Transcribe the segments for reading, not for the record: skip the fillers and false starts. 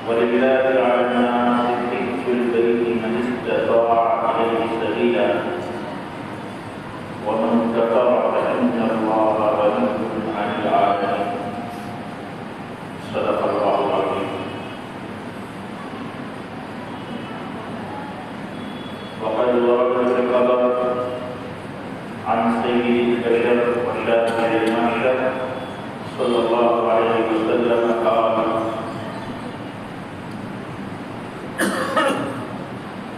ولله على الناس حج البيت من استطاع إليه سبيلا ومن كفر فإن الله غني عن العالمين. صدق الله العظيم. وقد ورد في الخبر عن سيد البشر وشافع المحشر صلى الله عليه وسلم قال: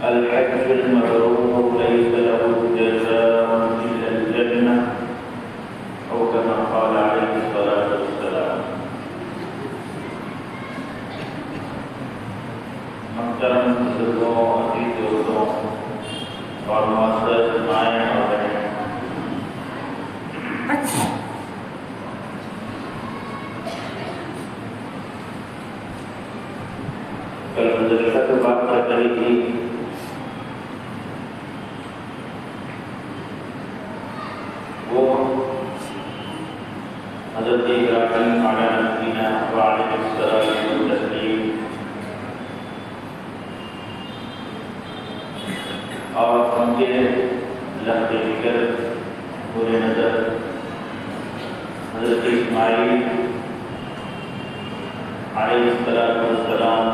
الحج المبرور ليس له جزاء إلا الجنة، أو كما قال عليه الصلاة والسلام. محترم بزرگوں، عزیز دوستوں اور معزز مائیں اور بہنیں، کل مدرسہ کی بات کر رہی تھی. وہ حضرت ابراہیم علیہ السلام وعلیہ السلام اور ان کے لمحے ذکر پورے نظر حضرت اسماعیل علیہ السلام،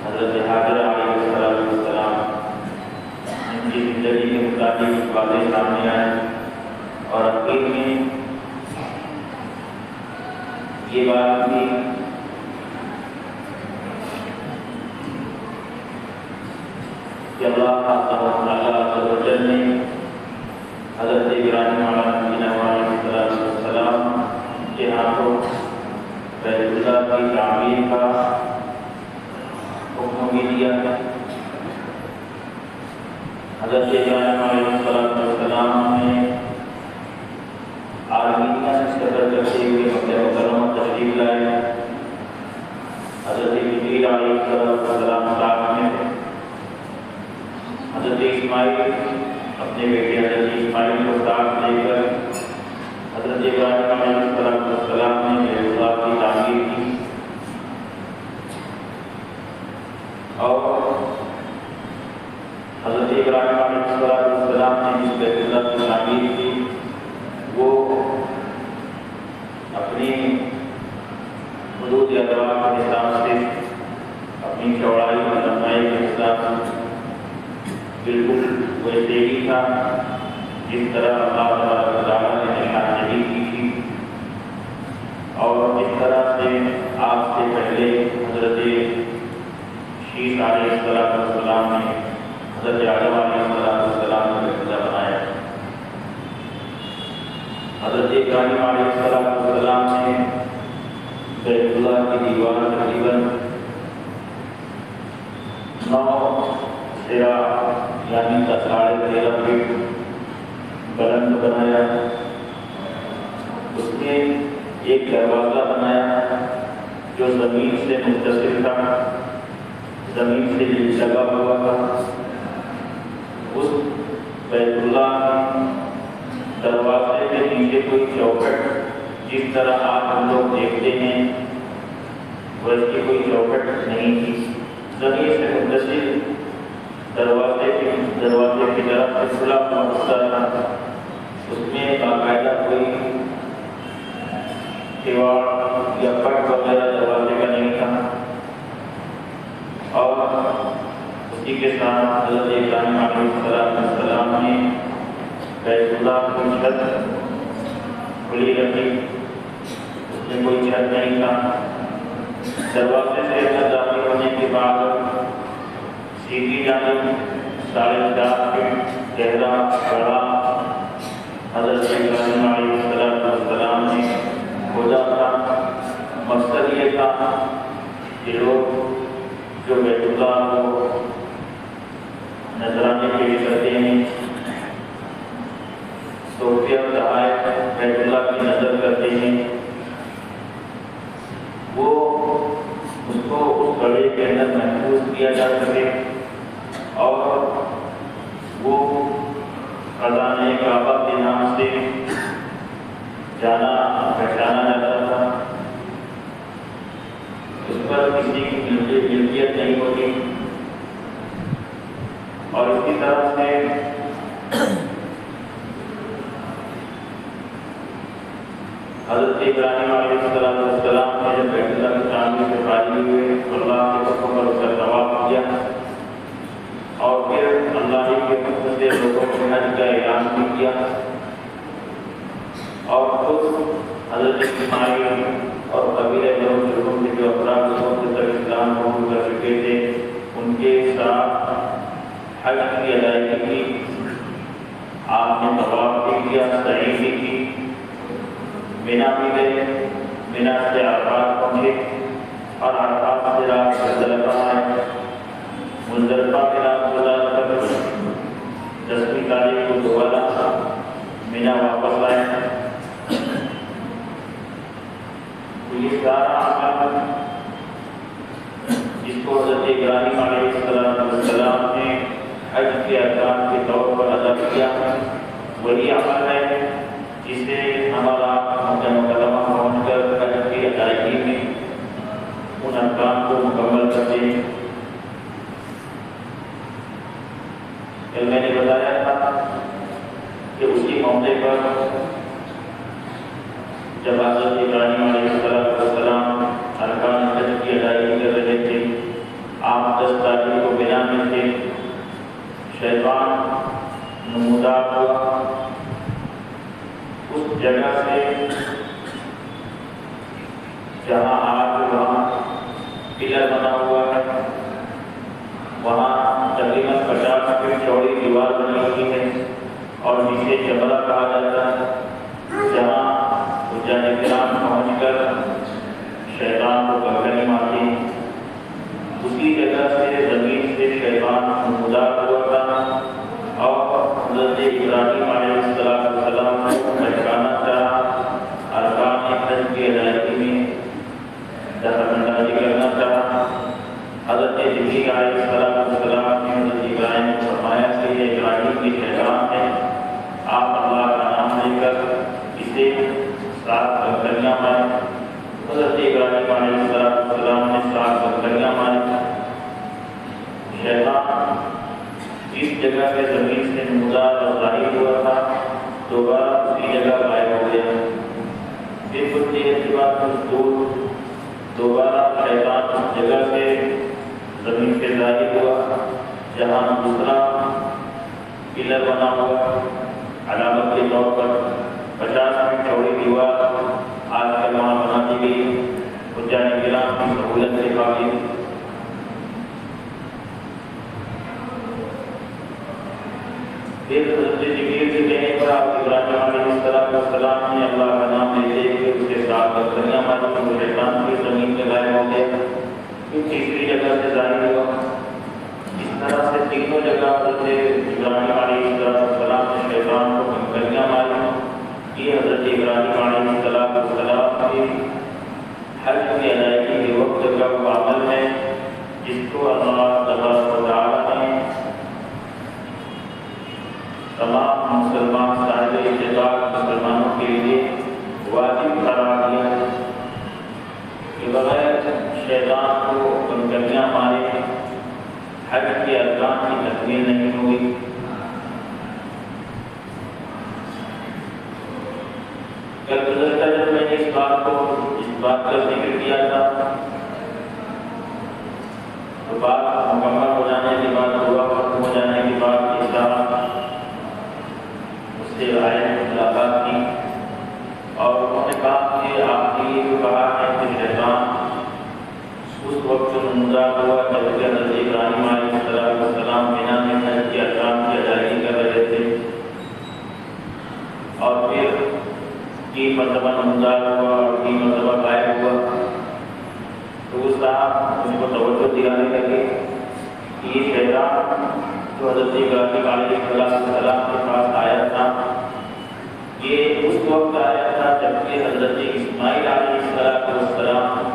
حضرت حاجر علیہ السلام، ان کی زندگی کے متعلق باتیں سامنے آئیں اور آخر میں یہ بات بھی کہ اللہ تعالیٰ نے حضرت ابراہیم علیہ السلام کے ہاتھوں بیت اللہ کی تعمیر کا حکم بھی دیا. حضرت ابراہیم علیہ السلام نے آرمینیا سے سفر کرتے ہوئے مکہ مکرمہ تشریف لائے. حضرت جبریل علیہ السلام ساتھ میں تھے. حضرت اسماعیل اپنے بیٹے حضرت اسماعیل کو ساتھ لے کر حضرت ابراہیم علیہ السلام نے بیت اللہ کی تعمیر کی اور حضرت ابراہیم علیہ السلام نے جس بیت اللہ کی تعمیر کی وہ اپنی حدود ادوار کے حساب سے، اپنی چوڑائی اور لمبائی کے حساب سے بالکل ویسے ہی تھا جس طرح اللہ تعالیٰ نے نشاندہی کی تھی، اور جس طرح سے آپ سے پہلے حضرت شیش علیہ السلام نے حضرت آدم علیہ السلام نے بیت اللہ بنایا. حضرت ابراہیم علیہ السلام نے بیت اللہ کی دیوار تقریباً 9 سرا یعنی 13.5 فٹ بلند بنایا. اس میں ایک دروازہ بنایا جو زمین سے متصل تھا، زمین سے لگا ہوا تھا. اس بیت اللہ دروازے کے نیچے کوئی چوکھٹ جس طرح آپ ہم لوگ دیکھتے ہیں ویسے کوئی چوکھٹ نہیں تھی. زمین سے متصل دروازے کی طرف سے کھلا ہوا حصہ تھا. اس میں باقاعدہ کوئی دیوار یا پٹ وغیرہ دروازے کا نہیں تھا. اور اسی کے ساتھ حضرت ابراہیم علیہ السلام نے بیت اللہ کی چھت کھلی رکھی. اس میں کوئی چھت نہیں تھا. دروازے سے داخل ہونے کے بعد سیدھی جانب 4.5 فٹ گہرا بڑا حضرت ابراہیم علیہ السلام نے کھودا تھا. مقصد یہ تھا کہ لوگ جو بیت اللہ کو نذرانے پیش کرتے ہیں، تحفے اور تحائف بیت اللہ کی نظر کرتے ہیں، وہ اس کو اس گڑھے کے اندر محفوظ کیا جا سکے اور وہ خزانہ کعبہ کے نام سے جانا پہچانا جاتا تھا. اس پر کسی کی ملکیت نہیں ہوتی۔ اور اسی طرح سے حضرت ابراہیم علیہ السلام نے جب بیت اللہ کی تعمیر سے فارغ ہوئے تو اللہ کے حکم پر اس کا طواف کیا، اور پھر اللہ کے حکم سے لوگوں کو حج کا اعلان بھی کیا، اور خود حضرت اسماعیل اور قبیلہ بنو جرہم کے جو افراد لوگوں سے اسلام قبول کر چکے تھے ان کے ساتھ حج کی ادائیگی کی۔ آپ نے طواف بھی کیا، سعی بھی کی، مینا بھی گئے، مینا سے عرفات پہنچے اور عرفات سے رات مزدلفہ آئے، مزدلفہ میں رات گزار کر 10ویں تاریخ کو دوبارہ مینا واپس آئے۔ تو یہ سارا عمل جس کو حضرت ابراہیم علیہ السلام نے حج کے ارکان کے طور پر ادا کیا، وہی عمل ہے جسے ہمارا مکہ مکرمہ پہنچ کر حج کی ادائیگی میں ان ارکان کو مکمل کرتے ہیں۔ کل میں نے بتایا تھا کہ اسی موقع پر جب حضرت ابراہیم علیہ السلام ارکان حج کی ادائیگی کر رہے تھے، آپ 10 تاریخ کو مینا میں تھے، شیطان نمودار ہوا۔ اس جگہ سے جہاں آج وہاں پلر بنا ہوا ہے، وہاں تقریباً 50 فٹ چوڑی دیوار بنی ہوئی ہے اور جسے جبرا کہا جاتا ہے، جہاں حجاج کرام پہنچ کر شیطان کو کنکری مارتے ہیں۔ اسی جگہ سے زمین سے شیطان نمودار ہوا تھا اور حضرت ابراہیم علیہ السلام کو بھٹکانا چاہا، ارکان حج کی ادائیگی میں دخل اندازی کرنا چاہا۔ حضرت جبریل علیہ السلام نے حضرت ابراہیم کو فرمایا کہ یہ ابراہیم کی شیطان ہے، آپ اللہ کا نام لے کر اسے 7 کنکریاں ماریں۔ حضرت ابراہیم علیہ السلام نے 7 کنکریاں ماری۔ شیطان جس جگہ سے زمین سے نمودار اور ظاہر ہوا تھا دوبارہ اسی جگہ غائب ہو گیا۔ پھر کچھ دیر کے بعد کچھ دور دوبارہ شیطان اس جگہ سے زمین سے ظاہر ہوا جہاں دوسرا پلر بنا ہوا علامت کے طور پر 50 فٹ چوڑی دیوار آج کل وہاں بنا دی گئی، حجاج کرام کی سہولت سے قابل۔ پھر حضرت جبریل کے کہنے پر آپ ابراہیم علیہ السلام نے اللہ کا نام لیتے ہوئے اسے 7 کنکریاں ماری، وہ شیطان کی زمین میں غائب ہو گیا۔ پھر تیسری جگہ سے ظاہر ہوا۔ اس طرح سے تینوں جگہ حضرت ابراہیم علیہ السلام نے شیطان کو کنکریاں ماری۔ یہ حضرت ابراہیم علیہ السلام کے حج کی ادائیگی کے وقت کا وہ عمل ہے جس کو اللہ تبارک و تعالیٰ نے تمام مسلمان صاحب اتفاق مسلمانوں کے لیے واجب قرار دیا کہ بغیر شیطان کو کنکریاں مارے حج کے ارکان کی تکمیل نہیں ہوگی۔ کل گزشتہ جب میں نے اس بات کا ذکر کیا تھا تو بات مکمل ہو جانے کے بعد، دعا ختم ہو جانے کے بعد اس سے آئے ملاقات کی اور انہوں نے کہا کہ آپ نے یہ جو کہا ہے کہ شیطان اس وقت نمودار ہوا جبکہ حضرت ابراہیم علیہ السلام مینا میں حج کے ارکان کی ادائیگی کر رہے تھے، اور پھر 3 مرتبہ نمودار ہوا اور 3 مرتبہ غائب ہوا۔ تو اس صاحب ان کو توجہ دلانے لگے کہ یہ شیطان جو حضرت ابراہیم علیہ السلام کے پاس آیا تھا یہ اس وقت آیا تھا جبکہ حضرت اسماعیل علیہ السلام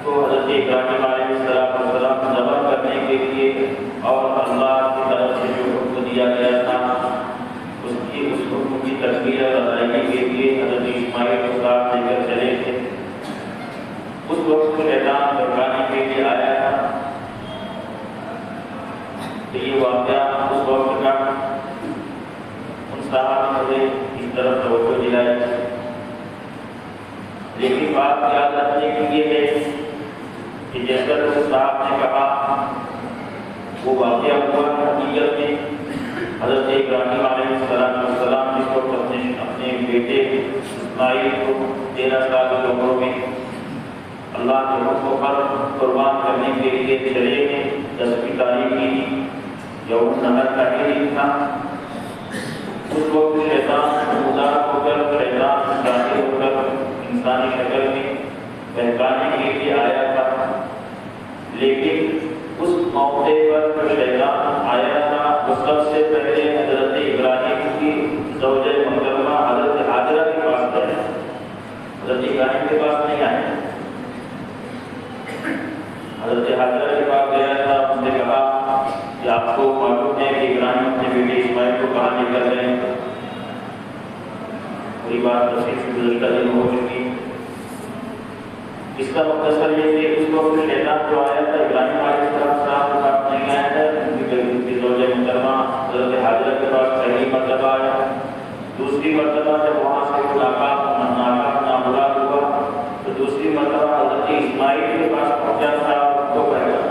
کو حضرت ابراہیم علیہ السلام ذبح کرنے کے لیے اور اللہ کی طرف سے جو حکم دیا گیا تھا اس حکم کی تکمیل اور ادائیگی کے لیے حضرت اسماعیل کو ساتھ لے کر چلے تھے۔ وقت شیطان بہکانے کے لیے آیا تھا. تو یہ واقعہ اس وقت کا ان صحابہ نے اس طرف توجہ دلائی. لیکن بات یاد رکھنے کی یہ ہے کہ جیسا کہ صاحب نے کہا وہ واقعہ ہوا حقیقت میں حضرت ابراہیم علیہ السلام جس وقت اپنے بیٹے اسماعیل کو 13 سال کی عمر میں اللہ کے حکم پر قربان کرنے کے لیے چلے گئے. 10ویں تاریخ کی یوم نہر کا دن تھا. اس وقت شیطان مدار ہو کر شیطان ظاہر ہو کر انسانی شکل میں بہکانے کے لیے آیا تھا. لیکن اس موقع پر جو شیطان آیا تھا وہ سب سے پہلے حضرت ابراہیم کی زوجہ محترمہ حضرت حاجرہ کے پاس گئے. حضرت ابراہیم کے پاس نہیں آئے. حضرت حاجرہ کے پاس گیا تھا. اس نے کہا کہ آپ کو معلوم ہے کہ ابراہیم اپنے بیٹے اسماعیل کو کہاں لے کر گئے. پوری بات تفصیل سے گزشتہ دن ہو چکی. اس کا مختصر یہ کہ اس وقت شیطان جو آیا تھا ابراہیم علیہ السلام کے پاس نہیں آیا تھا. ان کی زوجہ محترمہ حضرت حاجرہ کے پاس پہلی مرتبہ آیا. دوسری مرتبہ جب وہاں سے نامراد ہوا تو دوسری مرتبہ حضرت اسماعیل کے پاس پہنچا تھا.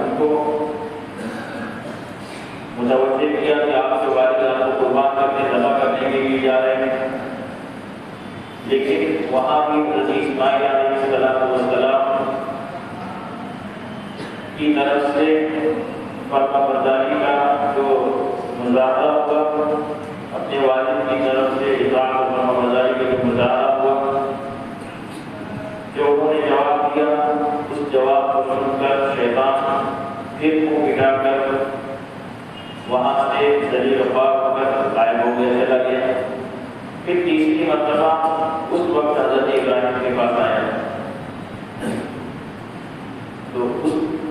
ان کو متوجہ کیا کہ آپ کے والد آپ کو قربان کرنے ذبح کرنے کے لیے جا رہے ہیں. لیکن وہاں بھی حضرت اسماعیل علیہ السلام کی طرف سے فرما برداری کا جو مظاہرہ ہوا, اپنے والد کی طرف سے اطاعت و فرما برداری کا جو مظاہرہ ہوا, جو انہوں نے جواب دیا, اس جواب کو سن کر شیطان پھر منہ بٹا کر وہاں سے ذلیل خوار ہو کر غائب ہو گیا, چلا گیا. پھر تیسری مرتبہ اس وقت حضرت ابراہیم کے پاس آیا. تو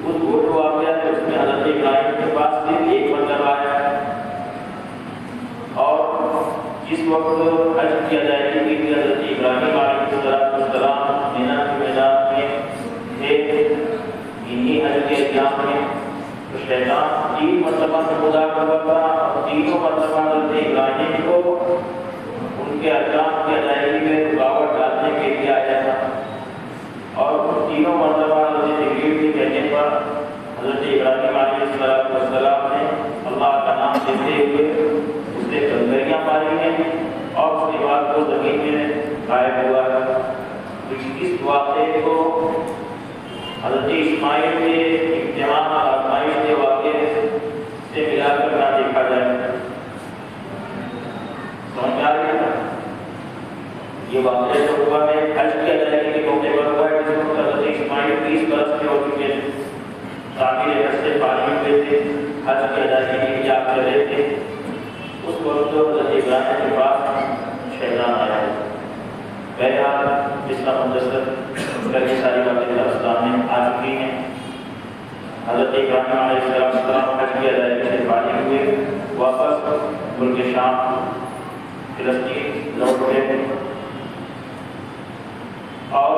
وہ جو واقعہ ہے اس میں حضرت ابراہیم کے پاس صرف ایک مرتبہ آیا. اور جس وقت حج کی ادائیگی کی حضرت ابراہیم علیہ السلام مینا کے میدان میں تھے, انہی حج کے ایام میں تو شیطان 3 مرتبہ سے خدا کا تھا. اور تینوں مرتبہ حضرت ابراہیم کو ان کے احکام کی ادائیگی میں رکاوٹ ڈالنے کے لیے آیا تھا. اور ان تینوں مرتبہ حضرت جبریل کے کہنے پر حضرت ابراہیم علیہ السلام نے اللہ کا نام لیتے ہوئے اس سے کنکریاں ماری ہیں اور اس کے بعد وہ زمین میں غائب ہوا ہے. اس واقعے کو حضرت اسماعیل کے امتحان اور آزمائش کے واقعے سے ملا کر نہ دیکھا جائے. سمجھ آ رہی ہے؟ یہ واقعہ جو ہوا ہے حج کی ادائیگی کے موقع پر ہوا ہے, جس وقت حضرت اسماعیل 30 برس کے ہو چکے ہیں. تعمیر حج سے فارغ ہوئے تھے, حج کی ادائیگی کے لیے آپ کر رہے تھے. اس وقت حضرت ابراہیم کے پاس شیطان آیا. بہرحال اس کا مختصر کئی ساری باتیں داستان میں آ چکی ہیں. حضرت ابراہیم علیہ السلام حج کی ادائیگی سے فارغ ہوئے, واپس ملک شام فلسطین لوٹ گئے. اور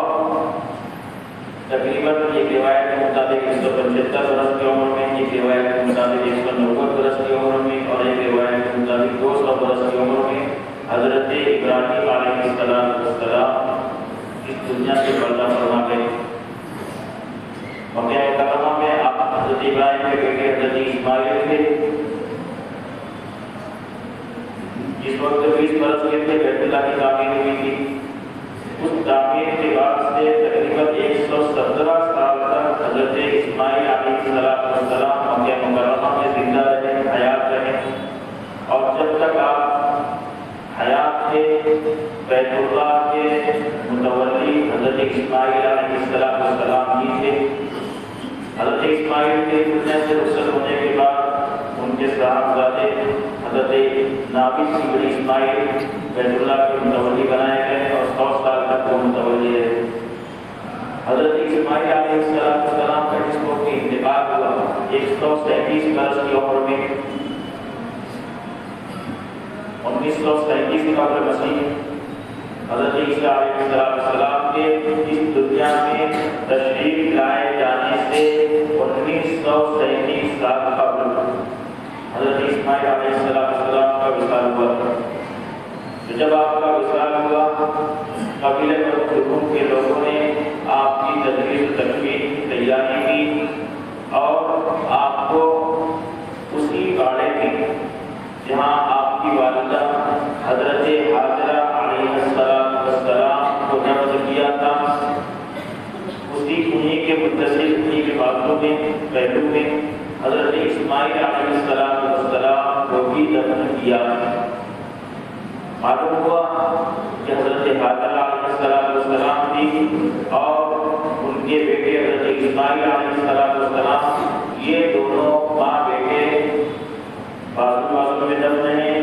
تقریباً ایک روایت کے مطابق 175 برس کی عمر میں, ایک روایت کے مطابق 190 برس کی عمر میں, اور ایک روایت کے مطابق 200 برس کی عمر میں حضرت ابراہیم علیہ السلام اس دنیا سے پردہ فرما گئے. مکہ مکرمہ میں آپ حضرت ابراہیم کے بیٹے حضرت اسماعیل تھے. جس وقت 20 برس کے تھے بیت اللہ کی تعمیر ہوئی تھی. اس تعمیر کے بعد سے تقریباً 117 سال تک حضرت اسماعیل علیہ السلام مکہ مکرمہ میں زندہ رہے, حیات رہے. اور جب تک آپ حیات تھے بیت اللہ کے متولی حضرت اسماعیل علیہ السلام ہی تھے. حضرت اسماعیل کے دنیا سے رخصت ہونے کے بعد ان کے صاحبزادے حضرت نابغ بن اسماعیل بیت اللہ کے متولی بنائے گئے اور 100 سال تک وہ متولی رہے. حضرت اسماعیل علیہ السلام کا جس وقت انتقال ہوا 137 برس کی عمر میں, 1937 قبل مسیح حضرت عیسیٰ علیہ السلام کے اس دنیا میں تشریف تو جب آپ کا وصال ہوا قبیلہ بنو کے لوگوں نے آپ کی تدبیر و تکمیل کی تیاری کی اور آپ کو اسی باڑے میں جہاں آپ کی والدہ حضرت حاجرہ علیہ السلام کو نقل کیا تھا، انہی کے متصل انہی کے باتوں میں پہلو میں حضرت اسماعیل علیہ السلام کو بھی دفن کیا۔ معلوم ہوا کہ حضرت حاجرہ علیہ السلام بھی اور ان کے بیٹے حضرت اسماعیل علیہ السلام یہ دونوں ماں بیٹے بازو میں دفن ہیں،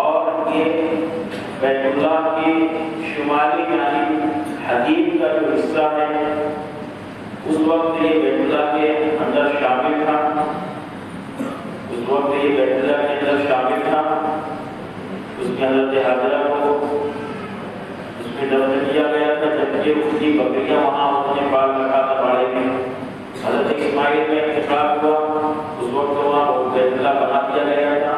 اور یہ بیت اللہ کی شمالی جانب حدیب کا جو حصہ ہے اس وقت یہ بیت اللہ کے اندر شامل تھا، اس وقت یہ بیت اللہ کے اندر شامل تھا۔ اس میں حضرت حاجرہ کو اس میں دفن کیا گیا تھا، جبکہ اس کی بکریاں وہاں انہوں نے پال رکھا تھا باڑے میں۔ حضرت اسماعیل میں انتقال ہوا، اس وقت وہاں بیت اللہ بنا دیا گیا تھا،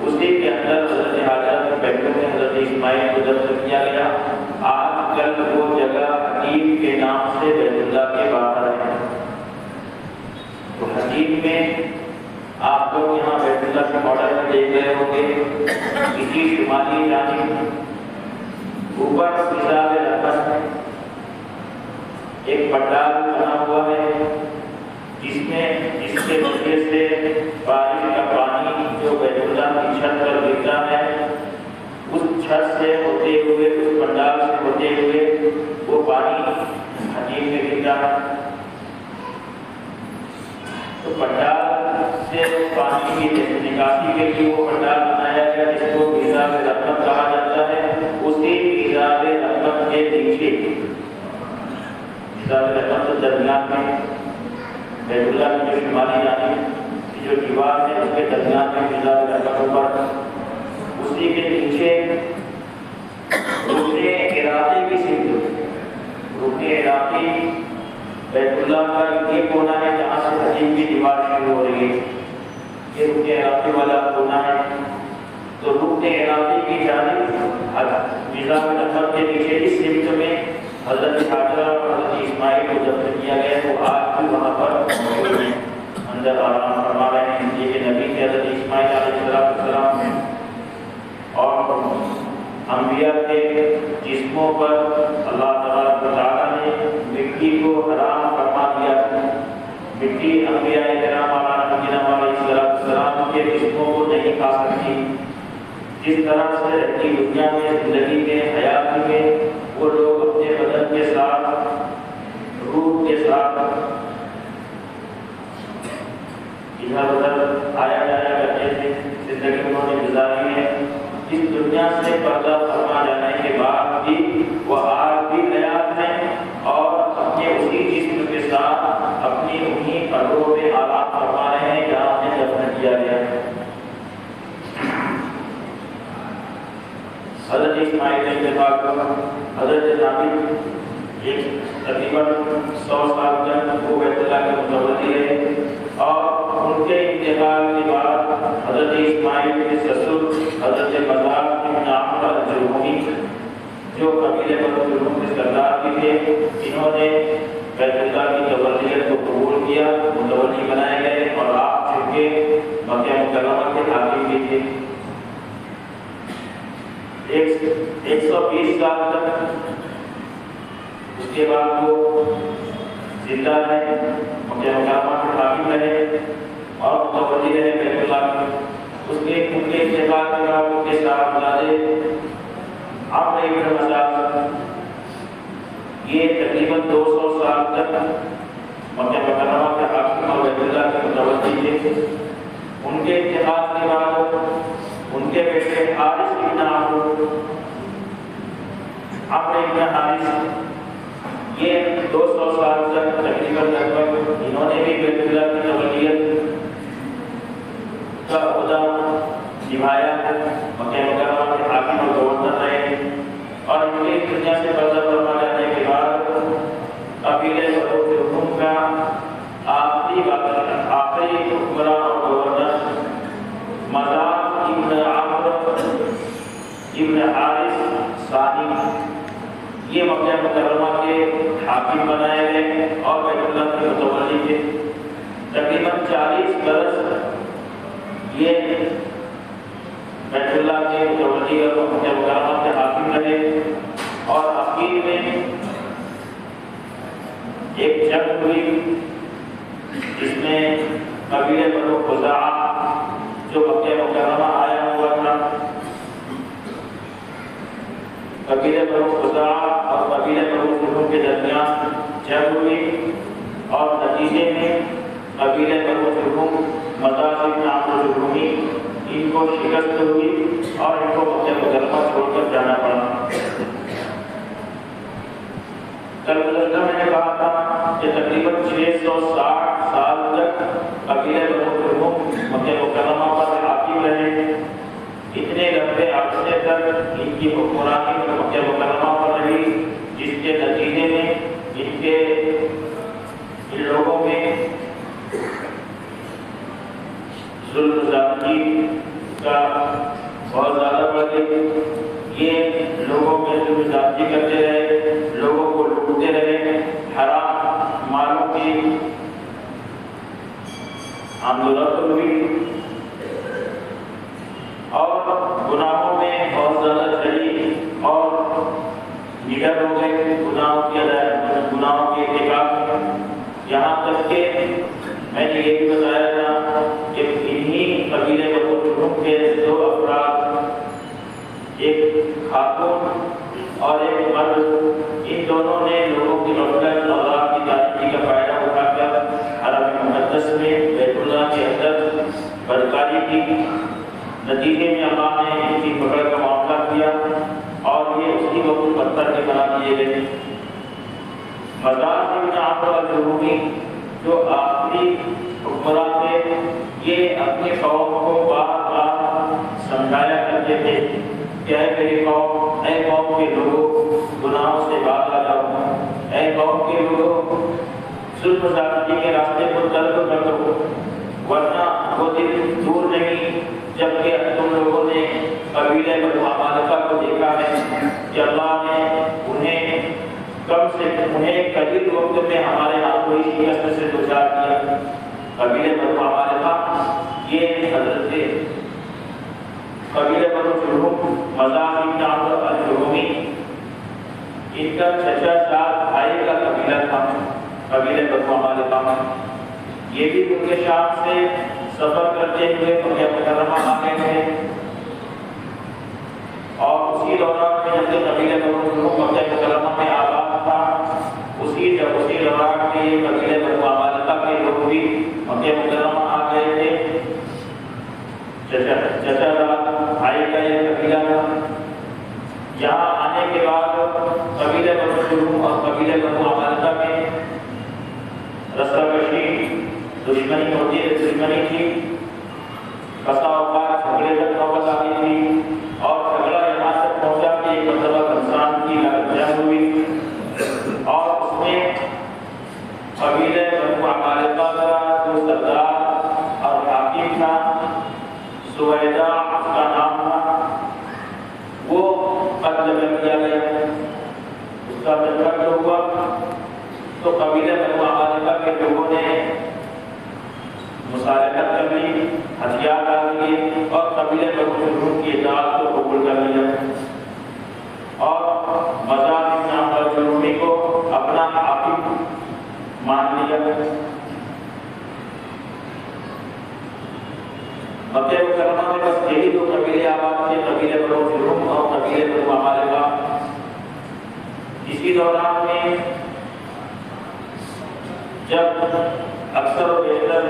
اسی کے اندر حضرت حاجرہ کے بیٹوں میں حضرت اسماعیل کو دفن کیا گیا۔ آج کل وہ جگہ حدیب کے نام سے بیت اللہ کے باہر ہے۔ تو حدیب میں آپ لوگ یہاں بیت اللہ کے ماڈل میں دیکھ رہے ہوں گے، اسی شمالی جانب اوپر حساب رقم ایک پنڈال بنا ہوا ہے، جس کے ذریعے سے بارش کا پانی جو بیت اللہ کی چھت پر گرتا ہے، اس چھت سے ہوتے ہوئے، اس پنڈال سے ہوتے ہوئے وہ پانی حدیب میں گرتا ہے۔ تو پنڈال سے پانی کی نکاسی کے لیے وہ پنڈال بنایا گیا جس کو میزاب رحمت کہا جاتا ہے۔ اسی میزاب رحمت کے نیچے میزاب رحمت درمیان میں بیت اللہ کی جو شمالی جانب کی جو دیوار ہے اس کے درمیان میں میزاب رحمت پر، اسی کے نیچے رکن عراقی کی سمت، رکن عراقی بیت اللہ کا یہ کونا ہے جہاں سے حدیب کی دیوار شروع ہو رہی ہے، یہ رکن عراقی والا کونا ہے۔ تو رکن عراقی کی جانب میزاب رحمت کے نیچے اس سمت میں حضرت حاجرہ اور حضرت اسماعیل کو دفن کیا گیا، تو آج بھی وہاں پر اندر آرام فرما رہے ہیں۔ یہ کہ نبی کے حضرت اسماعیل علیہ السلام اور انبیاء کے جسموں پر اللہ تبارک و تعالیٰ نے مٹی کو حرام فرما دیا۔ مٹی انبیاء کرام علیہ السلام کے جسموں کو نہیں کھا سکتی۔ جس طرح سے رہتی دنیا میں زندگی میں حیات میں وہ لوگ اپنے بدن کے ساتھ روح کے ساتھ ادھر ادھر آیا جایا کرتے تھے، زندگی انہوں نے گزاری ہے۔ اس دنیا سے پردہ فرما جانے کے بعد بھی وہ آج بھی حیات ہیں اور اپنے اسی جسم کے ساتھ اپنی انہی قبروں میں آرام فرما رہے ہیں جہاں انہیں دفن کیا گیا ہے۔ حضرت اسماعیل نے انتقال کیا، حضرت نابل ایک تقریباً 100 سال تک وہ بیت اللہ کے متولی رہے، اور ان کے انتقال کے بعد حضرت اسماعیل کے سسر حضرت مزار بن عمرو الجرہمی جو قبیلے بنو کے سردار بھی تھے، انہوں نے بیت اللہ کی تولیت کو قبول کیا، متولی بنائے گئے، اور آپ چونکہ مکہ مکرمہ کے حاکم بھی تھے۔ 120 سال تک اس کے بعد وہ زندہ رہے، مکہ مکرمہ کے حاکم رہے اور متولی رہے بیت اللہ کے۔ اس کے ان کے انتقال کے بعد ان کے صاحبزادے عمرو بن مسعود یہ تقریباً 200 سال تک مکہ مکرمہ کے حاکم اور بیت اللہ کے متولی تھے۔ ان کے انتقال کے بعد ان کے بیٹے حارث بن عمرو بن حارث یہ 200 سال تک تقریباً انہوں نے بھی بیت اللہ کی تولیت کا عہدہ نبھایا، مکہ مکرمہ کے حاکم اور گورنر رہے، اور ان کے دنیا سے پردہ فرما جانے کے بعد قبیلے بنو کا آخری حکمراں اور گورنر مزار ابن عمرو ابن حارث یہ مکہ مکرمہ کے حاکم بنائے گئے اور بیت اللہ کے متولی تھے۔ تقریباً 40 برس یہ بیت اللہ کے متولی اور مکہ مکرمہ کے حاکم رہے، اور آخر میں ایک جنگ ہوئی جس میں قبیلہ بنو خزاعہ جو مکہ مکرمہ آیا ہوا تھا، قبیلہ بنو خزاعہ اور قبیلہ بنو جرہم کے درمیان جنگ ہوئی، اور نتیجے میں قبیلہ بنو جرہم مضاز بن عمرو جرہمی ان کو شکست ہوئی اور ان کو مکہ مکرمہ چھوڑ کر جانا پڑا۔ کل گزشتہ میں نے کہا تھا کہ تقریباً 660 سال تک قبیلہ بنو جرہم مکہ مکرمہ پر حاکم رہے۔ اتنے لمبے عرصے تک ان کی حکمرانی مکہ مکرمہ پر رہی، جس کے نتیجے میں ان لوگوں میں ظلم زیادتی کا بہت زیادہ بڑھ گئی۔ یہ لوگوں میں ظلم زیادتی کرتے رہے، لوگوں کو لوٹتے رہے، حرام مالوں کی آمدورت ہوئی، اور گناہوں میں بہت زیادہ چڑھی اور نڈر ہو گئے گناہوں کے ارتکاب میں۔ یہاں تک کہ میں نے یہ بھی بتایا تھا کہ انہی قبیلے بنو جرہم کے 2 افراد، ایک خاتون اور ایک مرد، ان دونوں نے لوگوں کی نفرت اللہ کی تاریکی کا فائدہ اٹھا کر حرم مقدس میں بیت اللہ کے اندر بدکاری کی۔ نتیجے میں اللہ نے ان کی پکڑ کا معاملہ کیا اور یہ اسی وقت پتھر کے بنا دیے گئے۔ مضاز بن عمرو الجرہمی جو آخری حکمران تھے، یہ اپنی قوم کو بار بار سمجھایا کرتے تھے کہ اے میری قوم، اے قوم کے لوگوں، گناہوں سے باز آ جاؤ، اے قوم کے لوگوں، ظلم و زیادتی کے راستے کو ترک کر دو، ورنہ وہ دن دور نہیں جبکہ تم لوگوں نے قبیلہ بنو عمالقہ کو دیکھا ہے کہ اللہ نے انہیں قلیل وقت میں ہمارے ہاتھوں ہی شکست سے دوچار کیا۔ قبیلہ بنو عمالقہ یہ حضرت قبیلہ بنو جرہم مضاز بن عمرو الجرہمی، ان کا چچا جات بھائی کا قبیلہ تھا قبیلہ بنو عمالقہ۔ یہ بھی ملک شام سے سفر کرتے ہوئے مکہ مکرمہ آ گئے تھے، اور اسی دوران میں جب قبیلہ بنو جرہم مکہ مکرمہ میں آباد تھا، اسی دوران میں یہ قبیلہ بنو عمالقہ کے لوگ بھی مکہ مکرمہ آ گئے تھے۔ چچا جات بھائی کا یہ قبیلہ تھا۔ یہاں آنے کے بعد قبیلہ بنو جرہم اور قبیلہ بنو عمالقہ میں رسا کشی دشمنی تھی، بسا اوقات جھگڑے تک نوبت آ گئی تھی، اور جھگڑا یہاں تک پہنچا کہ ایک مرتبہ گھمسان کی جنگ ہوئی، اور اس میں قبیلہ بنو عمالقہ کا جو سردار اور حاکم تھا، سویدہ اس کا نام تھا، وہ قتل کر دیا گیا۔ اس کا جب قتل ہوا تو قبیلہ بنو عمالقہ کے لوگوں نے مصالحت کر لی، ہتھیار ڈال دیے، اور قبیلہ بنو جرہم کی اطاعت کو قبول کر لیا، اور مضاز بن عمرو الجرہمی کو اپنا حاکم مان لیا۔ مکہ مکرمہ میں بس یہی 2 قبیلے آباد تھے، قبیلہ بنو جرہم اور قبیلہ بنو عمالقہ۔ اسی دوران میں جب اکثر و بیشتر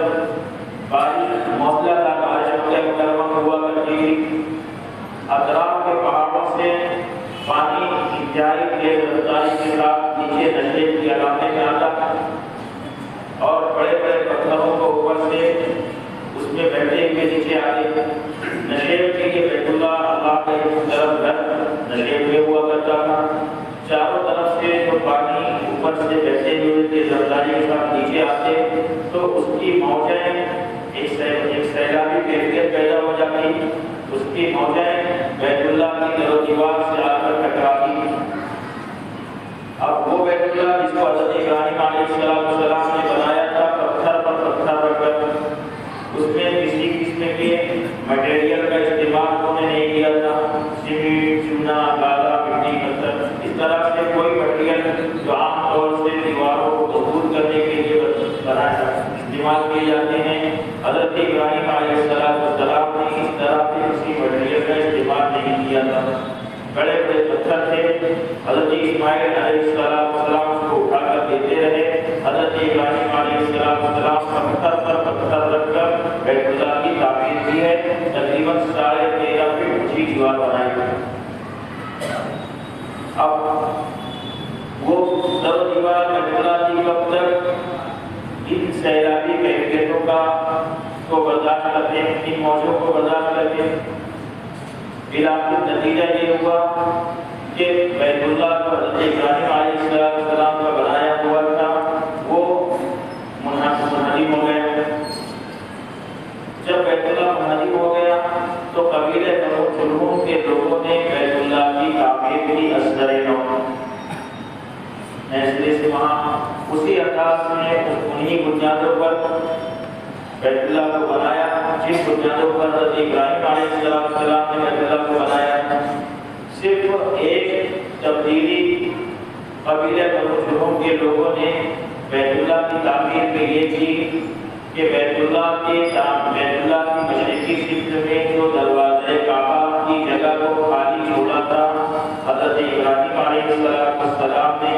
بارش موسلادھار بارش مکہ مکرمہ میں ہوا کرتی تھی، اطراف کے پہاڑوں سے پانی انتہائی تیز رفتاری کے ساتھ نیچے نشیب کے علاقے میں آتا، اور بڑے بڑے پتھروں کو اوپر سے اس میں بیٹھے ہوئے نیچے آتے۔ نشیب کے لیے بیت اللہ کے طرف گھر نشیب میں ہوا کرتا تھا، چاروں طرف سے جو پانی اوپر سے بیٹھے ہوئے تیز رفتاری کے ساتھ نیچے آتے تو اس کی موجیں ایک سیلابی کیفیت پیدا ہو جاتی، اس کی موجیں بیت اللہ کی در و دیوار سے آ کر ٹکراتی، حضرت اسماعیل علیہ السلام اس کو اٹھا کر دیتے رہے. حضرت ابراہیم علیہ السلام پتھر پر پتھر رکھ کر بیت اللہ کی تعمیر کی ہے. تقریباً 13.5 فٹ اونچی دیوار بنائی ہے. اب وہ در دیوار بیت اللہ کی کب تک ان سیلابی کیفیتوں کو برداشت کرتے ہیں, ان موجوں کو برداشت کرتے ہیں. بالآخر نتیجہ یہ ہوا کہ بیت اللہ کو حضرت ابراہیم علیہ السلام کا بنایا ہوا تھا وہ منہدم ہو گیا. جب بیت اللہ منہدم ہو گیا تو قبیلہ بنو جرہم کے لوگوں نے بیت اللہ کی تعمیر کی اصغر نو ایسے سے وہاں اسی انداز میں انہی بنیادوں پر بیت اللہ کو بنایا جن بنیادوں پر حضرت ابراہیم علیہ السلام نے بیت اللہ کو بنایا. صرف ایک تبدیلی قبیلہ بنو جرہم کے لوگوں نے بیت اللہ کی تعمیر میں یہ کی کہ بیت اللہ کی مشرقی سمت میں جو دروازہ کعبہ کی جگہ کو خالی چھوڑا تھا حضرت ابراہیم علیہ السلام نے,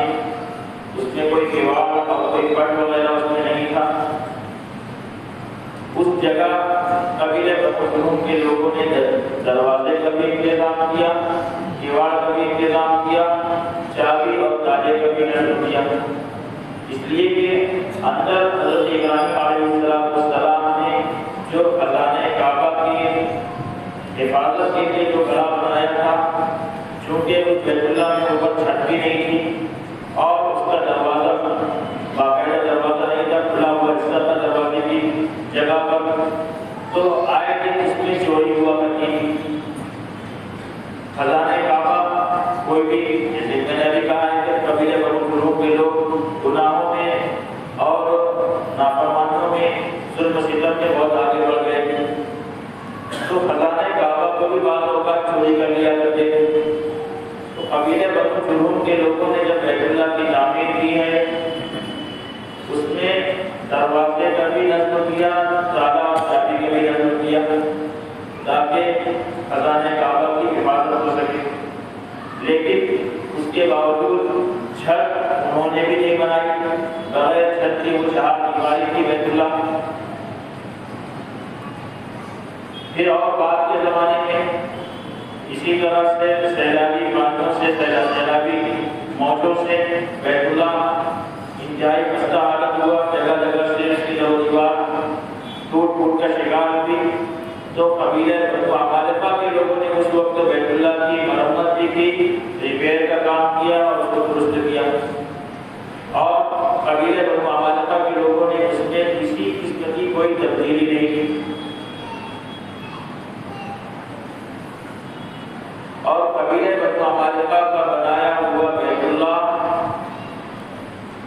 اس میں کوئی کیواڑ اور کوئی پٹ وغیرہ اس میں نہیں تھا. اس جگہ قبیلہ بنو جرہم کے لوگوں نے دروازے کا بھی انتظام کیا, کیواڑ کا بھی انتظام کیا, چابی اور تالے کا بھی نظم کیا. اس لیے کہ اندر حضرت ابراہیم علیہ السلام نے جو خزانہ کعبہ کی حفاظت کے لیے جو گڑھا بنایا تھا, چونکہ اس بیت اللہ میں اوپر چھت بھی نہیں تھی اور اس کا دروازہ باقاعدہ دروازہ نہیں تھا, کھلا ہوا حصہ تھا دروازے کی جگہ پر, تو آئے دن اس میں چوری ہوا کرتی تھی. خزانہ کعبہ کوئی بھی, جیسے میں نے ابھی کہا ہے کہ قبیلہ بنو جرہم کے لوگ گناہوں میں اور نافرمانیوں میں ظلم ستم میں بہت آگے بڑھ گئے تھے, تو خزانہ کعبہ کو بھی بعض اوقات چوری کر لیا کرتے تھے. تو قبیلہ بنو جرہم کے لوگوں نے جب بیت اللہ کی تعمیر کی ہے اس میں دروازے کا بھی نظم کیا, تالا اور چابی کا بھی نظم کیا تاکہ خزانہ کعبہ کی حفاظت ہو سکے. لیکن اس کے باوجود چھت انہوں نے بھی نہیں بنائی, بغیر چھت کی وہ 4 دیواری تھی بیت اللہ. پھر اور بعد کے زمانے میں اسی طرح سے سیلابی پانچوں سے سیلابی موجوں سے بیت اللہ انتہائی خستہ حالت ہوا. جگہ جگہ سے اس کی دیوار ٹوٹ کر شکار ہوئی. تو قبیلہ بنو عمالقہ کے لوگوں نے اس وقت بیت اللہ کی مرمت بھی کی, ریپیئر کا کام کیا اور اس کو درست کیا. اور قبیلہ بنو عمالقہ کے لوگوں نے اس میں کسی قسم کی کوئی تبدیلی نہیں کی. اور قبیلہ بنو عمالقہ کا بنایا ہوا بیت اللہ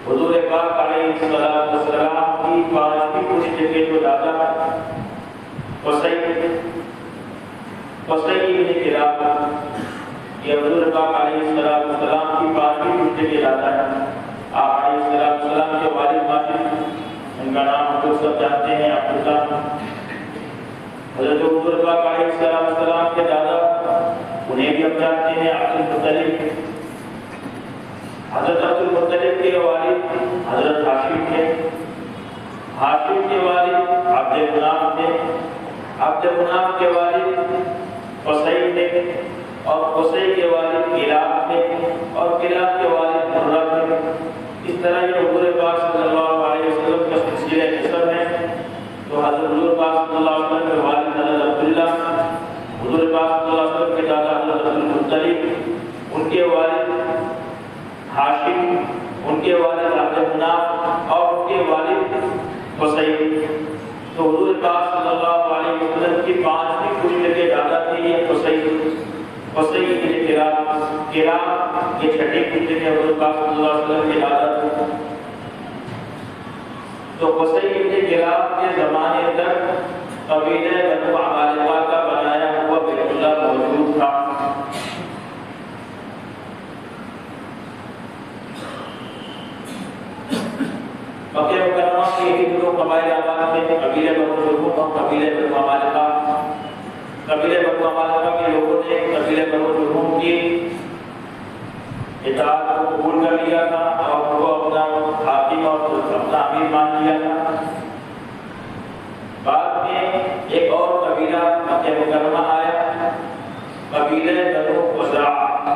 حضور پاک علیہ السلام کی 5ویں پشت کے جو دادا قصی بن کلاب, یہ حضور پاک علیہ السلام کی 5ویں پشت کے دادا ہے. آپ علیہ السلام کے والد ماجد, ان کا نام ہم لوگ سب جانتے ہیں, عبداللہ. حضرت حضور پاک علیہ السلام کے دادا انہیں بھی ہم جانتے ہیں, عبد المطلب. حضرت عبد المطلب کے والد حضرت ہاشم تھے, ہاشم کے والد عبد مناف تھے, عبد مناف کے والد قصی تھے, اور قصی کے والد کلاب تھے, اور کلاب کے والد مرہ تھے. اس طرح یہ حضور پاک صلی اللہ علیہ وسلم کا سلسلہ نسب ہے. تو حضرت حضور پاک صلی اللہ علیہ وسلم کے والد حضرت عبداللہ, حضور پاک صلی اللہ علیہ وسلم کے دادا حضرت عبد المطلب, ان کے والد ہاشم, ان کے والد عبد مناف, اور ان کے والد قصی. تو حضور پاک صلی اللہ علیہ وسلم کی 5ویں پشت کے دادا تھے یہ قصی بن کلاب. یہ 6ٹھی پشت کے حضور پاک صلی اللہ علیہ وسلم کے دادا تھے. تو قصی بن کلاب کے زمانے تک قبیلہ بنو عمالقہ کا بنایا ہوا بیت اللہ موجود تھا. مکہ مکرمہ کے ایک دو قبائل آباد تھے, قبیلہ بنو جرہم اور قبیلہ بنو عمالقہ. قبیلہ بنو عمالقہ کے لوگوں نے قبیلہ بنو جرہم کی اطاعت کو قبول کر لیا تھا اور ان کو اپنا حاکم اور اپنا امیر مان لیا تھا۔ بعد میں ایک اور قبیلہ مکہ مکرمہ آیا، قبیلہ بنو خزاعہ۔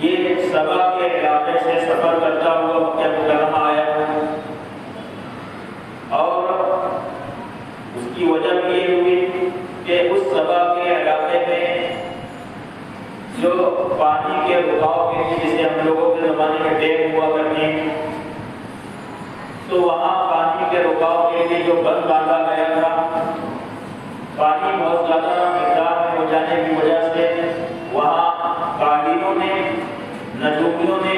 یہ سبا کے علاقے سے سفر کرتا ہوا مکہ مکرمہ آیا اور اس کی وجہ یہ ہوئی کہ اس سبا کے علاقے میں جو پانی کے رکاو کے لیے، جسے ہم لوگوں کے زمانے میں ڈیم ہوا کرتے ہیں، تو وہاں پانی کے رکاو کے لیے جو بند باندھا گیا تھا، پانی بہت زیادہ مقدار میں ہو جانے کی وجہ سے وہاں قاہروں نے، نجومیوں نے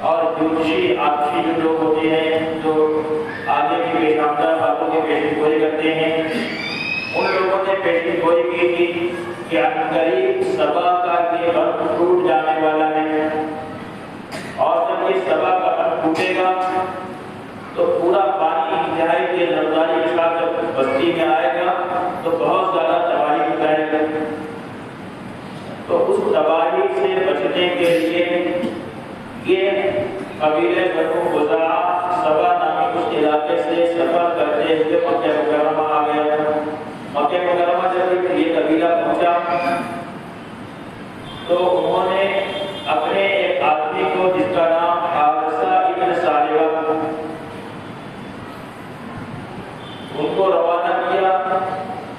اور جوشی آتشی جو لوگ ہوتے ہیں جو آگے کی پیشاندہ باتوں کی پیشن گوئی کرتے ہیں، ان لوگوں نے پیشن گوئی کی تھی کہ عنقریب سبا کا یہ بند ٹوٹ جانے والا ہے، اور جب یہ سبا کا بند ٹوٹے گا تو پورا پانی انتہائی تیز رفتاری کے ساتھ جب بستی میں آئے گا تو بہت زیادہ تباہی ہو جائے گا۔ تو اس تباہی سے بچنے کے لیے یہ قبیلہ بنو خزاعہ سبا نامی اس علاقے سے سفر کرتے ہوئے مکہ مکرمہ آ گیا۔ مکہ مکرمہ جب یہ قبیلہ پہنچا تو انہوں نے اپنے ایک آدمی کو جس کا نام حارثہ ابن ثعلبہ، ان کو روانہ کیا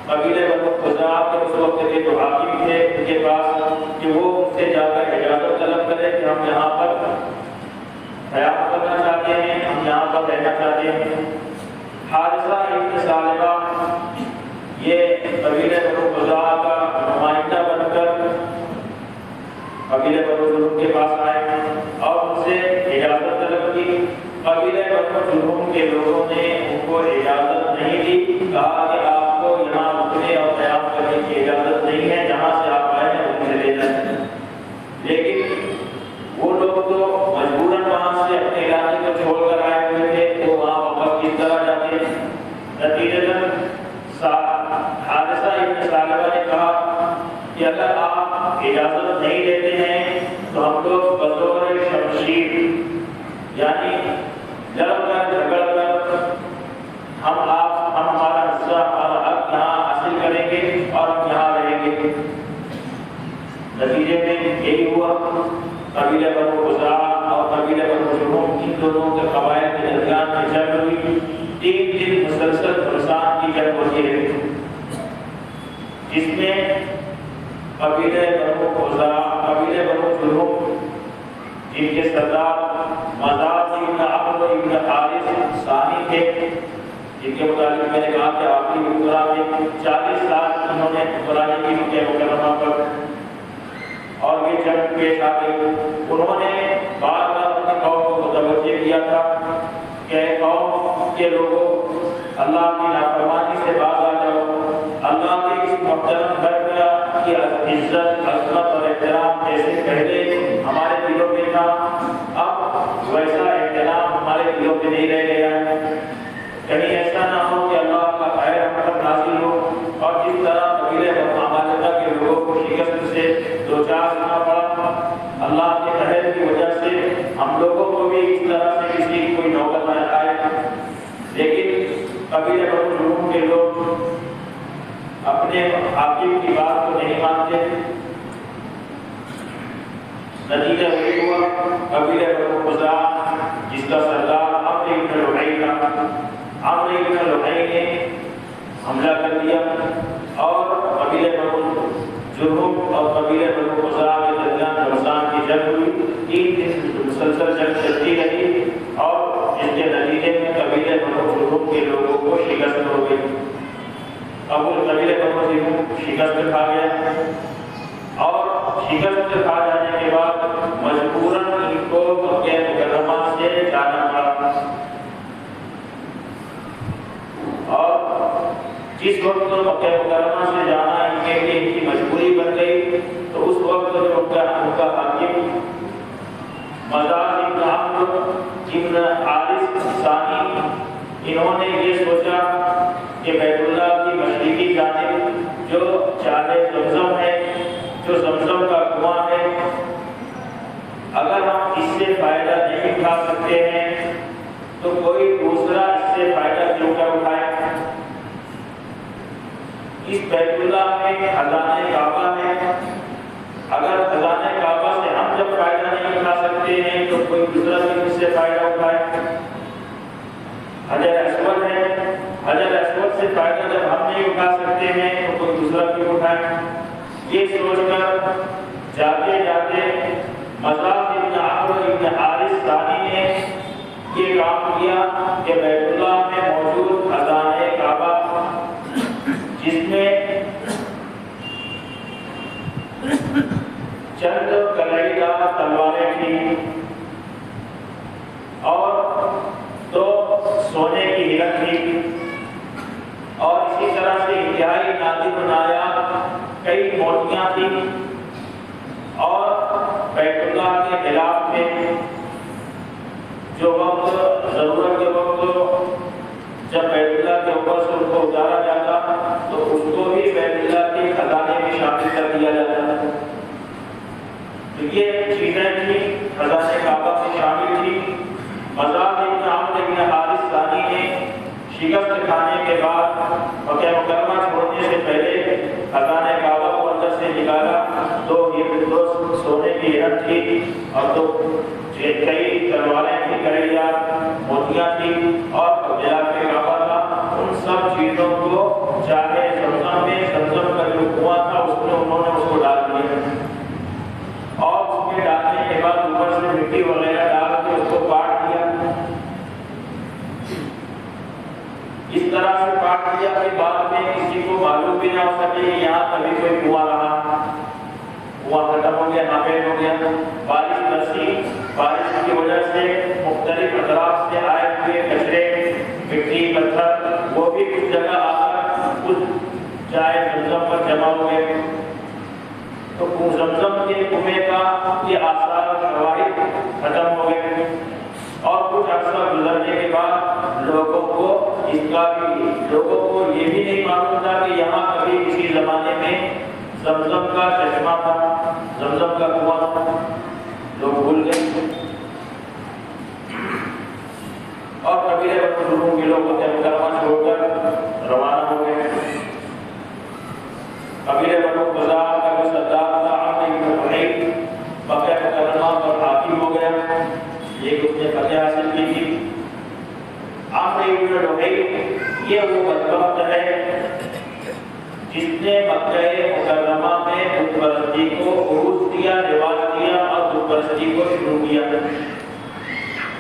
قبیلہ بنو خزاعہ کے اس وقت کے جو حاکم تھے ان کے پاس، کہ وہ ان سے جا کر اجازت طلب کرے کہ ہم یہاں پر قیام کرنا چاہتے ہیں، ہم یہاں پر رہنا چاہتے ہیں۔ حارثہ ابن ثعلبہ یہ قبیلہ بنو خزاعہ کا نمائندہ بن کر قبیلہ بنو جرہم کے پاس آئے اور ان سے اجازت طلب کی۔ قبیلہ بنو جرہم کے لوگوں نے ان کو اجازت نہیں دی، کہا کہ آپ کو یہاں رکنے اور قیام کرنے کی اجازت نہیں ہے، جہاں سے آپ آئے ہیں ان سے لے جائیں۔ لیکن وہ لوگ تو مجبوراً وہاں سے اپنے علاقے کو چھوڑ کر آئے ہوئے تھے، تو وہاں وقت کس طرح جاتے۔ نتیجتاً حارثہ ابن ثعلبہ نے کہا کہ اگر آپ اجازت نہیں دیتے ہیں تو ہم لوگ بطور شمشیر، یعنی لڑ کر جھگڑ کر ہم ہمارا حصہ، ہمارا حق یہاں حاصل کریں گے اور ہم یہاں رہیں گے۔ نتیجے میں یہی ہوا، قبیلہ بنو خزاعہ اور قبیلہ بنو جرہم ان دونوں کے قبائل کے درمیان میں جنگ ہوئی۔ 3 دن مسلسل فرسان کی جنگ ہوتی رہی، جس میں قبیلہ بنو خزاعہ، قبیلہ بنو جرہم جن کے سردار مزاج ابن عمرو ابن حارث ثانی تھے، جن کے متعلق میں نے کہا کہ آخری حکمراں میں 40 سال انہوں نے حکمرانی کی مکہ مکرمہ پر، اور یہ جنگ پیش آ گئی۔ انہوں نے بار بار اپنی قوم کو متوجہ کیا تھا کہ اے قوم کے لوگوں، اللہ کی نافرمانی سے باز آ جاؤ، اللہ کے اس محترم گھر کی عزت، عظمت اور احترام جیسے پہلے ہمارے دلوں میں تھا، اب ویسا احترام ہمارے دلوں میں نہیں رہ گیا ہے۔ کہیں ایسا نہ ہو کہ اللہ کا خیر ہم پر نازل ہو اور جس طرح قبیلہ بنو عمالقہ کے لوگوں کو شکست سے دوچار ہونا پڑا، اللہ کے قہر کی وجہ سے ہم لوگوں کو بھی اس طرح سے کسی کی کوئی نوبت نہ آئے۔ لیکن قبیلہ بنو جرہم کے لوگ اپنے حاکم کی بات کو نہیں مانتے۔ نتیجہ یہ ہوا، قبیلہ بنو خزاعہ جس کا سردار عمرو بن لحی تھا، عمرو بن لحی نے حملہ کر دیا اور قبیلہ بنو جرہم اور قبیلہ بنو خزاعہ کے درمیان فرسان کی جنگ ہوئی۔ 3 دن مسلسل جنگ چلتی رہی اور اس کے نتیجے میں قبیلہ بنو جرہم کے لوگوں کو شکست ہو گئی۔ اب وہ قبیلہ بنو جرہم شکست کھا گیا اور شکست کھا جانے کے بعد مجبوراً ان کو مکہ مکرمہ سے جانا پڑا، اور جس وقت مکہ مکرمہ سے جانا ان کے لیے ان کی مجبوری بن گئی، تو اس وقت جو ان کا حاکم مزاج ابن عمرو ابن حارث ثانی، انہوں نے یہ سوچا کہ بیت اللہ کی مشرقی جانب جو چالے زمزم ہے، جو زمزم کا کنواں ہے، اگر ہم اس سے فائدہ نہیں اٹھا سکتے ہیں تو کوئی دوسرا اس سے فائدہ کیوں کر اٹھائے؟ اس بیت اللہ میں خزانہ کعبہ ہے، اگر خزانہ کعبہ سے ہم جب فائدہ نہیں اٹھا سکتے ہیں تو کوئی دوسرا بھی اس سے فائدہ اٹھائے۔ حجر اسود ہے، حجر اسود سے فائدہ جب ہم نہیں اٹھا سکتے ہیں تو کوئی دوسرا کیوں اٹھائے؟ یہ سوچ کر جاتے جاتے مصعب بن عمرو بن حارث ثانی نے یہ کام کیا کہ بیت اللہ میں موجود خزانہ کعبہ جس میں چند کلئی دار تلواریں تھیں اور 2 سونے کی ہرن تھی اور اسی طرح سے انتہائی نادر و نایاب کئی موتیاں تھیں اور بیت اللہ کے خلاف میں جو وقت ضرورت کے وقت جب بیت اللہ کے اوپر سے اس کو اتارا جاتا تو اس کو بھی بیت اللہ کے خزانے میں شامل کر دیا جاتا۔ تو یہ چیزیں تھیں خزانہ کعبہ میں شامل تھی۔ مصعب بن عمرو بن حارث ثانی نے شکست کھانے کے بعد مکہ مکرمہ چھوڑنے سے پہلے خزانہ کعبہ کو اندر سے نکالا، 2 سونے کی ہرن تھی اور 2 کئی تلواریں تھیں، کئی موتیاں تھیں اور غلاف کعبہ تھا۔ ان سب چیزوں کو چاہے زمزم میں، زمزم کا جو کنواں تھا اس میں انہوں نے اس کو ڈال دیا اور اس میں ڈالنے کے بعد اوپر سے مٹی وغیرہ ڈال کے اس کو کاٹ دیا۔ اس طرح سے کاٹ دیا کہ بعد میں کسی کو معلوم بھی نہ ہو سکے کہ یہاں کبھی کوئی کنواں رہا، کنواں ختم ہو گیا، ناپید ہو گیا۔ بارش برسی، بارش کی وجہ سے مختلف اطراف سے آئے ہوئے کچرے، مٹی، پتھر وہ بھی کچھ جگہ آ کر کچھ جائے زمزم پر جمع ہوئے تو زمزم کے کنویں کا یہ آثار و شواہد ختم ہو گئے اور کچھ عرصہ گزرنے کے بعد لوگوں کو یہ بھی نہیں معلوم تھا کہ یہاں کبھی کسی زمانے میں زمزم کا چشمہ تھا، زمزم کا کنواں تھا، لوگ بھول گئے اور قبیلے بنو کے لوگ مکہ مکرمہ چھوڑ کر روانہ ہو گئے۔ قبیلے بنو خزاعہ کا جو سردار تھا عامر بن لحی مکہ مکرمہ پر حاکم ہو گیا، یہ اس نے فتح حاصل کی تھی۔ عامر بن لحی یہ وہ بدبخت ہے جس نے مکہ مکرمہ میں بت پرستی کو عروج دیا، رواج دیا اور بت پرستی کو شروع کیا۔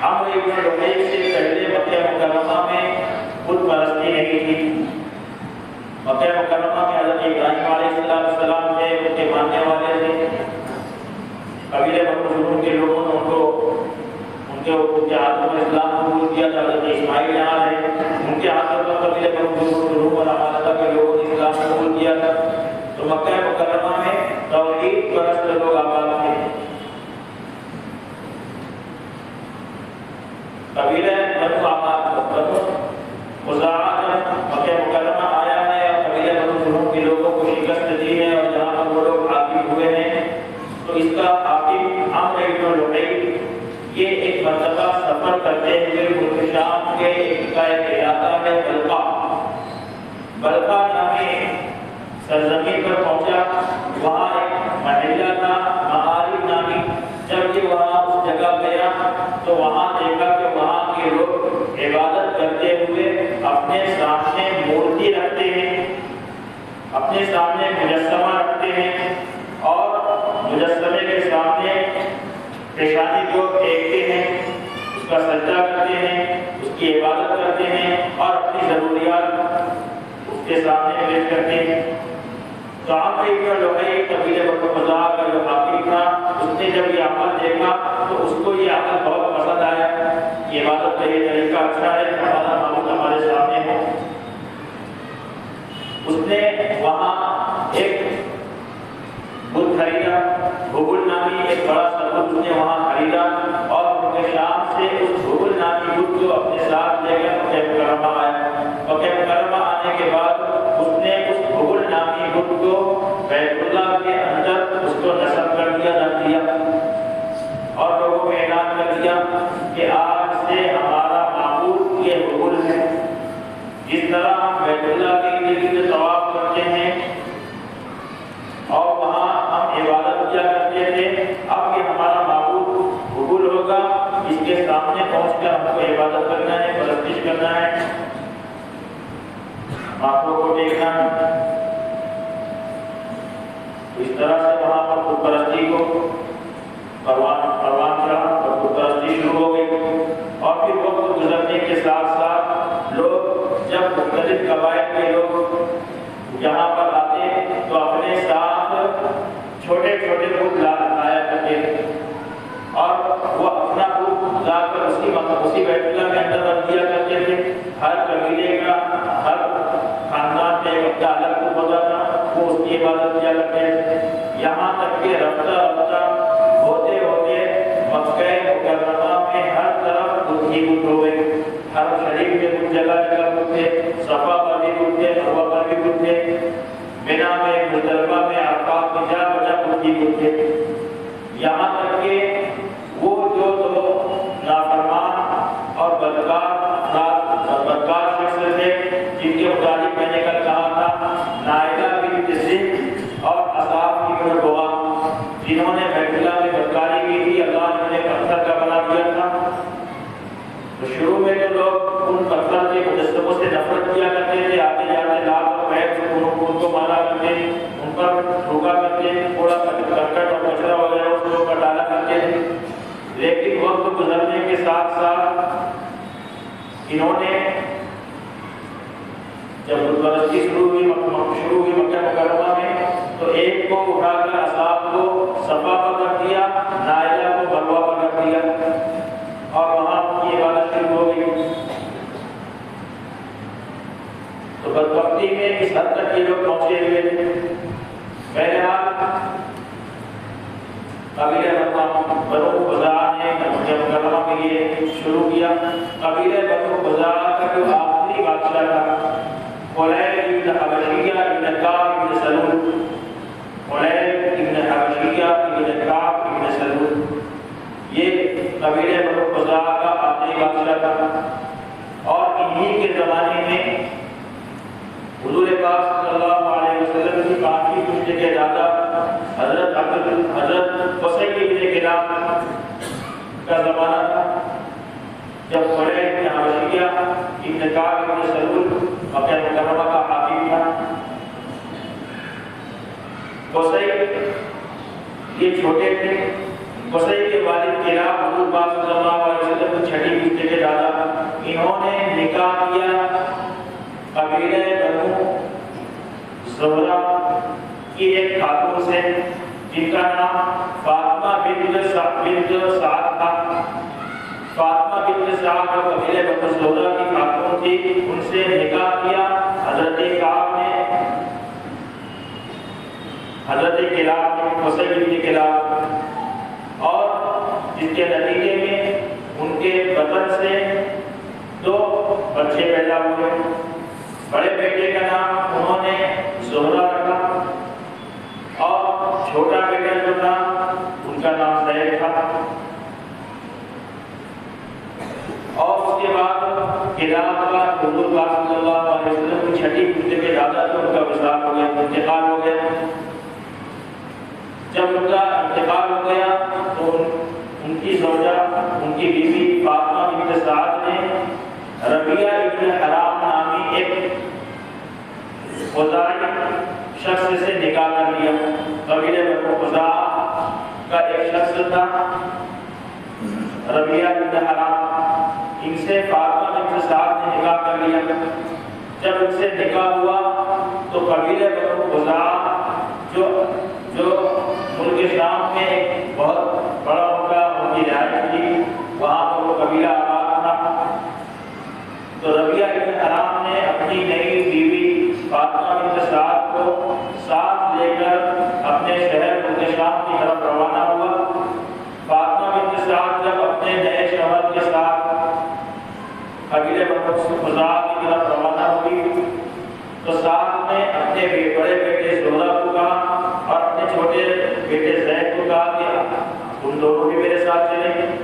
عامر بن لحی سے پہلے مکہ مکرمہ میں بت پرستی نہیں تھی۔ مکہ مکرمہ میں حضرت ابراہیم علیہ السلام تھے، ان کے ماننے والے تھے۔ قبیلے بنو کے لوگوں نے ان کے ہاتھوں میں اسلام قبول کیا تھا۔ حضرت اسماعیل یہاں رہے، ان کے ہاتھوں پر قبیلے بنو اور عمالقہ کے لوگوں نے اسلام قبول کیا تھا۔ تو مکہ مکرمہ میں توحید پرست لوگ آباد تھے۔ قبیلہ بنو خزاعہ جب مکہ مکرمہ آیا ہے اور قبیلہ بنو کے لوگوں کو شکست دی ہے اور جہاں پر وہ لوگ حاکم ہوئے ہیں تو اس کا حاکم عامر بن لحی یہ ایک مرتبہ سفر کرتے ہوئے ملک شام کے ایک علاقہ ہے بلقا نامی سرزمین پر پہنچا۔ وہاں ایک محلہ تھا معارف نامی۔ جب یہ وہاں اس جگہ گیا تو وہاں دیکھا کہ وہاں کے لوگ عبادت کرتے ہوئے اپنے سامنے مورتی رکھتے ہیں، اپنے سامنے مجسمہ رکھتے ہیں اور مجسمے کے سامنے پیشانی کو ٹیکتے ہیں، اس کا سجدہ کرتے ہیں، اس کی عبادت کرتے ہیں اور اپنی ضروریات اس کے سامنے پیش کرتے ہیں۔ تو عامر بن لحی قبیلہ بنو خزاعہ کا جو حاکم تھا، اس نے جب یہ عمل دیکھا تو اس کو یہ عمل بہت پسند آیا۔ یہ عبادت کا یہ طریقہ اچھا ہے، ہمارا معبود ہمارے سامنے ہو۔ اس نے وہاں ایک بت خریدا، بھگل نامی ایک بڑا سا بت اس نے وہاں خریدا اور مکہ شام سے اس بھگل نامی بت کو اپنے ساتھ لے کر مکہ مکرمہ آیا۔ مکہ مکرمہ آنے کے بعد اس نے اس بھگل نامی بت کو بیت اللہ کے اندر اس کو نصب کر دیا، رکھ دیا اور اعلان کر دیا کہ آج سے ہمارا معبود یہ حبل ہے۔ جس طرح ہم بیت اللہ کے لیے طواف کرتے ہیں اور وہاں ہم عبادت کیا کرتے تھے، اب یہ ہمارا معبود حبل ہوگا، اس کے سامنے پہنچ کر ہم کو عبادت کرنا ہے، پرستش کرنا ہے، آنکھوں کو دیکھنا ہے۔ اس طرح سے وہاں پر خود پرستی کو پروان چڑھا اور خود پرستی شروع ہو گئی۔ اور پھر وقت گزرنے کے ساتھ ساتھ لوگ جب مختلف قبائل کے لوگ یہاں پر آتے تو اپنے ساتھ چھوٹے چھوٹے بت لایا کرتے تھے اور وہ اپنا بت لا کر اسی بیت اللہ کے اندر رکھ دیا کرتے تھے۔ ہر قبیلے کا، ہر خاندان کا ایک اپنا الگ بت ہوتا تھا، وہ اس کی عبادت کیا کرتے تھے۔ یہاں تک کہ رفتہ رفتہ ہوتے ہوتے مکہ مکرمہ میں ہر طرف بت ہی بت ہو گئے۔ حرم شریف میں کچھ جگہ جگہ بت تھے، صفا پر بھی بت تھے، مروہ پر بھی بت تھے، مینا میں، مزدلفہ میں، عرفات میں جا بجا بت ہی بت تھے۔ یہاں تک کہ وہ جو نافرمان اور بدکار شخص تھے جن کے متعلق میں نے کل کہا تھا، نائلہ بنت زند اور اصحاب بن بوا، جنہوں نے بیت اللہ میں بدکاری کی تھی، اللہ نے انہیں پتھر کا بنا دیا تھا۔ تو شروع میں تو لوگ ان پتھر کے مجسموں سے نفرت کیا کرتے تھے، آتے جاتے لال اور پیر سے ان کو مارا کرتے، ان پر تھوکا کرتے، تھوڑا کرکٹ اور کچرا وغیرہ اس کے اوپر ڈالا کرتے تھے۔ لیکن وقت گزرنے کے ساتھ ساتھ انہوں نے جب بت پرستی شروع ہوئی مکہ مکرمہ میں، تو ایک کو اٹھا کر اصحاب کو صفا پر رکھ دیا، نائلہ کو مروہ پر رکھ دیا اور وہاں کی عبادت شروع ہو گئی۔ تو بدبختی میں اس حد تک یہ لوگ پہنچے ہوئے تھے۔ بہرحال قبیلہ بنو خزاعہ نے مکہ مکرمہ کے لیے شروع کیا۔ قبیلہ بنو خزاعہ کا جو آخری بادشاہ تھا حلیل ابن حبشیہ ابن کعب ابن سلول، حلیل ابن حبشیہ ابن کعب ابن سلول، یہ قبیلہ بنو خزاعہ کا آخری بادشاہ تھا۔ اور انہی کے زمانے میں حضور پاک صلی اللہ علیہ وسلم کی پانچویں پشت کے دادا حضرت قصی بن کلاب کا زمانہ تھا، جب حلیل ابن حبشیہ ابن کعب ابن سلول مکہ مکرمہ کا حاکم تھا۔ قصی یہ چھوٹے تھے۔ قصی کے والد کلاب حضور پاک صلی اللہ علیہ وسلم کی چھٹی پشت کے دادا، انہوں نے نکاح کیا قبیلہ بنو زہرہ کی ایک خاتون سے جن کا نام فاطمہ بنت سعد تھا۔ فاطمہ بنت سعد جو قبیلہ بنو زہرہ کی خاتون تھی، ان سے نکاح کیا حضرت کعب نے، حضرت کلاب نے، قصی بن کلاب، اور جس کے نتیجے میں ان کے بطن سے 2 بچے پیدا ہوئے۔ بڑے بیٹے کا نام انہوں نے زہرہ رکھا اور چھوٹا بیٹا جو تھا ان کا نام زید تھا۔ اور اس کے بعد کلاب کا حضور پاک صلی اللہ علیہ وسلم کی چھٹی پشت کے دادا تو ان کا وصال ہو گیا، انتقال ہو گیا۔ جب ان کا انتقال ہو گیا تو ان کی زوجہ، ان کی بیوی فاطمہ بنت سعد نے ربیعہ ابن حرام نامی ایک خزاعی شخص سے نکاح کر لیا۔ قبیلہ بنو خزاعہ کا ایک شخص تھا ربیعہ ابن حرام، ان سے فاطمہ بنت سعد نے نکاح کر لیا۔ جب ان سے نکاح ہوا تو قبیلہ بنو خزاعہ جو ملک شام میں ایک بہت بڑا ان کا ان کی رہائش تھی، وہاں پر وہ قبیلہ آباد تھا۔ تو ربیعہ ابن حرام نے اپنی نئی بیوی فاطمہ بنت سعد کو ساتھ لے کر اپنے شہر ملک شام کی طرف روانہ ہوا۔ فاطمہ بنت سعد جب اپنے نئے شوہر کے ساتھ قبیلہ بنو خزاعہ کی طرف روانہ ہوئی تو ساتھ میں اپنے بڑے بیٹے زہرہ کو کہا اور اپنے چھوٹے بیٹے زید کو کہا کہ تم دونوں بھی میرے ساتھ چلیں،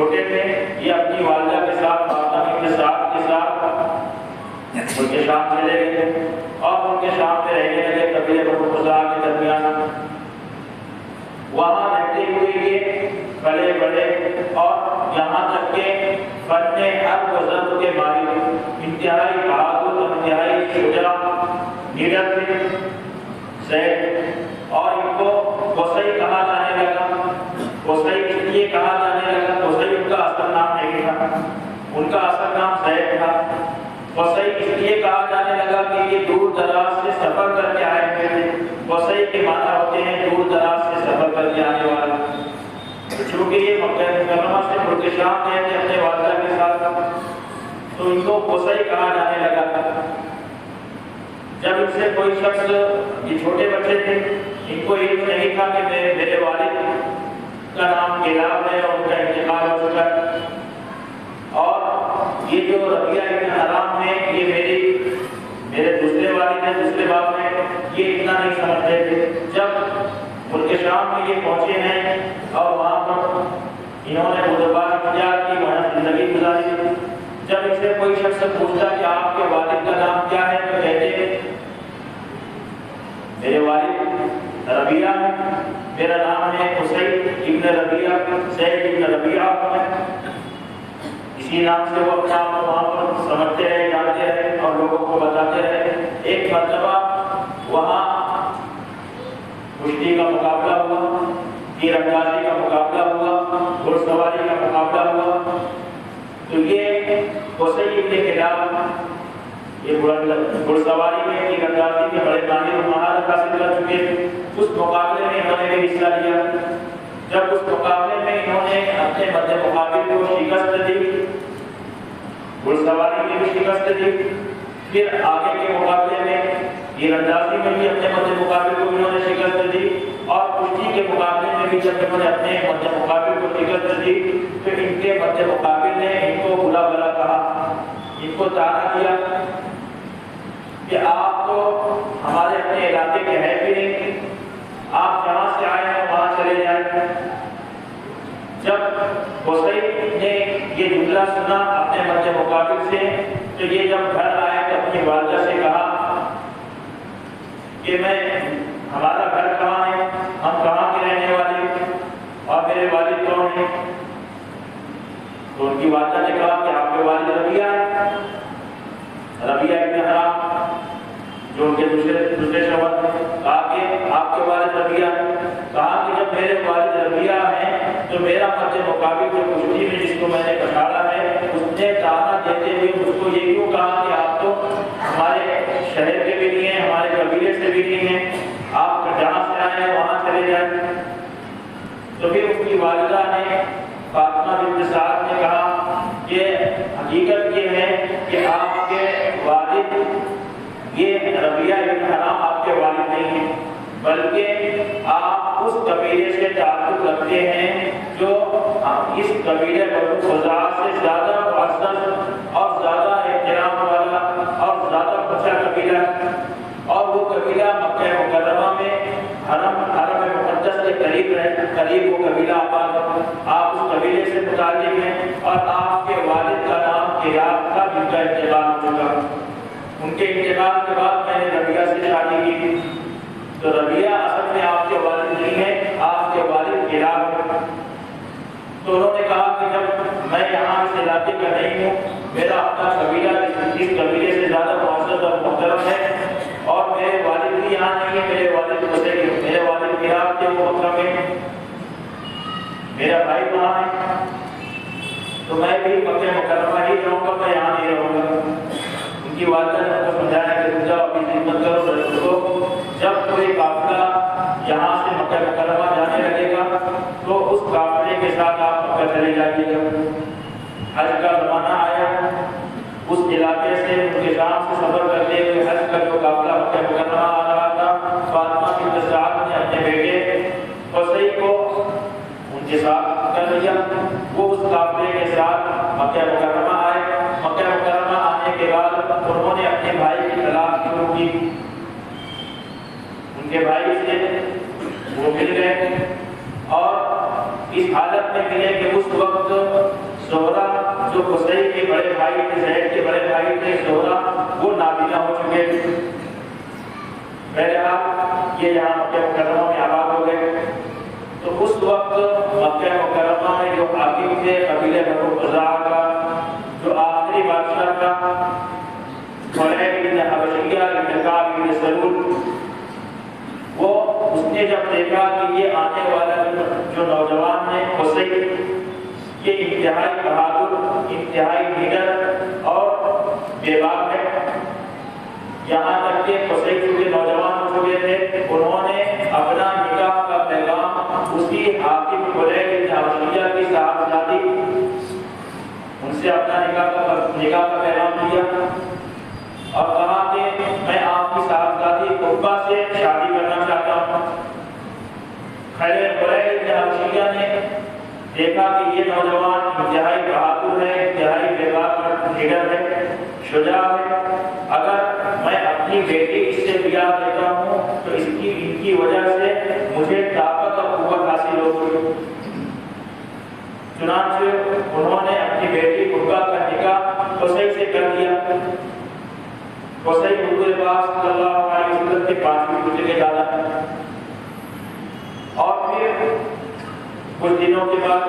چھوٹے تھے یہ اپنی والدہ کے ساتھ فاطمہ کے ساتھ ان کے شام چلے گئے اور ان کے شام میں رہنے لگے قبیلے بنو خزاعہ کے درمیان۔ وہاں رہتے ہوئے یہ بڑے بڑے اور یہاں تک کہ فن حرب و ضرب کے ماہر، انتہائی بہادر، انتہائی شجاع لیڈر تھے زید، اور ان کو قصی کہا جانے لگا۔ قصی اس لیے کہا جانے لگا، قصی ان کا اصل نام نہیں تھا، ان کا اصل نام زید تھا۔ قصی اس لیے کہا جانے لگا کہ یہ دور دراز سے سفر کر کے آئے ہوئے تھے۔ قصی کے معنی ہوتے ہیں دور دراز سے سفر کر کے آنے والا۔ چونکہ یہ مکہ مکرمہ سے ملک شام گئے تھے اپنے والدہ کے ساتھ، تو ان کو قصی کہا جانے لگا تھا۔ جب ان سے کوئی شخص، یہ چھوٹے بچے تھے، ان کو علم نہیں تھا کہ میرے والد کا نام کلاب ہے اور ان کا انتقال ہو چکا ہے، اور یہ جو ربیعہ ابن حرام ہے یہ میرے دوسرے والد ہیں، دوسرے باپ ہیں، یہ اتنا نہیں سمجھتے تھے۔ جب ملک شام میں یہ پہنچے ہیں اور وہاں پر انہوں نے بزرگان اختیار کی، وہاں زندگی گزاری، جب ان سے کوئی شخص پوچھتا کہ آپ کے والد کا نام کیا ہے تو کہتے میرے والد ربیعہ ہے، میرا نام ہے حسین ابن ربیعہ، زید ابن ربیعہ ہے۔ اسی نام سے وہ اپنا آپ وہاں پر سمجھتے رہے، جانتے رہے اور لوگوں کو بتاتے رہے۔ ایک مرتبہ وہاں کشتی کا مقابلہ ہوا، تیر اندازی کا مقابلہ ہوا، گھڑ سواری کا مقابلہ ہوا، تو یہ قصی ابن کلاب یہ گھڑ سواری میں تیر اندازی کے بڑے ماہر و مہارت حاصل کر چکے تھے۔ اس مقابلے میں انہوں نے بھی حصہ لیا۔ جب اس مقابلے میں انہوں نے اپنے مد مقابل کو شکست دی، گھڑ سواری میں بھی شکست دی، پھر آگے کے مقابلے میں تیر اندازی میں بھی اپنے مد مقابل کو انہوں نے شکست دی، اور کشتی کے مقابلے میں بھی جب انہوں نے اپنے مد مقابل کو شکست دی، پھر ان کے مد مقابل نے ان کو بلا بلا کہا، ان کو طعنہ دیا کہ آپ تو ہمارے اپنے علاقے کے ہیں بھی نہیں، آپ جہاں سے آئے ہیں وہاں چلے جائیں۔ جب قصی نے یہ جملہ سنا اپنے مد مقابل سے، تو یہ جب گھر آئے تو اپنی والدہ سے کہا کہ ہمارا گھر کہاں ہے، ہم کہاں کے رہنے والے ہیں اور میرے والد کون ہیں؟ تو ان کی والدہ نے کہا کہ آپ کے والد ربیعہ ہیں، ربیعہ ابن حرام جو ان کے دوسرے شوہر تھے۔ کہا کہ آپ کے والد ربیعہ ہیں، کہا کہ جب میرے والد ربیعہ ہیں تو میرا مد مقابل جو کشتی میں جس کو میں نے پچھاڑا ہے اس نے طعنہ دیتے ہوئے مجھ کو یہ کیوں کہا کہ آپ تو ہمارے شہر کے بھی نہیں ہیں، ہمارے قبیلے سے بھی نہیں ہیں، آپ جہاں سے آئے ہیں وہاں چلے جائیں۔ تو پھر اس کی والدہ نے فاطمہ بنت سعد نے کہا کہ حقیقت یہ ہے کہ آپ کے والد یہ ربیعہ ابن حرام آپ کے والد نہیں ہیں، بلکہ آپ اس قبیلے سے تعلق رکھتے ہیں جو اس قبیلے بنو خزاعہ سے زیادہ معزز اور زیادہ احترام والا اور زیادہ اونچا قبیلہ ہے، اور وہ قبیلہ مکہ مکرمہ میں حرم مقدس کے قریب وہ قبیلہ آباد ہے۔ آپ اس قبیلے سے متعلق ہیں اور آپ کے والد کا نام کلاب تھا جن کا انتقال ہو چکا۔ ان کے انتقال کے بعد میں نے ربیعہ سے شادی کی تھی، تو ربیعہ اصل میں آپ کے والد نہیں ہیں، آپ کے والد کلاب ہیں۔ تو انہوں نے کہا کہ جب میں یہاں اس علاقے کا نہیں ہوں، میرا اپنا قبیلہ اس قبیلے سے زیادہ معزز اور محترم ہے، اور میرے والد بھی یہاں نہیں ہے، میرے والد کلاب تھے وہ مکہ میں، میرا بھائی وہاں ہے، تو میں بھی مکہ مکرمہ ہی رہوں گا، میں یہاں نہیں رہوں گا۔ ان کی والدہ نے ان کو سمجھایا کہ رک جاؤ، اپنی خدمت کرو رسول کو، جب کوئی قافلہ یہاں سے مکہ مکرمہ جانے لگے گا تو اس قافلے کے ساتھ آپ مکہ چلے جائیے گا۔ حج کا زمانہ آیا، اس علاقے سے ان کے شام سے سفر کرتے ہوئے حج کا جو قافلہ مکہ مکرمہ آ رہا تھا، فاطمہ بنت سعد نے اپنے بیٹے قصی کو ان کے ساتھ کر لیا، وہ اس قافلے کے ساتھ مکہ مکرمہ آئے۔ مکہ مکرمہ آنے کے بعد انہوں نے اپنے بھائی کی تلاش شروع کی، ان کے بھائی سے وہ مل گئے، اور اس حالت میں ملے کہ اس وقت زہرہ جو قصی کے بڑے بھائی تھے، زید کے بڑے بھائی تھے زہرہ، وہ نابینا ہو چکے تھے۔ بہرحال یہ یہاں مکہ مکرمہ میں آباد ہو گئے۔ تو اس وقت مکہ مکرمہ میں جو حاکم تھے قبیلہ بنو خزاعہ کا، جو آخری بادشاہ تھا خلیل بن حبشیہ بن کعب بن سلول، وہ اس نے جب دیکھا کہ یہ آنے والا جو نوجوان ہے قصی، یہ انتہائی بہادر، انتہائی نڈر اور بے باک ہے، یہاں تک کہ قصی کے نوجوان ہو چکے تھے، انہوں نے اپنا نکاح کا پیغام اسی حاکم خلیل بن حبشیہ کی صاحبزادی، ان سے اپنا نکاح کا پیغام دیا اور کہا کہ میں آپ کی صاحبزادی عقبہ سے شادی کرنا چاہتا ہوں۔ خلیل بن حبشیہ نے دیکھا کہ یہ نوجوان انتہائی بہادر ہے، انتہائی بے باک اور نڈر ہے، شجاع ہے، اگر میں اپنی بیٹی اس سے بیاہ دیتا ہوں تو ان کی وجہ سے مجھے طاقت اور قوت حاصل ہوگی۔ چنانچہ انہوں نے اپنی بیٹی عقبہ کا نکاح قصی سے کر دیا۔ قصی حضور پاک صلی اللہ علیہ وسلم کے 5ویں بیٹے کے دادا ہیں۔ اور پھر کچھ دنوں کے بعد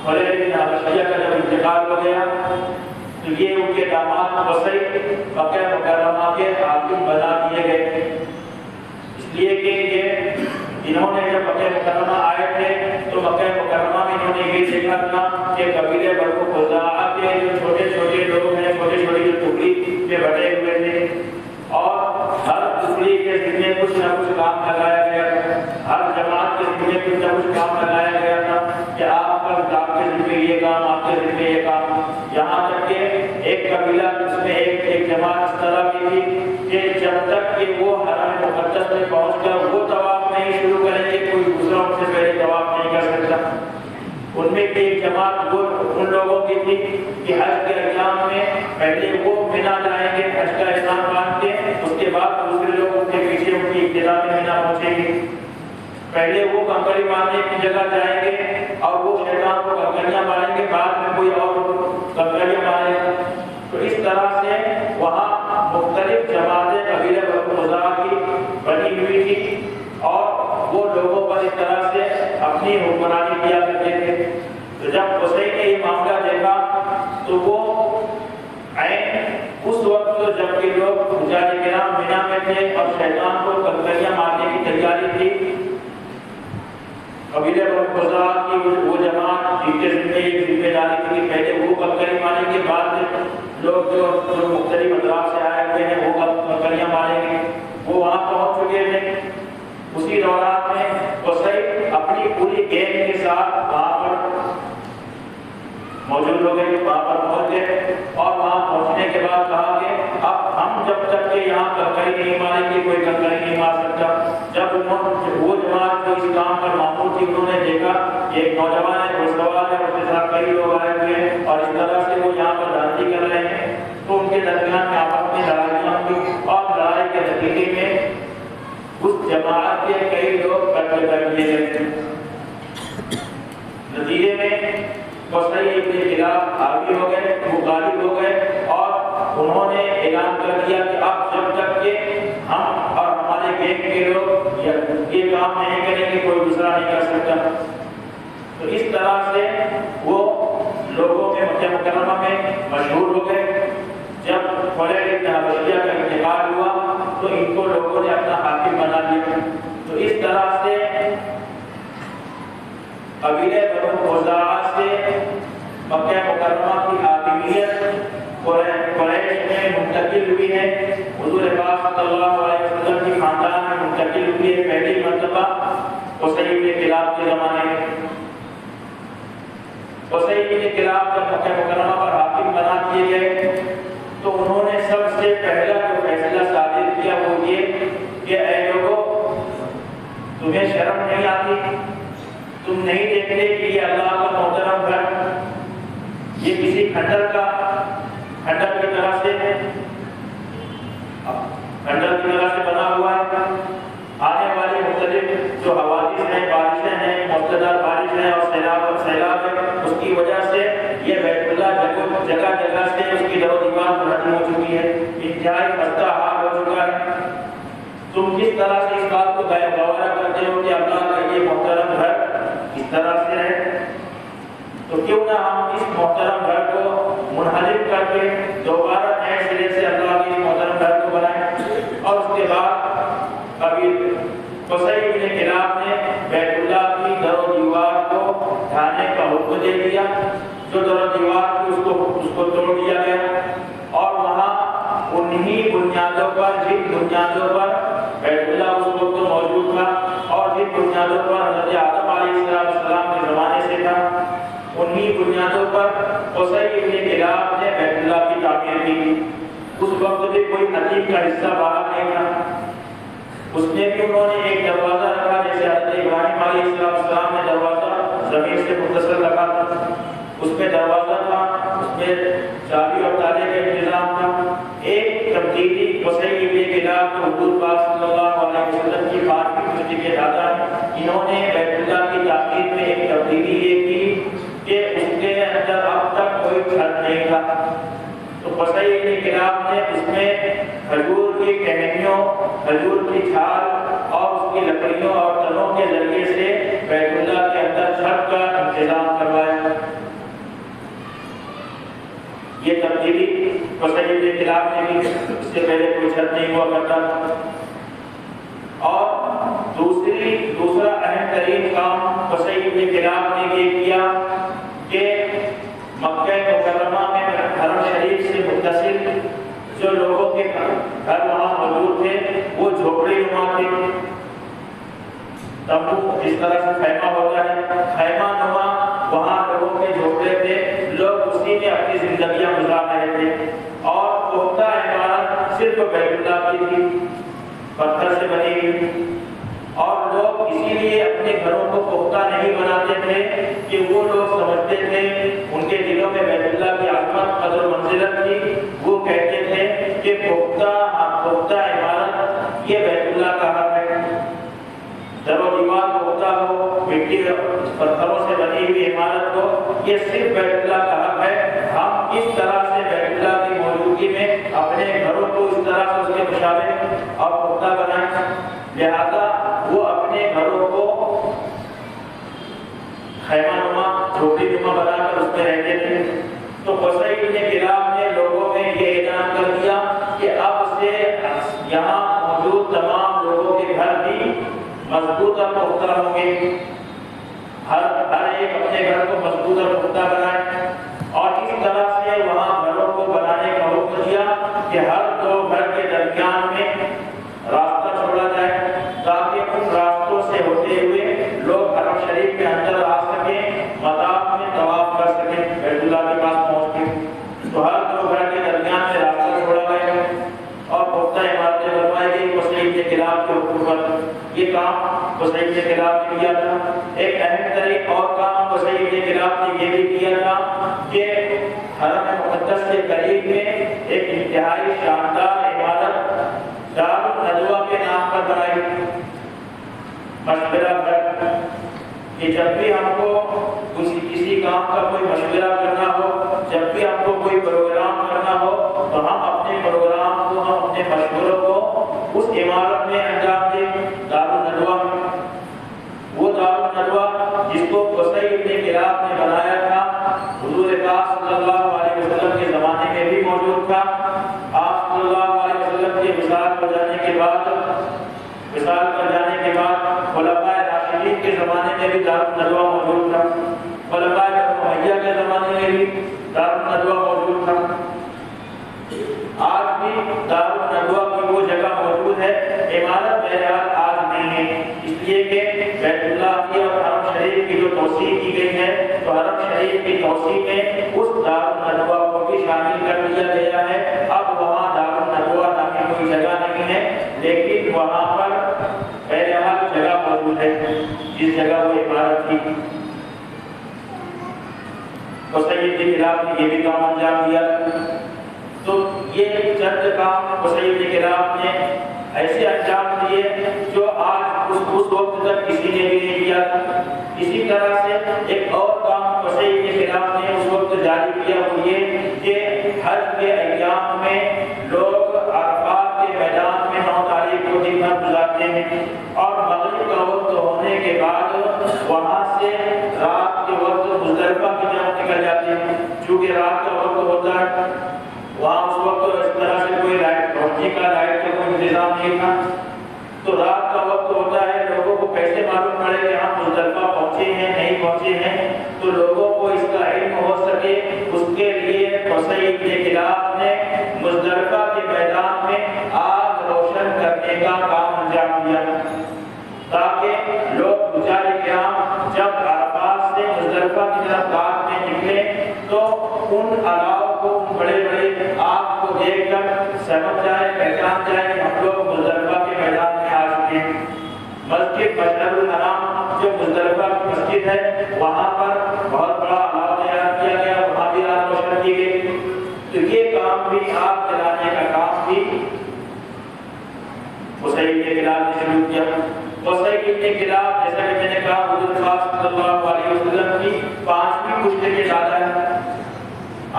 خلیل بن حبشیہ کا جب انتقال ہو گیا تو یہ ان کے داماد قصی مکہ مکرمہ کے حاکم بنا دیے گئے، اس لیے کہ یہ انہوں نے جب مکہ مکرمہ آئے تھے تو مکہ مکرمہ میں انہوں نے یہ دیکھا تھا کہ قبیلے بنو خزاعہ کے جو چھوٹے چھوٹے لوگ ہیں، چھوٹے چھوٹے جو ٹکڑی میں بٹے ہوئے تھے، اور ہر ٹکڑی کے ذمے کچھ نہ کچھ کام لگایا گیا، ہر جماعت کے ذمے کچھ نہ کچھ کام لگایا گیا تھا کہ آپ کے ذمے یہ کام، آپ کے ذمے یہ کام، یہاں تک کہ ایک قبیلہ اس میں ایک جماعت اس طرح کی تھی کہ جب تک کہ وہ حرم مقدس میں پہنچ کر وہ طواف نہیں شروع کریں گے کوئی دوسرا ان سے پہلے طواف نہیں کر سکتا۔ ان میں بھی ایک جماعت وہ ان لوگوں کی تھی کہ حج کے ایام میں پہلے وہ مینا جائیں گے، حج کا احرام باندھ کے، اس کے بعد دوسرے لوگ ان کے پیچھے ان کی ابتدا میں مینا پہنچیں گے۔ پہلے وہ کنکری مارنے کی جگہ جائیں گے اور وہ شیطان کو کنکریاں ماریں گے، بعد میں کوئی اور کنکریاں مارے گا۔ تو اس طرح سے وہاں مختلف جماعتیں قبیلہ بنو خزاعہ کی بنی ہوئی تھی اور وہ لوگوں پر اس طرح سے اپنی حکمرانی کیا کرتے تھے۔ تو جب قصی نے یہ معاملہ دیکھا تو وہ اس وقت جب کہ لوگ پجاری کرام مینا میں تھے اور شیطان کو کنکریاں مارنے کی تیاری تھی، قبیلہ بنو خزاعہ کی وہ جماعت جن کے ذمہ ایک ذمہ داری تھی کہ پہلے وہ کنکری ماریں گے، بعد لوگ جو مختلف اطراف سے آئے ہوئے ہیں وہ کنکریاں ماریں گے، وہ وہاں پہنچ چکے تھے۔ اسی دوران میں قصی اپنی پوری گینگ کے ساتھ وہاں پر موجود ہو گئے، وہاں پر پہنچ گئے اور وہاں پہنچنے کے بعد کہا کہ اب ہم جب تک کہ یہاں کنکری نہیں ماریں گے کوئی کنکری نہیں مار سکتا۔ جب وہ جماعت جو اس کام پر معمول تھی انہوں نے دیکھا کہ ایک نوجوان ہے، گھوڑ سوار ہے، اس کے ساتھ کئی لوگ آئے ہوئے ہیں اور اس طرح سے وہ یہاں پر دھاندلی کر رہے ہیں، تو ان کے درمیان میں آپس میں لڑائیاں ہوئی اور لڑائی کے نتیجے میں اس جماعت کے کئی لوگ قتل کر دیے گئے۔ نتیجے میں قصی کے خلاف حاوی ہو گئے، وہ غالب ہو گئے اور انہوں نے اعلان کر دیا کہ اب جب تک کہ ہم اور ہمارے گینگ کے لوگ یہ کام نہیں کریں گے کوئی دوسرا نہیں کر سکتا۔ تو اس طرح سے وہ لوگوں میں مکہ مکرمہ میں مشہور ہو گئے۔ جب خلیل بن حبشیہ کا انتقال ہوا تو ان کو لوگوں نے اپنا حاکم بنا لیا۔ تو اس طرح سے قبیلہ بنو خزاعہ سے مکہ مکرمہ کی حاکمیت قریش میں منتقل ہوئی ہے، حضور پاک صلی اللہ علیہ وسلم کی خاندان میں منتقل ہوئی ہے پہلی مرتبہ قصی کے خلاف کے زمانے میں۔ قصی کے خلاف جب مکہ مکرمہ پر حاکم بنا دیے گئے تو انہوں نے سب سے پہلا جو فیصلہ صادر کیا وہ یہ کہ اے لوگوں، تمہیں شرم نہیں آتی؟ تم نہیں دیکھتے کہ یہ اللہ کا محترم گھر یہ کسی کھنڈر کی طرح سے بنا ہوا ہے؟ آنے والی مختلف جو حوادث ہیں، بارشیں ہیں، مقتدر بارش ہے اور سیلاب ہے، اس کی وجہ سے یہ سے اس کی در و دیوار بلند ہو چکی ہے، انتہائی خستہ حال ہو چکا ہے۔ تم کس طرح سے اس بات کو گوارا کرتے ہو کہ اللہ کا یہ محترم گھر اس طرح سے ہے؟ تو کیوں نہ ہم اس محترم گھر کو منحرف کر کے دوبارہ نئے سرے سے اللہ کے اس محترم گھر کو بنائیں۔ اور اس کے بعد ابھی قصی بن کلاب نے بیت اللہ کی در و دیوار کو ڈھانے کا حکم دے دیا، جو در و دیوار کی اس کو توڑ دیا گیا، اور وہاں انہی بنیادوں پر، جن بنیادوں پر بیت اللہ اس وقت موجود تھا اور جن بنیادوں پر حضرت آدم علیہ السلام کے زمانے سے تھا، انہی بنیادوں پر قصی بن کلاب نے بیت اللہ کی تعمیر کی۔ اس وقت بھی کوئی حتیم کا حصہ باہر نہیں تھا۔ اس نے بھی انہوں نے ایک دروازہ رکھا، جیسے حضرت ابراہیم علیہ السلام نے دروازہ زمین سے متصل رکھا تھا، اس میں دروازہ تھا، اس میں چابی اور تالے کا انتظام تھا۔ ایک تبدیلی قصی بن کلاب جو حضور پاک صلی اللہ علیہ وسلم کی پاک کی کے دادا ہیں، انہوں نے بیت اللہ کی تعمیر میں ایک تبدیلی یہ کی کہ اس کے اندر اب تک کوئی چھت نہیں تھا۔ تو قصی بن کلاب نے اس میں کھجور کی ٹہنیوں، کھجور کی چھال اور اس کی لکڑیوں اور تنوں کے ذریعے سے بیت اللہ کے اندر چھت کا انتظام کروایا۔ یہ تبدیلی قصی بن کلاب نے کی، اس سے پہلے کوئی چھت نہیں ہوا کرتا تھا۔ اور دوسرا اہم ترین کام قصی بن کلاب نے یہ کیا کہ مکہ مکرمہ میں حرم شریف سے متصل جو لوگوں کے گھر وہاں موجود تھے وہ جھوپڑی نما تھے، تمبو جس طرح سے خیمہ ہوتا ہے، خیمہ نما وہاں لوگوں کے جھوپڑے تھے، لوگ اسی میں اپنی زندگیاں گزار رہے تھے۔ اور پختہ عمارت صرف بیت اللہ کی تھی، پتھر سے بنی ہوئی، اور لوگ اسی لیے اپنے گھروں کو پختہ نہیں بناتے تھے کہ وہ لوگ سمجھتے تھے، ان کے دلوں میں بیت اللہ کی عظمت قدر و منزلت تھی، وہ کہتے تھے کہ پختہ عمارت یہ بیت اللہ کا حق ہے، در و دیوار پختہ ہو، مٹی پتھروں سے بنی ہوئی عمارت ہو، یہ صرف بیت اللہ کا حق ہے۔ ہم اس طرح سے بیت اللہ کی موجودگی میں اپنے گھروں کو اس طرح سے اس کے مشابہ اور پختہ بنائیں، لہذا وہ اپنے گھروں کو خیمہ نما، جھوپڑی نما بنا کر اس میں رہتے تھے۔ تو قصی بن کلاب نے لوگوں میں یہ اعلان کر دیا کہ اب سے یہاں موجود تمام لوگوں کے گھر بھی مضبوط اور پختہ ہوں گے، ہر ایک اپنے گھر کو مضبوط اور پختہ بنائے۔ اور اس طرح سے وہاں گھروں کو بنانے کا حکم دیا کہ ہر دو گھر کے درمیان میں راستہ چھوڑا جائے تاکہ ان راستوں سے ہوتے ہوئے لوگ حرم شریف کے اندر آ سکیں، مطاف میں طواف کر سکیں، بیت اللہ کے پاس پہنچ کے۔ تو ہر دو گھر کے درمیان سے راستہ چھوڑا گیا اور پختہ عمارتیں بنوائی گئی قصی بن کلاب کے حکم پر۔ یہ کام قصی بن کلاب نے کیا تھا۔ ایک اہم ترین اور کام قصی بن کلاب نے یہ بھی کیا تھا کہ حرم مقدس کے قریب میں ایک انتہائی شاندار عمارت دار الندوہ کے نام پر بنائی، مشورہ گھر، کہ جب بھی ہم کو کسی کام کا کوئی مشورہ کرنا ہو، جب بھی ہم کو کوئی پروگرام کرنا ہو تو ہم اپنے پروگرام کو، ہم اپنے مشوروں کو اس عمارت میں انجام دیں، دار الندوہ میں۔ وہ دار الندوہ جس کو قصی بن کلاب نے بنایا تھا، حضور پاک صلی اللہ علیہ وسلم کے زمانے میں بھی موجود تھا۔ آپ صلی اللہ علیہ وسلم کے وصال پر جانے کے بعد خلفائے راشدین کے زمانے میں بھی دار الندوہ موجود تھا، خلفائے بنو امیہ کے زمانے میں بھی دار الندوہ موجود تھا۔ آج بھی دار الندوہ کی وہ جگہ موجود ہے، عمارت بہرحال آج نہیں ہے، اس لیے کہ بیت اللہ کی اور حرم شریف کی جو توسیع کی گئی ہے تو حرم شریف کی توسیع میں اس دار الندوہ کو بھی شامل کر دیا گیا ہے۔ اب وہاں دار الندوہ نامی کوئی جگہ نہیں ہے، لیکن وہاں پر بہرحال جگہ موجود ہے جس جگہ وہ عمارت تھی۔ قصی بن کلاب نے یہ بھی کام انجام دیا۔ تو یہ چند کام قصی بن کلاب نے ایسے انجام دیے جو آج اس وقت تک کسی نے بھی نہیں کیا تھا۔ اسی طرح سے ایک اور کام قصی بن کلاب نے اس وقت جاری کیا، وہ یہ کہ ہوتا ہے، وہاں اس وقت اس طرح سے کوئی روشنی کا لائٹ کا کوئی انتظام نہیں تھا، تو رات کا وقت ہوتا ہے، لوگوں کو کیسے معلوم پڑے کہ ہم مزدلفہ پہنچے ہیں نہیں پہنچے ہیں؟ تو لوگوں کو اس کا علم ہو سکے اس کے لیے قصی ابن کلاب نے مزدلفہ کے میدان میں آگ روشن کرنے کا کام انجام دیا، تاکہ لوگ بیچارے کرام جب عرفات سے مزدلفہ کی طرف رات میں نکلے تو ان الاؤ کو، ان بڑے بڑے آگ کو دیکھ کر سمجھ جائے، پہچان جائے کہ ہم لوگ مزدلفہ کے میدان میں آ چکے ہیں۔ مسجد مشعر الحرام جو مزدلفہ کی مسجد ہے، وہاں پر بہت بڑا الاؤ تیار کیا گیا، وہاں بھی آگ روشن کی گئی۔ تو یہ کام بھی، آگ جلانے کا کام بھی قصی ابن کلاب نے شروع کیا۔ قصی ابن کلاب جیسا کہ میں نے کہا حضور پاک صلی اللہ علیہ وسلم کی 5ویں پشت کے دادا ہے۔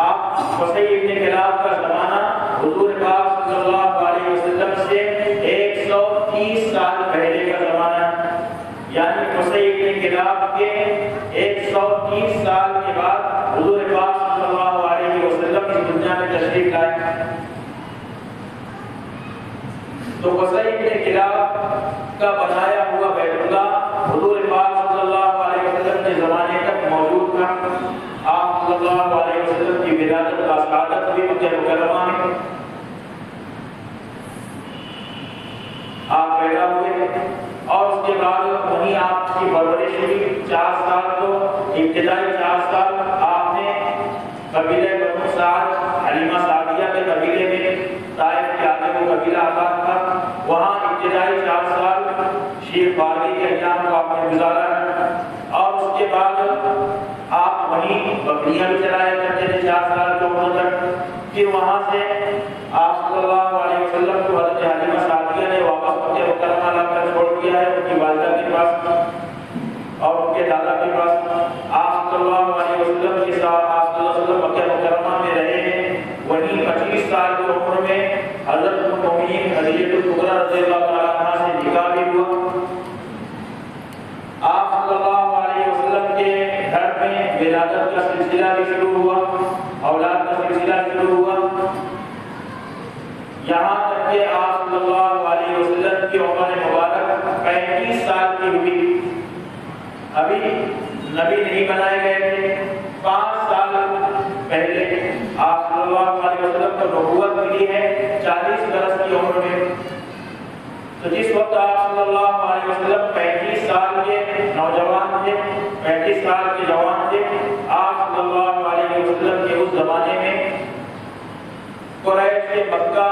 آپ قصی ابن کلاب کا زمانہ حضور پاک صلی اللہ علیہ وسلم سے 130 سال پہلے کا زمانہ ہے، یعنی قصی ابن کلاب کے 130 سال کے بعد حضور پاک صلی اللہ علیہ وسلم اس دنیا میں تشریف لائے۔ تو قصی ابن کلاب کا بنایا ہوا بیت اللہ حضور پاک صلی اللہ علیہ وسلم کے زمانے تک موجود تھا۔ آپ صلی اللہ علیہ وسلم کی ولادت کا سعادت بھی مکہ مکرمہ میں آپ پیدا ہوئے، اور اس کے بعد وہیں آپ کی پرورش ہوئی 4 سال، تو ابتدائی 4 سال آپ نے قبیلہ بنو سعد، حلیمہ سعدیہ کے قبیلے میں، طائف کے آگے وہ قبیلہ آباد تھا، وہاں ابتدائی 4 سال شیر بارگی کے ایام کو آپ نے گزارا، اور اس کے بعد آپ وہیں بکریاں بھی چلایا کرتے تھے 4 سال کی عمر تک۔ پھر وہاں سے آپ صلی اللہ علیہ وسلم کو حضرت حلیمہ سعدیہ نے واپس مکہ مکرمہ لا کر چھوڑ دیا ہے، ان کی والدہ کے پاس اور ان کے دادا کے پاس۔ آپ صلی اللہ علیہ وسلم کے ساتھ آپ صلی اللہ علیہ وسلم مکہ مکرمہ میں رہے ہیں، وہیں 25 سال کی عمر میں حضرت المؤمنین خدیجہ الکبریٰ رضی اللہ تعالیٰ عنہا سے نکاح بھی ہوا۔ آپ صلی اللہ علیہ وسلم کے گھر میں ولادت کا سلسلہ بھی شروع ہوا، اولاد کا سلسلہ شروع ہوا، یہاں تک کہ آپ صلی اللہ علیہ وسلم کی عمر مبارک 35 سال کی ہوئی۔ ابھی نبی نہیں بنائے گئے تھے، 5 سال پہلے آپ صلی اللہ علیہ وسلم کو نبوت ملی ہے 40 برس کی عمر میں۔ تو جس وقت آپ صلی اللہ علیہ وسلم 35 سال کے نوجوان تھے، 35 سال کے جوان تھے، آپ صلی اللہ علیہ وسلم کے اس زمانے میں قریش مکہ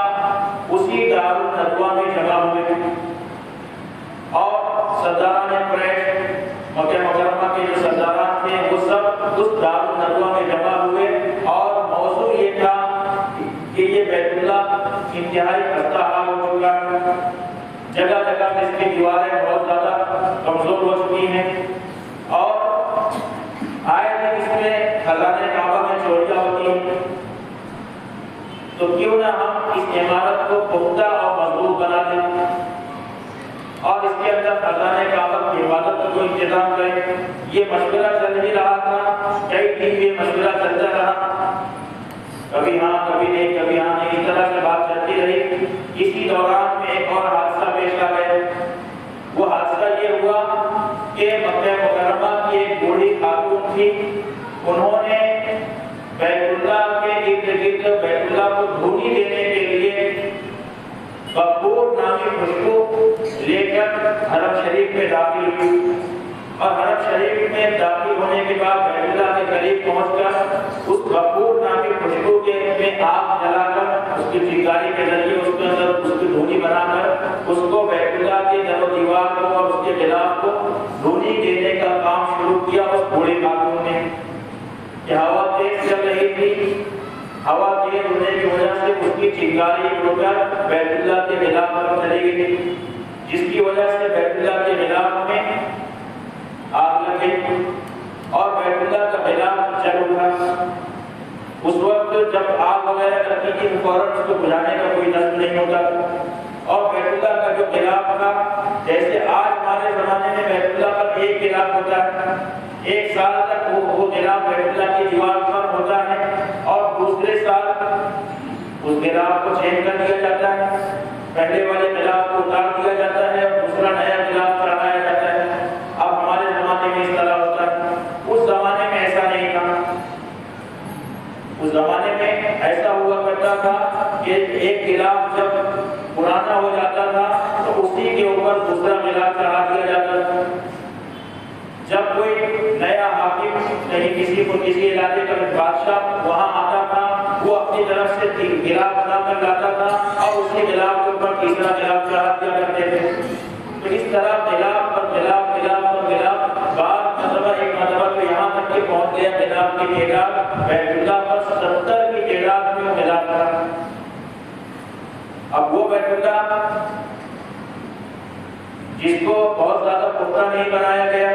اسی دار الندوہ میں جمع ہوئے، اور سرداران قریش مکہ مکرمہ کے جو سرداران تھے وہ سب اس دار الندوہ میں جمع ہوئے، اور موضوع یہ تھا کہ یہ بیت اللہ انتہائی خستہ حال ہو چکا ہے، جگہ جگہ میں اس کی دیواریں بہت زیادہ کمزور ہو چکی ہیں، اور آئے دن اس میں خزانہ کعبہ میں چوریاں ہوتی ہیں، تو کیوں نہ ہم اس عمارت کو پختہ اور مضبوط بنا دیں اور اس کے اندر خزانہ کعبہ کی حفاظت کو انتظام کریں۔ یہ مشورہ چل ہی رہا تھا، کئی دن یہ مشورہ چلتا رہا، کبھی ہاں کبھی نہیں، کبھی ہاں نہیں، اس طرح سے بات چلتی رہی۔ اسی دوران میں ایک اور حادثہ پیش آ گیا، وہ حادثہ یہ ہوا کہ مکہ مکرمہ کی ایک بوڑھی خاتون تھی، انہوں نے بیت اللہ کے ارد گرد بیت اللہ کو دھونی دینے کے لیے بخور نامی خوشبو لے کر حرم شریف میں داخل ہوئی، اور حرم شریف میں داخل ہونے کے بعد بیت اللہ کے قریب پہنچ کر اس بخور نامی خوشبو کے میں آگ جلا کر اس کی چنگاری کے ذریعے اس کے اندر اس کی دھونی بنا کر اس کو بیت اللہ کے در و دیوار کو اور اس کے خلاف کو دھونی دینے کا کام شروع کیا اس بوڑھی خاتون نے۔ کہ ہوا تیز چل رہی تھی، ہوا تیز ہونے کی وجہ سے اس کی چنگاری اڑ کر بیت اللہ کے خلاف طرف چلی گئی، جس کی وجہ سے بیت اللہ کے خلاف میں آگ لگ گئی اور بیت اللہ کا خلاف جل اٹھا۔ اس وقت جب آگ وغیرہ لگتی تھی فوراً اس کو بجھانے کا کوئی نظم نہیں ہوتا، اور بیت اللہ کا جو خلاف تھا، جیسے آج ہمارے زمانے میں بیت اللہ پر ایک خلاف ہوتا ہے، 1 سال تک وہ خلاف بیت اللہ کی دیوار پر ہوتا ہے، اور دوسرے سال اس غلاف کو چینج کر دیا جاتا ہے، پہلے والے غلاف کو اتار دیا جاتا ہے اور دوسرا نیا غلاف چڑھایا جاتا ہے۔ اب ہمارے زمانے میں اس طرح ہوتا ہے، اس زمانے میں ایسا نہیں تھا۔ اس زمانے میں ایسا ہوا کرتا تھا کہ ایک غلاف جب پرانا ہو جاتا تھا تو اسی کے اوپر دوسرا غلاف چڑھا دیا جاتا تھا۔ جب کوئی نیا حاکم کہیں کسی علاقے کا بادشاہ وہاں آتا تھا، وہ اپنی طرف سے غلاف بنا کر لاتا تھا اور اسی غلاف کے اوپر تیسرا غلاف چڑھا دیا کرتے تھے۔ تو اس طرح غلاف پر غلاف، غلاف پر غلاف، بعد مرتبہ ایک مرتبہ تو یہاں تک کہ پہنچ گیا غلاف کی تعداد بیت اللہ پر 70 کی تعداد میں وہ غلاف تھا۔ اب وہ بیت اللہ جس کو بہت زیادہ پختہ نہیں بنایا گیا،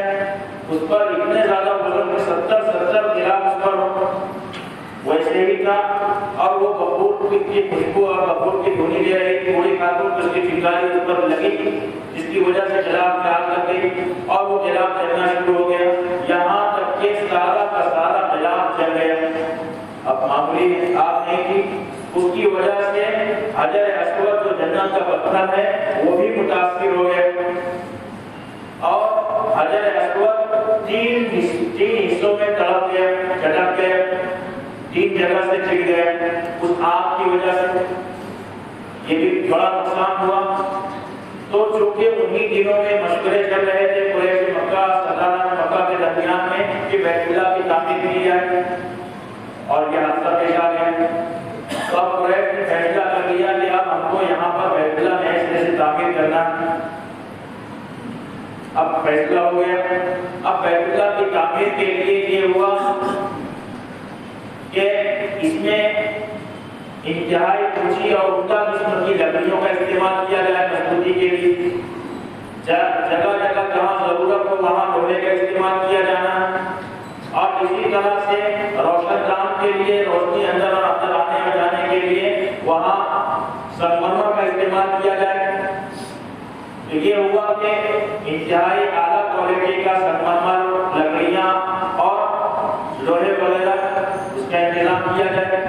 اس پر اتنے زیادہ وزن میں 70 غلاف اس پر ہو، ویسے ہی تھا۔ اور وہ بخور کی خوشبو اور بخور کی دھونی دے رہی تھی، بوڑھی خاتون کی اس کی چنگاری اس پر لگی، جس کی وجہ سے غلاف میں آگ لگ گئی اور وہ غلاف جلنا شروع ہو گیا، یہاں تک کہ سارا کا سارا غلاف جل گیا۔ اب معمولی آگ نہیں تھی، اس کی وجہ سے حجر اسود جو جنت کا پتھر ہے وہ بھی متاثر ہو گیا اور حجر اسود تین حصوں میں تڑپ گیا، جھٹک گیا، 3 جگہ سے چڑ گیا اس آگ کی وجہ سے۔ یہ بھی بڑا نقصان ہوا۔ تو چونکہ انہی دنوں میں مشورے چل رہے تھے قریش مکہ، سرداران مکہ کے درمیان میں کہ بیت اللہ کی تعمیر کی جائے، اور یہ حادثہ پیش آ گیا۔ تو اب قریش نے فیصلہ کر لیا کہ اب ہم کو یہاں پر بیت اللہ نئے سرے سے تعمیر کرنا ہے۔ اب فیصلہ ہو گیا، اب بیت اللہ کی تعمیر کے لیے یہ ہوا کہ اس میں انتہائی اونچی اور عمدہ قسم کی لکڑیوں کا استعمال کیا جائے مضبوطی کے لیے۔ جگہ جگہ جہاں ضرورت ہو وہاں لوہے کا استعمال کیا جانا ہے، اور اسی طرح سے روشن دان کے لیے، روشنی اندر اور اندر آنے اور جانے کے لیے وہاں سنگمرمر کا استعمال کیا جائے۔ تو یہ ہوا کہ انتہائی اعلیٰ کوالٹی کا سنگمرمر، لکڑیاں اور لوہے وغیرہ اس کا انتظام کیا جائے۔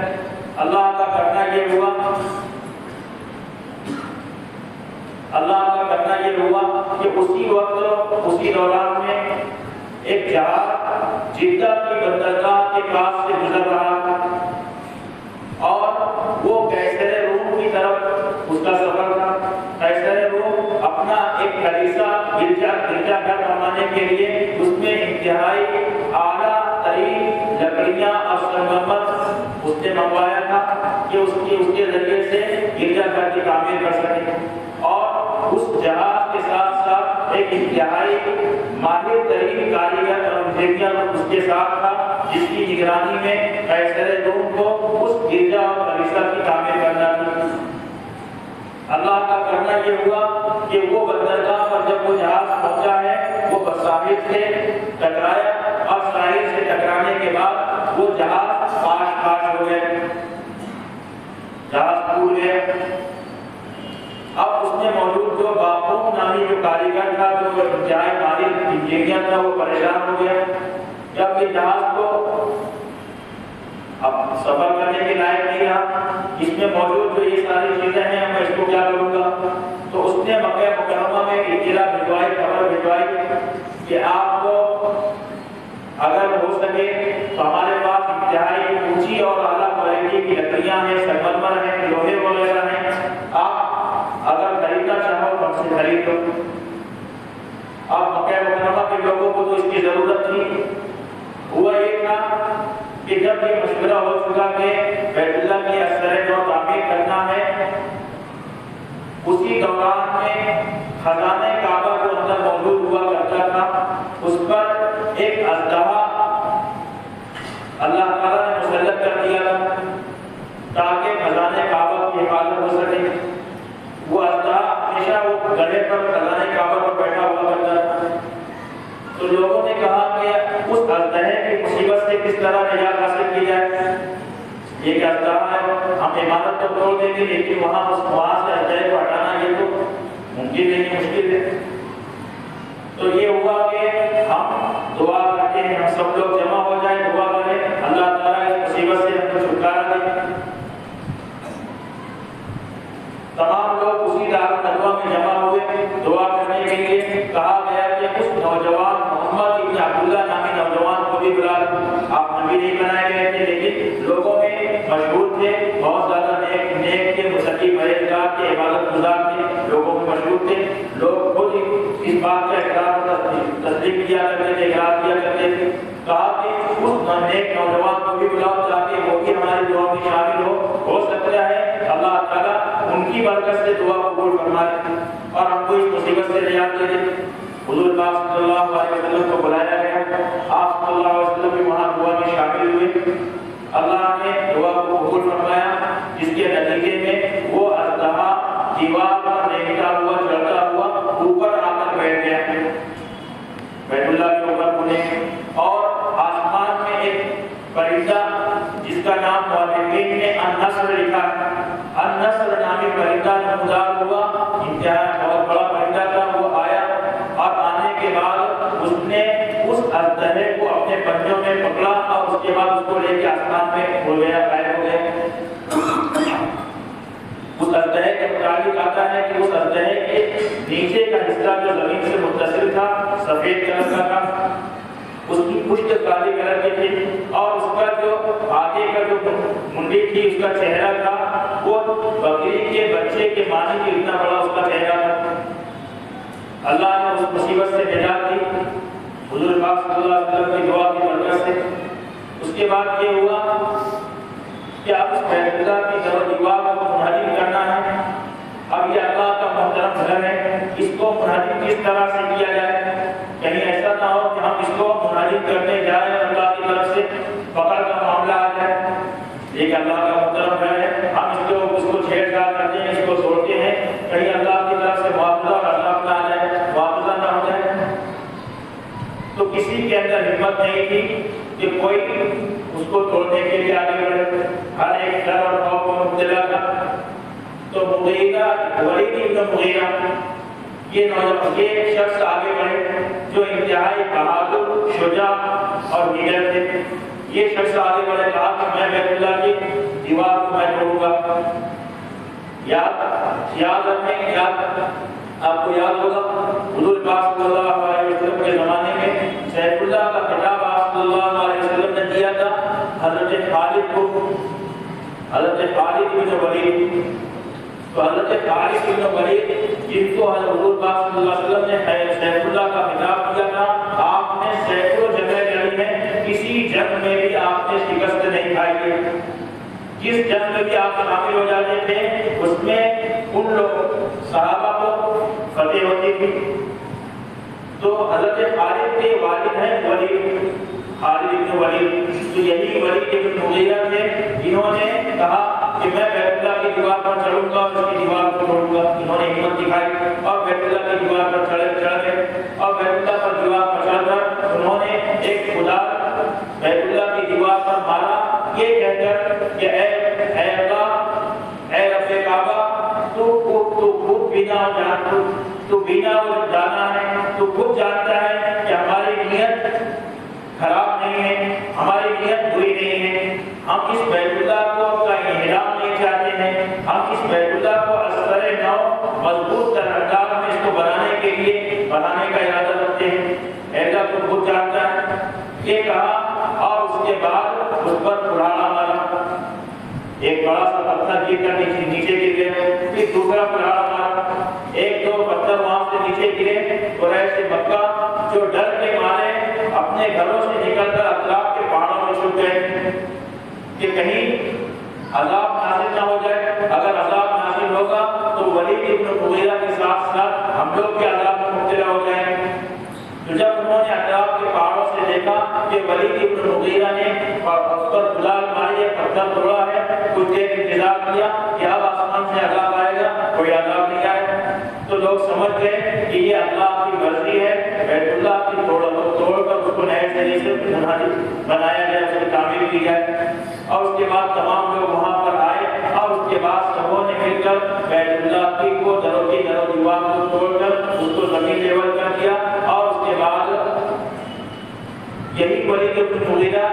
اللہ کا کرنا یہ ہوا کہ اسی وقت اسی دوران میں ایک جہاز جدہ کی بندرگاہ کے پاس سے گزر رہا تھا اور وہ قیصر روم کی طرف اس کا سفر تھا۔ قیصر روم اپنا ایک کلیسا گرجا گھر بنانے کے لیے اس میں انتہائی اعلیٰ ترین لکڑیاں اور سنگمرمر اس نے منگوایا تھا کہ اس کے ذریعے سے گرجا گھر کی تعمیر کر سکے، اور اس جہاز کے ساتھ ساتھ ایک انتہائی ماہر ترین کاریگر اور انجینئر اس کے ساتھ تھا، جس کی نگرانی میں قیصر روم کو اس گرجا اور کلیسا کی تعمیر کرنا تھی۔ اللہ کا کرنا یہ ہوا کہ وہ بندرگاہ پر جب وہ جہاز پہنچا ہے وہ ساحل سے ٹکرایا، اور ساحل سے ٹکرانے کے بعد وہ جہاز پاش ہو گیا، جہاز ٹوٹ گیا۔ اب اس میں موجود جو باقوم نامی جو کاریگر تھا، جو انتہائی ماہر انجینئر تھا، وہ پریشان ہو گیا کہ اب یہ جہاز کو اب سفر کرنے کے لائق نہیں رہا، اس میں موجود جو یہ ساری چیزیں ہیں میں اس کو کیا کروں گا۔ تو اس نے مکہ مکرمہ میں اطلاع بھجوائی، خبر بھجوائی کہ آپ کو اگر ہو سکے تو ہمارے پاس انتہائی اونچی اور اعلیٰ کوالٹی کی لکڑیاں ہیں، سنگمرمر ہیں، لوہے وغیرہ ہیں، آپ اگر خریدنا چاہو تو ہم سے خرید لو۔ اب مکہ مکرمہ کے لوگوں کو تو اس کی ضرورت تھی۔ ہوا یہ تھا کہ جب یہ مشورہ ہو چکا کہ بیت اللہ کی اثر نو تعمیر کرنا ہے، اسی دوران میں خزانہ کعبہ جو اندر موجود ہوا کرتا تھا، اس پر ایک اژدہا اللہ تعالیٰ نے مسلط کر دیا تھا تاکہ خزانہ کعبہ کی حفاظت ہو سکے۔ وہ اژدہا ہمیشہ وہ گڑھے پر خزانہ کعبہ پر بیٹھا ہوا کرتا تھا۔ تو لوگوں نے کہا کہ اس اژدہے کی مصیبت سے کس طرح نجات حاصل کی جائے۔ یہ کہ اژدہا ہے، ہم عمارت تو توڑ دیں گے لیکن وہاں سے اژدہے کو ہٹانا یہ تو ممکن نہیں، مشکل ہے۔ تو یہ ہوا کہ ہم دعا کرتے ہیں ہم سب لوگ جمع ہو جائیں، دعا کریں اللہ تعالیٰ اس مصیبت سے ہم کو چھٹکارا دے۔ تمام لوگ اسی دعوت ندوہ میں جمع ہوئے دعا کرنے کے لیے۔ کہا گیا کہ اس نوجوان محمد ابن عبداللہ نامی نوجوان کو بھی بلا لو۔ آپ نبی نہیں بنائے گئے تھے لیکن لوگوں میں مشہور تھے، بہت زیادہ نیک تھے، متقی پرہیزگار تھے، عبادت گزار تھے، لوگوں میں مشہور تھے۔ لوگ خود اس بات کا اقرار تسلیم کیا کرتے تھے، اقرار کیا کرتے تھے۔ کہا کہ اس نیک نوجوان کو بھی بلاؤ تاکہ وہ بھی ہماری دعا میں شامل ہو سکتا ہے اللہ تعالیٰ ان کی برکت سے دعا قبول فرمائے اور ہم کو اس مصیبت سے نجات دے دے۔ حضور پاک صلی اللہ علیہ وسلم کو بلایا گیا، آپ صلی اللہ علیہ وسلم بھی وہاں دعا میں شامل ہوئے۔ اللہ نے دعا کو قبول فرمایا، جس کے نتیجے میں وہ اژدہا دیوار پر دیکھتا ہوا چڑھتا ہوا اوپر آ کر بیٹھ گیا بیت اللہ کے اوپر ہونے، اور آسمان میں ایک پرندہ جس کا نام مؤرخین نے النسر لکھا ہے، النسر نامی پرندہ نمودار ہوا، انتہا بہت بڑا پرندہ تھا، وہ آیا اور آنے کے بعد اس نے اس اژدہے کو اپنے پنجوں میں پکڑا اور اس کے بعد اس کو لے کے آسمان میں اڑ گیا، غائب ہو گیا۔ اس اژدہے کے متعلق آتا ہے کہ اس اژدہے کے نیچے کا حصہ جو زمین سے متصل تھا سفید کلر کا تھا، اس کی پشت کالی کلر کی تھی، اور اس کا جو آگے کا جو منڈی تھی، اس کا چہرہ تھا وہ بکری کے بچے کے مانند اتنا بڑا اس کا چہرہ تھا۔ اللہ نے اس مصیبت سے نجات دی حضور پاک صلی اللہ علیہ وسلم کی دعا کی برکت سے۔ اس کے بعد یہ ہوا کہ اب اس بیت اللہ کی دیوار کو منہدم کرنا ہے۔ اب یہ اللہ کا محترم گھر ہے، اس کو منہدم کس طرح سے کیا جائے؟ کہیں ایسا نہ ہو کہ ہم اس کو منہدم کرنے جائیں اور اللہ کی طرف سے پکڑ کا معاملہ آ جائے۔ یہ اللہ کا محترم گھر ہے، ہم اس کو چھیڑ چھاڑ کرتے ہیں، اس کو توڑتے ہیں، کہیں اللہ کی طرف سے معاوضہ اور عذاب نہ آ جائے، معاوضہ نہ ہو جائے۔ تو کسی کے اندر ہمت نہیں تھی کہ کوئی اس کو توڑنے کے لیے آگے بڑھے، ہر ایک ڈر اور خوف میں مبتلا تھا۔ تو مغیرہ ولید ابن مغیرہ یہ شخص آگے بڑھے جو انتہائی بہادر، شجاع اور نیڈر تھے۔ یہ شخص آگے بڑھے، کہا کہ میں بیت اللہ کی دیوار کو میں توڑوں گا۔ یاد رکھیں، آپ کو یاد ہوگا حضور پاک صلی اللہ علیہ وسلم کے زمانے میں سیف اللہ کا خطاب آپ صلی اللہ علیہ وسلم نے دیا تھا حضرت خالد کو، حضرت خالد بن ولید۔ تو حضرت خالد بن ولید جن کو حضور پاک صلی اللہ علیہ وسلم نے سیف اللہ کا خطاب دیا تھا، آپ نے سینکڑوں جنگیں لڑی ہیں، کسی جنگ میں بھی آپ نے شکست نہیں کھائی ہے۔ جس جنگ میں بھی آپ شامل ہو جاتے تھے اس میں ان لوگ صحابہ کو فتح ہوتی تھی۔ تو حضرت خالد کے والد ہیں ولید، خالد بن ولید، تو یہی ولید بن مغیرہ تھے جنہوں نے کہا کہ میں بیت اللہ کی دیوار پر چڑھوں گا اور اس کی دیوار کو توڑوں گا۔ انہوں نے ہمت دکھائی اور بیت اللہ کی دیوار پر چڑھ گئے، اور بیت اللہ پر دیوار پر چڑھ کر انہوں نے ایک خدا بیت اللہ کی دیوار پر مارا، یہ کہہ کر کہ اے اللہ، اے رب کعبہ، تو خود بینا اور جانا ہے، تو خود جانتا ہے کہ ہماری نیت خراب نہیں ہے، ہماری نیت بری نہیں ہے، ہم اس بیت اللہ کو کا انحرام نہیں چاہتے ہیں، ہم اس بیت اللہ کو اثر نو مضبوط انداز میں اس کو بنانے کا ارادہ رکھتے ہیں، ایسا تو خود جانتا ہے۔ یہ کہا اور اس کے بعد اس پر کلاڑا مارا، ایک بڑا سا پتھر گر کر نیچے گر گیا، پھر دوسرا کلاڑا مارا، ایک دو پتھر وہاں سے نیچے گرے۔ قریش مکہ جو ڈر کے مارے اپنے گھروں سے نکل کر اطراف کے پہاڑوں میں چھپ گئے کہ کہیں عذاب نازل نہ ہو جائے۔ اگر عذاب نازل ہوگا تو ولید ابن مغیرہ کے ساتھ ساتھ ہم لوگ کے عذاب میں مبتلا ہو جائیں گے۔ تو جب انہوں نے اطراف کے پہاڑوں سے دیکھا کہ ولید ابن مغیرہ نے اس پر گلال ماری ہے، پتھر توڑا ہے، کچھ دیر انتظار کیا کہ اب آسمان سے عذاب آئے گا، کوئی عذاب نہیں آئے، تو لوگ سمجھ گئے کہ یہ اللہ کی مرضی ہے، بیت اللہ کی توڑ کر اس کو نئے سرے سے بنایا جائے، اس کی تعمیر کی جائے۔ اور اس کے بعد تمام لوگ وہاں پر آئے اور اس کے بعد سبوں نے مل کر بیت اللہ کی کو درو دیوار کو توڑ کر اس کو زمین لیول کر دیا، اور اس کے بعد یہی ولید بن مغیرہ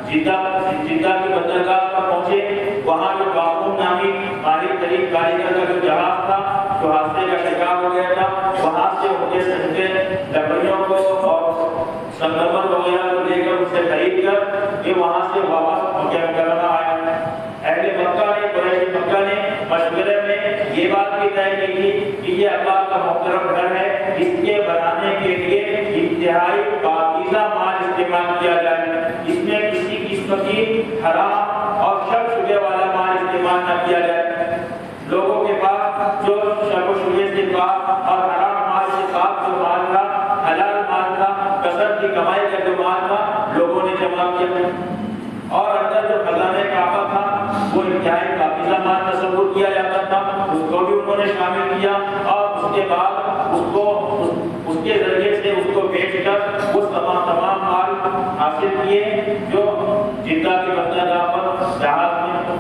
جدہ کی بندرگاہ پر پہنچے، وہاں جو باقوم نامی ماہر ترین کاریگر کا جو جہاز تھا جو حادثے کا شکار ہو گیا تھا، وہاں سے ان کے لکڑیوں کو اور سنگمر وغیرہ کو لے کر ان سے خرید کر یہ وہاں سے واپس مکہ مکرمہ آئے۔ اہل مکہ نے، قریش مکہ نے مشورے میں یہ بات بھی طے کی تھی کہ یہ اللہ کا محترم گھر ہے، اس کے بنانے کے لیے انتہائی پاکیزہ مال استعمال کیا جائے، اس میں کسی قسم کی حرام اور شک شبہ والا مال استعمال نہ کیا جائے۔ لوگوں کے پاس جو شک و شبہ سے پاک اور حرام مال سے پاک جو مال تھا، حلال مال تھا، کثرت کی کمائی کا جو مال تھا، لوگوں نے جمع کیا، اور اندر جو خزانہ کعبہ تھا وہ انتہائی پاکیزہ مال تصور کیا جاتا تھا، اس کو بھی انہوں نے شامل کیا، اور اس کے بعد اس کے ذریعے سے اس کو بیچ کر اس تمام مال حاصل کیے جو جدہ کی بندرگاہ پر جہاز میں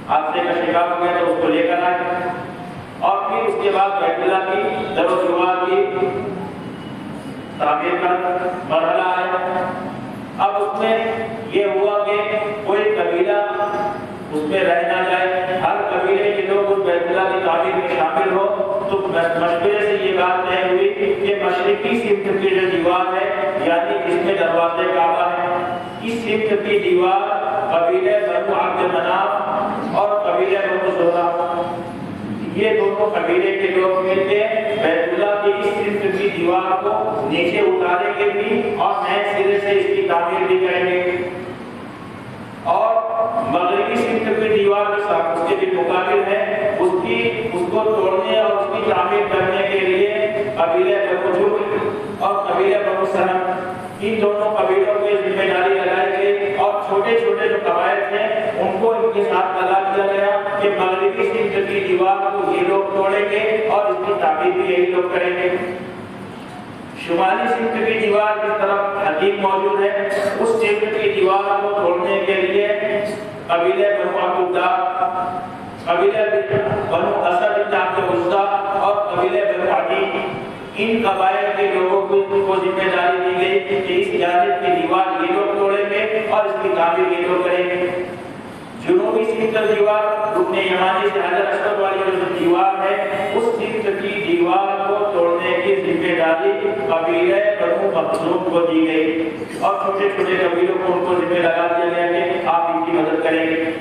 حادثے کا شکار ہو گیا تو اس کو لے کر آئے، اور پھر اس کے بعد بیت اللہ کی در و دیوار کی تعمیر کا مرحلہ آیا۔ اب اس میں یہ ہوا کہ کوئی قبیلہ اس میں رہ نہ جائے، ہر قبیلے کے لوگ اس بیت اللہ کی تعمیر میں شامل ہو، تو مشورے سے یہ بات طے ہوئی کہ مشرقی سمت کی جو دیوار ہے، یعنی جس میں دروازے کعبہ ہے، اس سمت کی دیوار قبیلے بنو عبد مناف اور قبیلے بنو زہرہ، یہ دونوں قبیلے کے لوگ مل کے بیت اللہ کی اس سمت کی دیوار کو نیچے اتاریں گے بھی اور نئے سرے سے اس کی تعمیر بھی کریں گے، اور مغربی سمت کی دیوار کے ساتھ اس کے بھی مقابل ہے، اس کو توڑنے اور اس کی تعمیر کرنے کے لیے قبیلے بنو جرح اور قبیلے بنو سلم، ان دونوں قبیلوں کو ذمہ داری لگائی گئی، اور چھوٹے چھوٹے جو قبائل تھے ان کو ان کے ساتھ لگا دیا گیا کہ مغربی سمت کی دیوار کو یہ لوگ توڑیں گے اور اس کی تعمیر بھی یہی لوگ کریں گے۔ شمالی سمت کی دیوار کی طرف حدیق موجود ہے، اس سمت کی دیوار کو توڑنے کے لیے قبیلے بنو عبداللہ، قبیلے بنو اسد بن عبد العزیٰ اور قبیلے بنو عدی، ان قبائل کے لوگوں کو ذمہ داری دی گئی کہ اس جانب کی دیوار یہ لوگ توڑیں گے اور اس کی تعمیر یہ لوگ کریں گے۔ جنوبی سمت دیوار رکن یمانی سے حجر اسود والی جو دیوار ہے، اس سمت کی دیوار کو توڑنے کی ذمہ داری قبیلے بنو مخزوم کو دی گئی، اور چھوٹے چھوٹے قبیلوں کو ان کو ذمہ لگا دیا گیا کہ آپ ان کی مدد کریں گے۔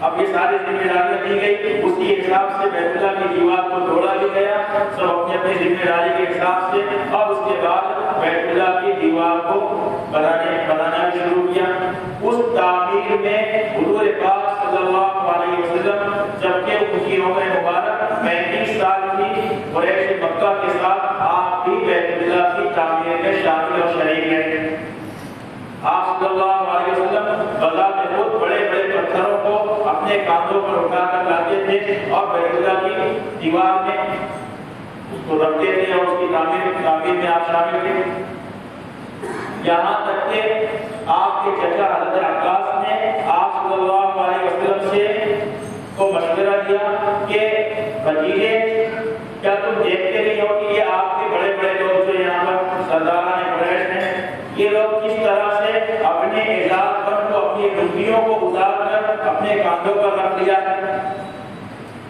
اب یہ ساری ذمہ داریاں دی گئی، اسی حساب سے بیت اللہ کی دیوار کو توڑا بھی گیا، سب اپنی اپنی ذمہ داری کے حساب سے، اور اس کے بعد بیت اللہ کی دیوار کو بنانا بھی شروع کیا۔ اس تعمیر میں حضور پاک صلی اللہ علیہ وسلم جبکہ ان کی عمر مبارک 35 سال کی، قریش مکہ کے ساتھ آپ بھی بیت اللہ کی تعمیر میں شامل اور شریک ہیں۔ آپ صلی اللہ علیہ وسلم بذات خود بڑے بڑے پتھروں کو اپنے کاندھوں پر اٹھا کر لاتے تھے اور بیت اللہ کی دیوار میں اس کو رکھتے تھے، اور اس کی تعمیر میں آپ شامل تھے، یہاں تک کہ آپ کے چچا حضرت عباس نے آپ صلی اللہ علیہ وسلم سے کو مشورہ دیا کہ بھتیجے کیا تم دیکھتے نہیں ہو کہ یہ آپ کے بڑے بڑے لوگ جو یہاں پر سرداران قریش ہیں، یہ لوگ کس طرح سے اپنے اعزاز پر کو اپنی لنگیوں کو اتار کر اپنے کاندھوں پر رکھ لیا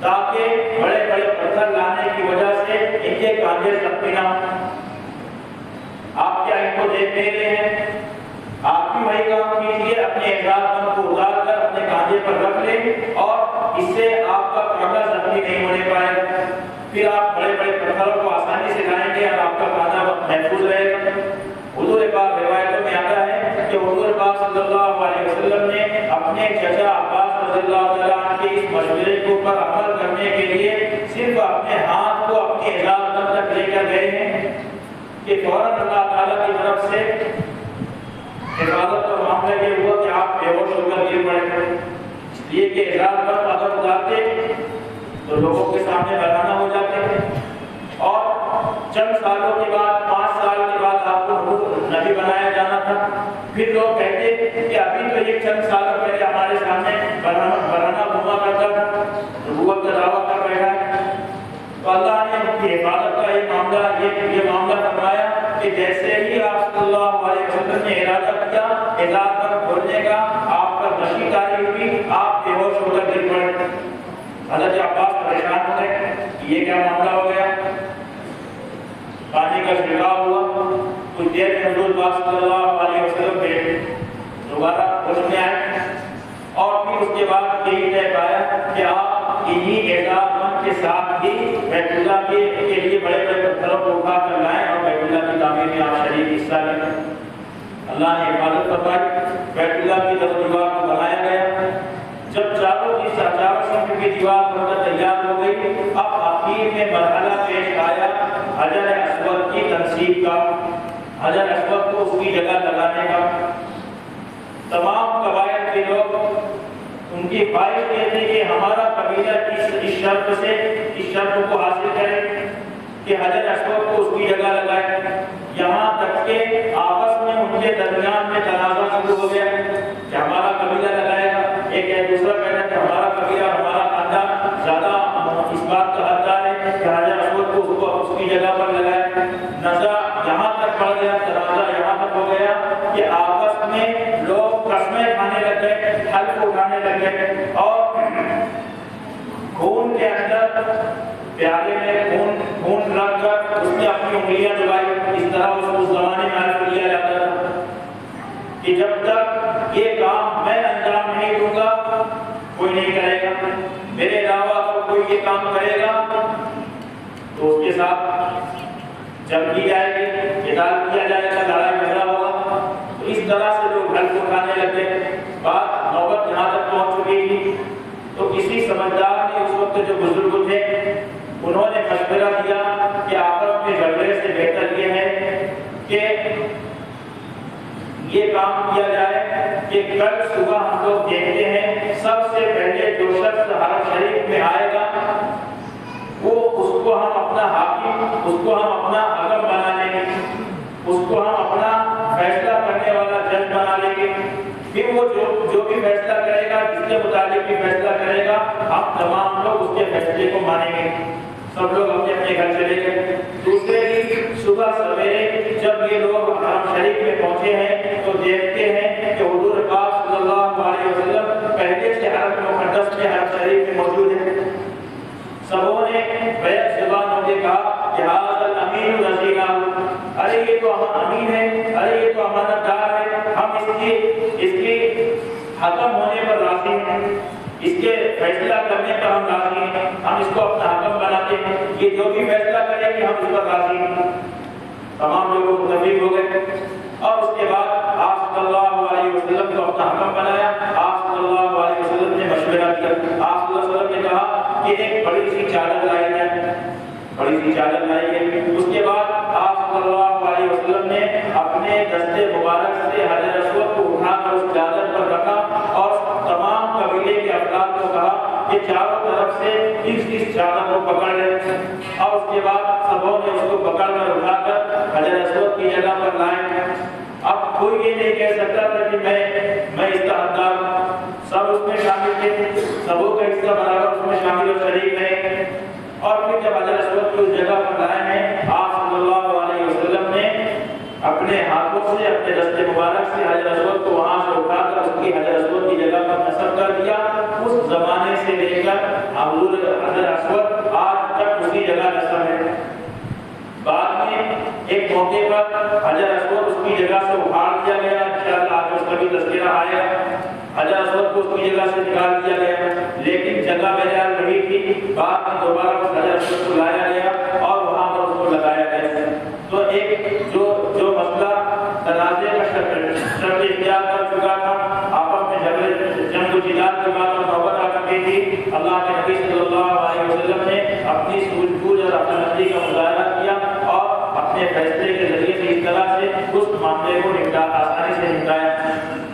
تاکہ بڑے بڑے پتھر لانے کی وجہ سے ان کے کاندھے سخت نہ ہوں۔ آپ کیا ان کو دیکھ نہیں رہے ہیں؟ آپ بھی وہی کام کیجیے، اپنے اعزاز کو اتار کر اپنے کاندھے پر رکھ لیں، اور اس سے آپ کا کاندھا زخمی نہیں ہونے پائے گا، پھر آپ بڑے بڑے پتھروں کو آسانی سے لائیں گے اور آپ کا کاندھا محفوظ رہے گا۔ حضور پاک روایتوں میں آتا ہے کہ حضور پاک صلی اللہ علیہ وسلم نے اپنے چچا عباس رضی اللہ تعالیٰ عنہ کے اس مشورے کے اوپر عمل کرنے کے لیے صرف اپنے ہاتھ کو اپنے اعزاز تک لے کر گئے ہیں کہ فوراً اللہ تعالیٰ کی طرف سے حفاظت کا معاملہ یہ ہوا کہ آپ بے ہوش ہو کر گر پڑے، اس لیے کہ اعزاز پر اگر اتارتے تو لوگوں کے سامنے بہانا ہو جاتے ہیں، اور چند سالوں کے بعد 5 سال کے بعد آپ کو نبی بنایا جانا تھا، پھر لوگ کہتے کہ ابھی تو یہ چند سالوں پہلے ہمارے سامنے بہانا گھوما کرتا تھا، نبوت کا دعویٰ کر رہا ہے، تو اللہ نے ان کی حفاظت کا یہ معاملہ فرمایا کہ جیسے ہی آپ صلی اللہ علیہ وسلم نے ارادہ کیا اذان پر بولنے کا، آپ پر نشی طاری ہوئی، آپ بے ہوش ہو کر گر پڑے۔ حضرت عباس پریشان ہو گئے کہ یہ کیا معاملہ ہو گیا، پانی کا چھڑکاؤ ہوا، کچھ دیر میں حضور پاک صلی اللہ علیہ وسلم کے دوبارہ ہوش میں آئے اور پھر اس کے بعد یہی طے پایا کہ آپ انہی اعزاز مند کے ساتھ ہی بیت اللہ کے لیے بڑے بڑے پتھروں کو اٹھا کر لائیں اور بیت اللہ کی تعمیر میں آپ شریک حصہ لیں۔ اللہ نے حفاظت فرمائی، بیت اللہ کی دیوار کو بنایا گیا۔ جب چاروں سمت کی دیوار بن کر تیار ہو گئی، اب آخر میں مرحلہ پیش آیا حجر اسود کی تنصیب کا، حجر اسود کو اس کی جگہ لگانے کا۔ تمام قبائل کے لوگ ان کی خواہش یہ تھی کہ ہمارا قبیلہ اس شرط کو حاصل کرے کہ حجر اسود کو اس کی جگہ لگائے۔ یہاں تک کہ آپس میں ان کے درمیان میں تنازع شروع ہو گیا کہ ہمارا قبیلہ لگائے گا، ایک دوسرا کہنا کہ ہمارا قبیلہ، ہمارا خاندان زیادہ اس بات کا حقدار ہے کہ حجر اسود کو اس کی جگہ پر لگائے۔ نزاع یہاں تک بڑھ گیا، تنازع یہاں تک ہو گیا کہ آپس میں لوگ قسمیں کھانے لگ گئے، حلف اٹھانے لگ گئے اور خون کے اندر پیالے میں خون رکھ کر اس نے اپنی انگلیاں دبائی۔ اس طرح اس زمانے میں حلف لیا جاتا تھا کہ جب تک یہ کام میں انجام نہیں دوں گا کوئی نہیں کرے گا، میرے علاوہ اگر کوئی یہ کام کرے گا تو اس کے ساتھ جنگ کی جائے گی، قتال کیا جائے گا، لڑائی جھگڑا ہوگا۔ تو اس طرح سے لوگ حلف اٹھانے لگے، بات نوبت یہاں تک پہنچ چکی تھی۔ تو کسی سمجھدار نے اس وقت جو بزرگ تھے انہوں نے مشورہ دیا کہ آپس میں جھگڑے سے بہتر یہ ہے کہ یہ کام کیا جائے کہ کل صبح ہم لوگ دیکھتے ہیں سب سے پہلے جو شخص حرم شریف میں آئے گا وہ اس کو ہم اپنا حاکم، اس کو ہم اپنا حکم بنا لیں گے، اس کو ہم اپنا فیصلہ کرنے والا جج بنا لیں گے۔ پھر وہ جو بھی فیصلہ کرے گا، جس کے مطابق بھی فیصلہ کرے گا، ہم تمام لوگ اس کے فیصلے کو مانیں گے۔ سب لوگ اپنے اپنے گھر چلے گئے۔ دوسرے دن صبح سویرے جب یہ لوگ حرم شریف میں پہنچے ہیں تو دیکھتے ہیں کہ حضور پاک صلی اللہ علیہ وسلم پہلے سے حرم مقدس میں حرم شریف میں موجود ہیں۔ سبوں نے بیک زبان ہو کے کہا کہ ھذا الامین رضینا، ارے یہ تو امین ہے، ارے یہ تو امانت دار ہے، ہم اس کی حکم ہونے پر راضی ہیں، اس کے فیصلہ کرنے پر ہم راضی ہیں، ہم اس کو اپنا حکم بناتے ہیں، یہ جو بھی فیصلہ کرے گی ہم اس پر راضی ہیں۔ تمام لوگ متفق ہو گئے اور اس کے بعد آپ صلی اللہ علیہ وسلم کو اپنا حکم بنایا۔ آپ صلی اللہ علیہ وسلم نے مشورہ کیا، آپ صلی اللہ علیہ وسلم نے کہا کہ ایک بڑی سی چادر لائی جائے، بڑی سی چادر لائی گئی۔ اس کے بعد آپ صلی اللہ علیہ وسلم نے اپنے دستے مبارک سے حجر اسود کو اٹھا کر اس چادر پر رکھا اور تمام قبیلے کے افراد کو کہا کہ چاروں طرف سے اس چادر کو پکڑ لیں، اور اس کے بعد سبوں نے اس کو پکڑ کر اٹھا کر حجر اسود کی جگہ پر لائیں۔ اب کوئی یہ نہیں کہہ سکتا تھا کہ میں اس کا حقدار ہوں، سب اس میں شامل تھے، سبوں کا حصہ برابر اس میں شامل اور شریک ہے۔ اور پھر جب حجر اسود کو اس جگہ پر لائے ہیں، آپ صلی اللہ علیہ وسلم نے اپنے ہاتھوں سے، اپنے دستے مبارک سے حجر اسود کو وہاں سے اٹھا کر اس کی حجر اسود کی جگہ پر نصب کر دیا۔ اس زمانے سے لے کر حضور حجر اسود آج تک اسی جگہ نصب ہے۔ بعد میں ایک موقع پر حجر اسود اس کی جگہ سے اٹھا دیا گیا، انشاءاللہ آج اس کا بھی تذکرہ آئے گا۔ حجر اسود کو اس کی جگہ سے نکال دیا گیا، لیکن جگہ بجائے رہی تھی، بعد میں دوبارہ اس حجر اسود کو لایا گیا اور وہاں پر اس کو لگایا گیا۔ تو ایک جو مسئلہ تنازع کا شکل اختیار کر چکا تھا، آپس میں جنگ و جدال کی بات اور نوبت آ چکی تھی، اللہ کے نبی صلی اللہ علیہ وسلم نے اپنی سوجھ بوجھ اور عقلمندی کا مظاہرہ کیا اور اپنے فیصلے کے ذریعے سے اس طرح سے اس معاملے کو آسانی سے نپٹایا۔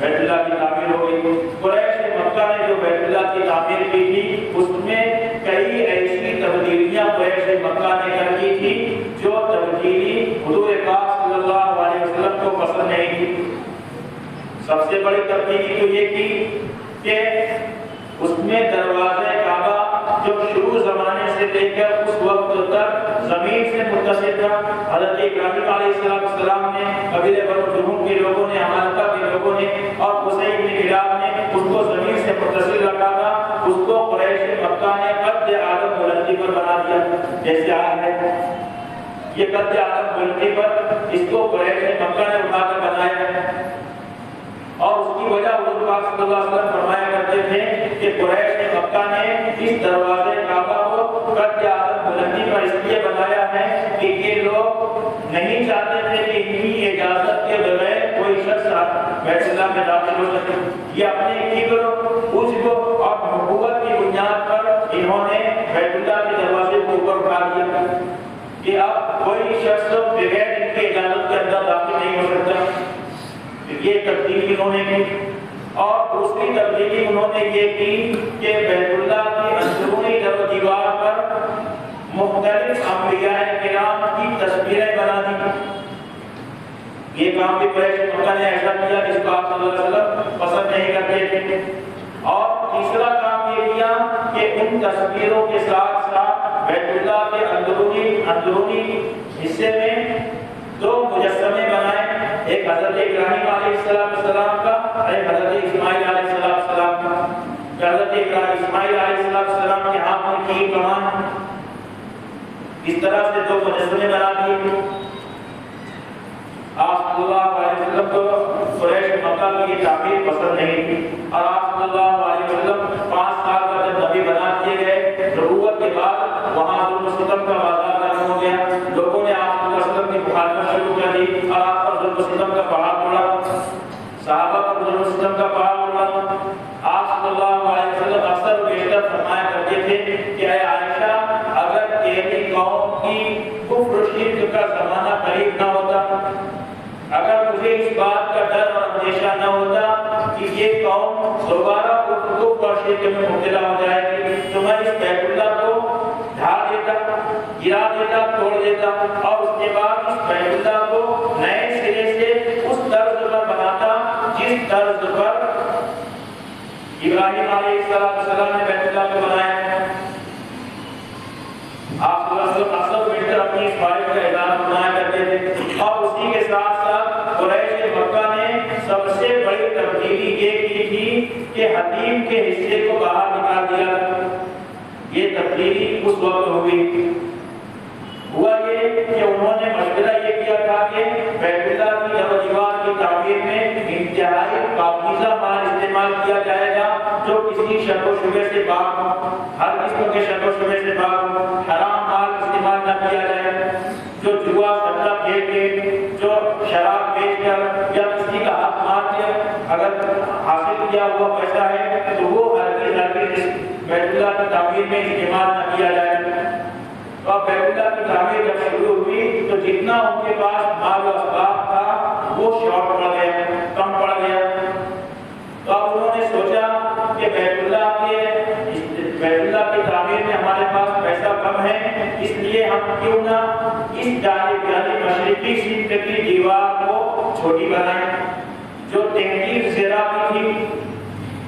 بیت اللہ کی تعمیر ہو گئی۔ قریش مکہ نے جو بیت اللہ کی تعمیر کی تھی اس میں کئی ایسی تبدیلیاں قریش مکہ نے کر کی تھی جو تبدیلی حضور پاک صلی اللہ علیہ وسلم کو پسند نہیں تھی۔ سب سے بڑی تبدیلی تو یہ کی کہ اس میں دروازہ کعبہ جو شروع زمانے سے لے کر اس وقت تک زمین سے متصل تھا۔ حضرت ابراہیم علیہ السلام نے، قبیلہ بنو جرہم کے لوگوں نے، عمالقہ کے لوگوں نے اور قصی بن کلاب نے اس کو زمین سے متصل رکھا تھا۔ اس کو قریش مکہ نے قد آدم بلندی پر بنا دیا، جیسے آج ہے یہ قد آدم بلندی پر اس کو قریش مکہ نے اٹھا کر بنایا۔ اور اس کی وجہ حضور پاک صلی اللہ علیہ وسلم فرمایا کرتے تھے کہ قریش مکہ نے اس دروازے کعبہ کو قد آدم بلندی پر اس لیے بنایا ہے کہ یہ لوگ نہیں چاہتے تھے کہ ان کی اجازت کے بغیر کوئی شخص بیت اللہ میں داخل ہو سکے۔ یہ اپنے کبر، عجب اور نبوت کی بنیاد پر انہوں نے بیت اللہ کے دروازے کو اوپر اٹھا دیا کہ اب کوئی شخص بغیر ان کی اجازت کے اندر داخل نہیں ہو سکتا۔ یہ تبدیلی انہوں نے کی، اور دوسری تبدیلی انہوں نے یہ کی کہ بیت اللہ کی اندرونی در و دیوار پر مختلف انبیاء کرام کی تصویریں بنا دی۔ یہ کام بھی قریش مکہ نے ایسا کیا جس کو آپ صلی اللہ علیہ وسلم پسند نہیں کرتے تھے۔ اور تیسرا کام یہ کیا کہ ان تصویروں کے ساتھ ساتھ بیت اللہ کے اندرونی حصے میں دو مجسمے بنائے، ایک حضرت ابراہیم علیہ السلام کا، ایک حضرت اسماعیل علیہ السلام کا۔ حضرت اسماعیل علیہ السلام کے ہاتھ میں تیر کمان، اس طرح سے دو مجسمے بنا دیے۔ آپ صلی اللہ علیہ وسلم کو قریش مکہ کی یہ تعبیر پسند نہیں تھی، اور آپ صلی اللہ علیہ وسلم 5 سال کا جب نبی بنا دیے گئے، نبوت کے بعد وہاں ظلم و ستم کا بازار گرم ہو گیا، لوگوں نے آپ صلی اللہ علیہ وسلم کی مخالفت شروع کر دی اور آپ پر ظلم و ستم کا پہاڑ پڑا، صحابہ پر ظلم و ستم کا پہاڑ پڑا۔ آپ صلی اللہ علیہ وسلم اکثر و بیشتر فرمایا کرتے تھے کہ اے عائشہ، اگر تیری قوم کی کفر و شرک کا زمانہ قریب نہ ہوتا، اگر مجھے اس بات کا ڈر اور اندیشہ نہ ہوتا کہ یہ قوم دوبارہ کفر اور شرک میں مبتلا ہو جائے گی، تو میں اس بیت اللہ کو ڈھا دیتا، گرا دیتا، توڑ دیتا، اور اس کے بعد اس بیت اللہ کو نئے سرے سے اس طرز پر بناتا جس طرز پر ابراہیم علیہ السلام نے بیت اللہ کو بنایا ہے۔ آپ صلی اللہ علیہ وسلم اکثر بیٹھ کر اپنی اس بارے کا اعلان فرمایا کرتے تھے، اور اسی کے ساتھ ساتھ قریش مکہ نے سب سے بڑی تبدیلی یہ کی تھی کہ حتیم کے حصے کو باہر نکال دیا۔ یہ تبدیلی اس وقت ہوئی، ہوا یہ کہ انہوں نے مشورہ یہ کیا تھا کہ بیت اللہ کی در و دیوار کی تعمیر میں انتہائی پاکیزہ مال استعمال کیا جائے گا جو کسی شک و شبہ سے پاک ہو، ہر قسم کے شک و شبہ سے پاک ہو، حرام مال استعمال نہ کیا جائے، جو جوا سٹا کھیل کے، جو شراب بیچ کر یا کسی کا حق مار کے اگر حاصل کیا ہوا پیسہ ہے تو وہ ہرگز بیت اللہ کی تعمیر میں استعمال نہ کیا جائے۔ اور بیت اللہ کی تعمیر جب شروع ہوئی تو جتنا ان کے پاس مال و اسباب تھا وہ شارٹ پڑ گیا، کم پڑ گیا۔ تو اب انہوں نے سوچا کہ بیت اللہ کی تعمیر میں ہمارے پاس پیسہ کم ہے، اس لیے ہم کیوں نہ اس جانب یعنی مشرقی سمت کی دیوار کو چھوٹی بنائیں جو 33 زرہ کی تھی۔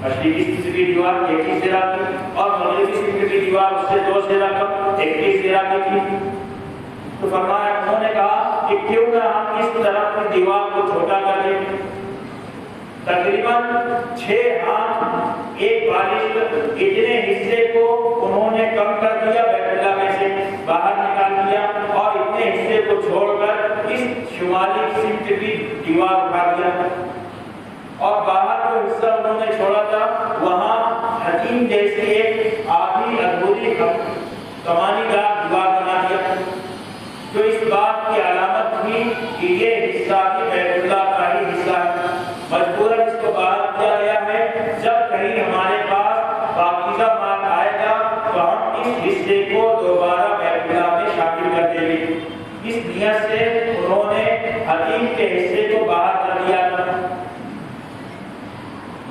مشرقی سمت کی دیوار 33 زرہ کی اور مغربی سمت کی دیوار اس سے 2 زرہ کم 31 زرہ کی تھی۔ تو فرمایا، انہوں نے کہا کہ کیوں نہ ہم اس طرف کی دیوار کو چھوٹا کر دیں۔ تقریباً 6 ہاتھ 1 بالش اتنے حصے کو انہوں نے کم کر دیا، بیت اللہ میں سے باہر نکال دیا اور اتنے حصے کو چھوڑ کر اس شمالی سمت کی دیوار اٹھا دیا، اور باہر جو حصہ انہوں نے چھوڑا تھا وہاں حتیم جیسی ایک آدھی ادھوری کمانی کا دیوار بنا دیا، جو اس بات کی علامت تھی کہ یہ حصہ بھی بیت اللہ کا ہی حصہ ہے۔ مجبوراً اس کو باہر کیا گیا ہے، جب کہیں ہمارے پاس پاکیزہ مال آئے گا تو ہم اس حصے کو دوبارہ بیت اللہ میں شامل کر دیں گے۔ اس نیت سے انہوں نے حتیم کے حصے کو باہر کر دیا تھا۔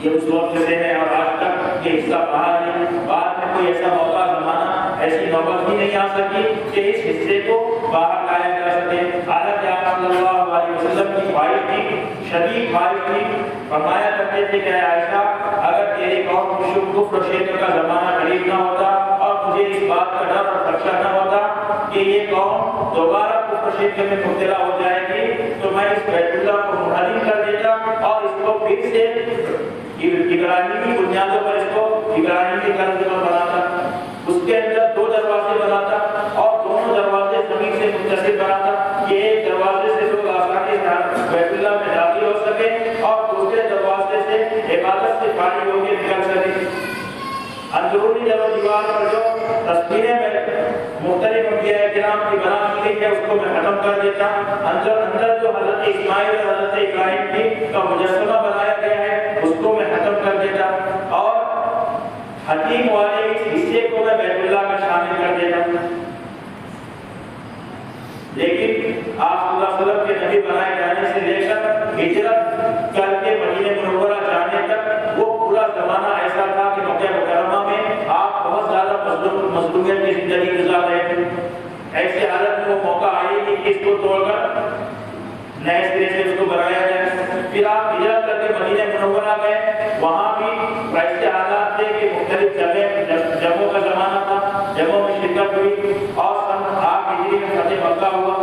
یہ اس وقت سے ہے اور آج تک یہ حصہ باہر ہے۔ بعد میں کوئی ایسا موقع زمانہ ایسی نوبت بھی نہیں آ سکی کہ اس حصے کو باہر لایا جا سکے۔ حالانکہ آپ صلی اللہ علیہ وسلم کی خواہش تھی، شدید خواہش تھی، فرمایا کرتے تھے کہ عائشہ، اگر تیری قوم کو کفر و شرک کا زمانہ قریب نہ ہوتا اور مجھے اس بات کا ڈر اور خدشہ نہ ہوتا کہ یہ قوم دوبارہ و شرک میں مبتلا ہو جائے گی تو میں اس بیت اللہ کو منہدم کر دیتا اور اس کو پھر سے ابراہیمی بنیادوں پر اس کو ابراہیمی طرز پر بناتا. اس کے اندر 2 دروازے بناتا اور دونوں دروازے زمین سے متصل بناتا کہ ایک دروازے سے لوگ آسانی سے بیت اللہ میں داخل ہو سکے اور دوسرے دروازے سے عبادت سے فارغ ہو کے نکل سکے. اندرونی در و دیوار پر جو تصویریں مختلف انبیاء کرام کی بنا کی گئی ہے اس کو میں ختم کر دیتا. اندر جو حضرت اسماعیل اور حضرت ابراہیم کی کا مجسمہ بنایا گیا ہے اس کو میں ختم کر دیتا اور حتیم والے اس حصے کو میں بیت اللہ میں شامل کر دیتا. لیکن آپ صلی اللہ علیہ وسلم کے نبی بنائے جانے سے لے کر ہجرت کر کے مدینہ منورہ جانے تک وہ پورا زمانہ ایسا تھا کہ مکہ مکرمہ میں آپ بہت زیادہ مظلومیت کی زندگی گزار رہے تھے. ایسے حالت میں وہ موقع آئے کہ اس کو توڑ کر نئے سرے سے اس کو بنایا جائے. پھر آپ ہجرت کر کے مدینہ منورہ گئے. وہاں بھی ایسے حالات تھے کہ مختلف جگہوں کا زمانہ تھا, جگہوں میں شرکت ہوئی اور سن 8 ہجری میں فتح مکہ ہوا,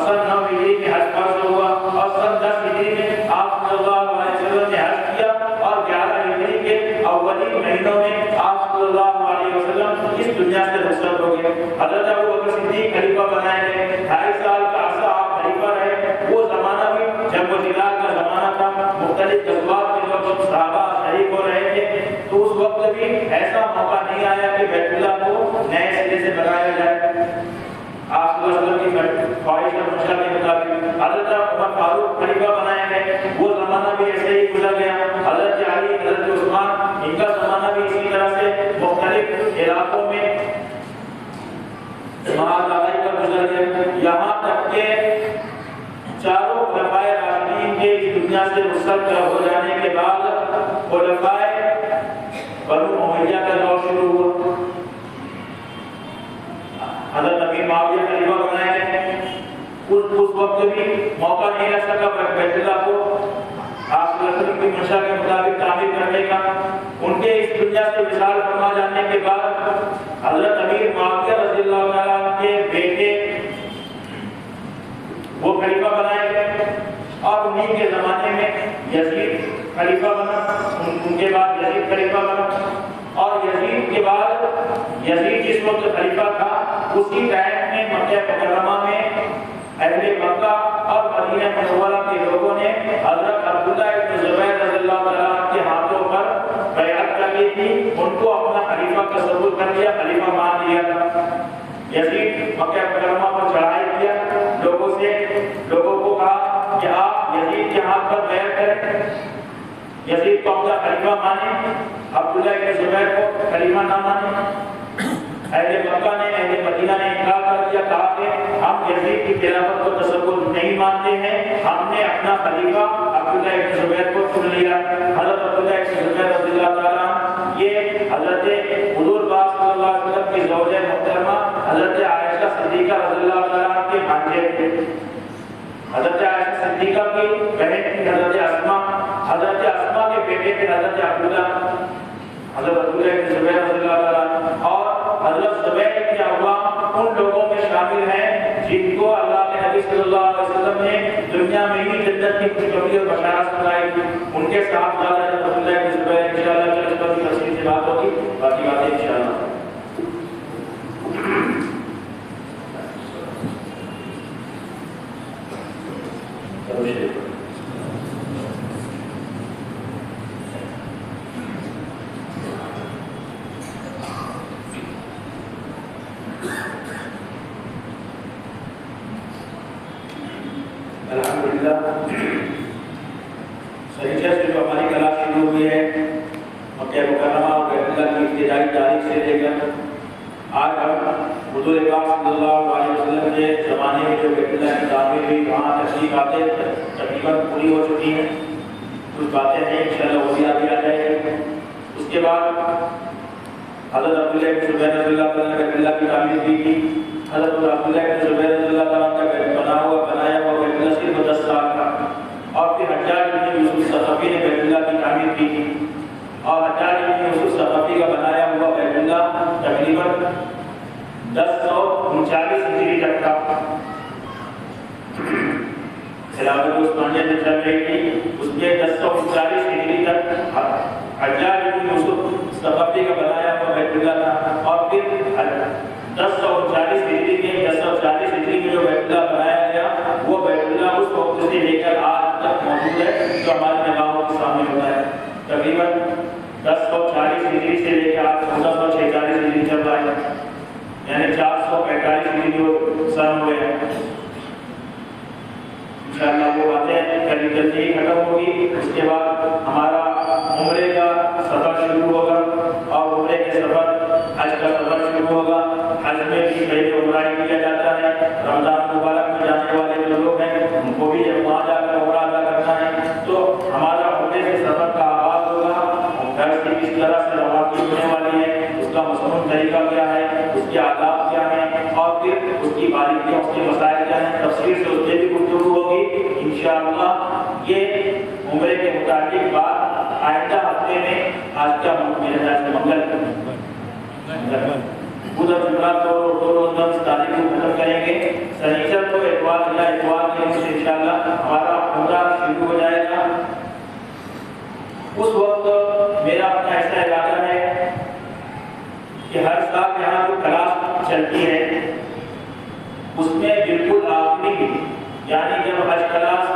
سن 9 ہجری میں حج فرض ہوا اور سن 10 ہجری میں آپ صلی اللہ علیہ وسلم نے حج کیا اور 11 ہجری کے اولین مہینوں میں آپ صلی اللہ علیہ وسلم اس دنیا سے رخصت ہو گئے. حضرت ابوبکر صدیق خلیفہ بنائے گئے. 2.5 سال کا عرصہ آپ خلیفہ رہے. وہ زمانہ بھی جنگ و جدال کا زمانہ تھا, مختلف غزوات میں لوگ صحابہ شریک ہو رہے تھے. تو اس وقت بھی ایسا موقع نہیں آیا کہ بیت اللہ کو نئے سرے سے بنایا جائے. آپ صلی اللہ علیہ وسلم کی خواہش اور منشا کے مطابق حضرت عمر فاروق خلیفہ بنائے گئے. وہ زمانہ بھی ایسے ہی گزر گیا. حضرت علی, حضرت عثمان, ان کا زمانہ بھی اسی طرح سے مختلف علاقوں میں مہاجرائی کا گزر گیا. یہاں تک کہ چاروں خلفائے راشدین کے اس دنیا سے رخصت ہو جانے کے بعد خلفائے بنو امیہ کا دور شروع ہوا. حضرت امیر معاویہ خلیفہ بنائے گئے. اس وقت بھی موقع نہیں رہ سکا بیت اللہ کو آپ صلی اللہ علیہ وسلم کی منشا کے مطابق تعمیر کرنے کا. ان کے اس دنیا سے وصال فرما جانے کے بعد حضرت امیر معاویہ رضی اللہ تعالیٰ کے بیٹے وہ خلیفہ بنائے گئے اور انہیں کے زمانے میں یزید خلیفہ بنا. ان کے بعد یزید خلیفہ بنا اور یزید کے بعد یزید جس وقت خلیفہ تھا اسی ٹائم میں مکہ مکرمہ میں اہل مکہ اور مدینہ منورہ کے لوگوں نے حضرت عبداللہ ابن زبیر رضی اللہ تعالیٰ کے ہاتھوں پر بیعت کر لی تھی. ان کو اپنا خلیفہ تصور کر لیا, خلیفہ مان لیا تھا. یزید مکہ مکرمہ پر چڑھائی کیا, لوگوں کو کہا کہ آپ یزید کے ہاتھ پر بیعت کریں, یزید کو اپنا خلیفہ مانیں, عبداللہ ابن زبیر کو خلیفہ نہ مانیں. اہل مکہ نے, اہل مدینہ نے انکار کر دیا, کہا کہ ہم یزید کی خلافت کو تصور نہیں مانتے ہیں, ہم نے اپنا خلیفہ عبداللہ ابن زبیر کو چن لیا. حضرت عبداللہ ابن زبیر رضی اللہ تعالیٰ یہ حضرت حضور پاک صلی اللہ علیہ وسلم کی زوجہ محترمہ حضرت عائشہ صدیقہ رضی اللہ تعالیٰ کے بھانجے تھے. حضرت عائشہ صدیقہ کی بہن تھی حضرت اسماء. حضرت اسماء کے بیٹے تھے حضرت عبداللہ ابن زبیر رضی اللہ تعالیٰ. اور حضرت زبیر بن عوام ان لوگوں میں شامل ہیں جن کو اللہ کے نبی صلی اللہ علیہ وسلم نے دنیا میں ہی جنت کی خوشخبری اور بشارت سنائی تھی. ان کے ساتھ حضرت عبداللہ بن زبیر انشاءاللہ کل اس پر بھی تفصیل سے بات ہوگی, باقی باتیں انشاءاللہ. سریچہ سے جو ہماری کلاس شروع ہوئی ہے مکہ مکرمہ اور بیت اللہ کی ابتدائی تاریخ سے لے کر آج ہم حضور پاک صلی اللہ علیہ وسلم کے زمانے میں جو بیت اللہ کی تعمیر ہوئی وہاں تشریف آتے تقریباً پوری ہو چکی ہیں. کچھ باتیں ہیں انشاءاللہ وہ بھی آگے آ جائے گی. اس کے بعد حضرت عبداللہ بن زبیر رضی اللہ تعالیٰ نے بیت اللہ کی تعمیر کی تھی. حضرت عبداللہ بن زبیر رضی اللہ تعالیٰ کا بنایا ہوا بیت اللہ صرف 10 سال کا. اور پھر حجاج بن یوسف ثقفی نے بیت اللہ کی تعمیر کی تھی اور حجاج بن یوسف ثقفی کا بنایا ہوا بیت اللہ تقریباً 1039 ہجری تک تھا. خلافت عثمانیہ جو چل رہی تھی اس کے 1039 ہجری تک حجاج بن یوسف ثقفی کا بنایا ہوا بیت اللہ تھا، اور پھر 1039 ہجری میں جو بیت اللہ بنایا گیا وہ بیت اللہ اس وقت سے لے کر آج تک موجود ہے جو ہماری نگاہوں کے سامنے ہوتا ہے۔ تقریباً 1040 ہجری سے لے کر آج 1446 ہجری چل رہا ہے، یعنی 445 ہجری جو سن ہوئے ہیں۔ انشاءاللہ وہ باتیں کبھی جلدی ہی ختم ہوگی، اس کے بعد ہمارا عمرے کا سفر شروع ہوگا، اور عمرے کے سفر حج کا سفر شروع ہوگا۔ حج میں بھی پہلے عمرہ کیا جاتا ہے، رمضان مبارک میں جانے والے جو لوگ ہیں ان کو بھی وہاں جا کر عمرہ ادا کرنا ہے، تو ہمارا عمرے کے سفر کا آغاز ہوگا۔ گھر سے کس طرح سے روانگی ہونے والی ہے، اس کا مصنون طریقہ کیا ہے، اس کے آداب کیا ہیں، اور پھر اس کی باریکیاں، اس کے مسائل کیا ہیں، تفصیل سے اس میں بھی گفتگو ہوگی انشاءاللہ۔ یہ عمرے کے متعلق بات آئندہ ہفتے میں، آج کا میرے خیال سے منگل ادھر جمعرات دو روز ہم اس تاریخ کو ختم کریں گے۔ سنیچر کو اتوار کے دن سے انشاءاللہ ہمارا عمرہ شروع ہو جائے گا۔ اس وقت میرا اپنا ایسا ارادہ ہے کہ ہر سال یہاں جو کلاس چلتی ہے اس میں بالکل آخری، یعنی جب حج کلاس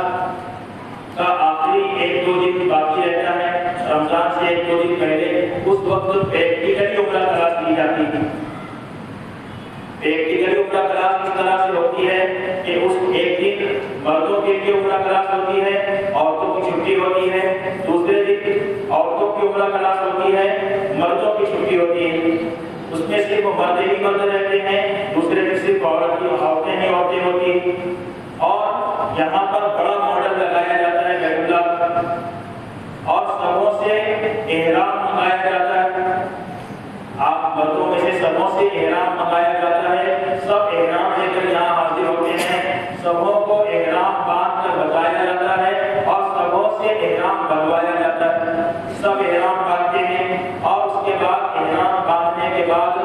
کا آخری 1-2 دن باقی رہتا ہے رمضان سے 1-2 دن پہلے، اس وقت پریکٹیکلی عمرہ کلاس دی جاتی ہے۔ پریکٹیکلی عمرہ کلاس اس طرح سے ہوتی ہے کہ اس ایک دن مردوں کے لیے عمرہ کلاس ہوتی ہے، عورتوں کی چھٹی ہوتی ہے، دوسرے دن عورتوں کی عمرہ کلاس ہوتی ہے، مردوں کی چھٹی ہوتی ہے۔ اس میں صرف مرد ہی مرد رہتے ہیں، دوسرے دن صرف عورتیں ہوتی ہیں، اور یہاں پر بڑا ماڈل لگایا جاتا ہے بیت اللہ کا، اور سبوں سے احرام منگایا جاتا ہے۔ آپ مردوں میں سے سبوں سے احرام منگایا جاتا ہے، سب احرام لے کر یہاں حاضر ہوتے ہیں، سبوں کو احرام باندھ کر بتایا جاتا ہے، اور سبوں سے احرام بنوایا جاتا ہے۔ سب احرام باندھتے ہیں، اور اس کے بعد احرام باندھنے کے بعد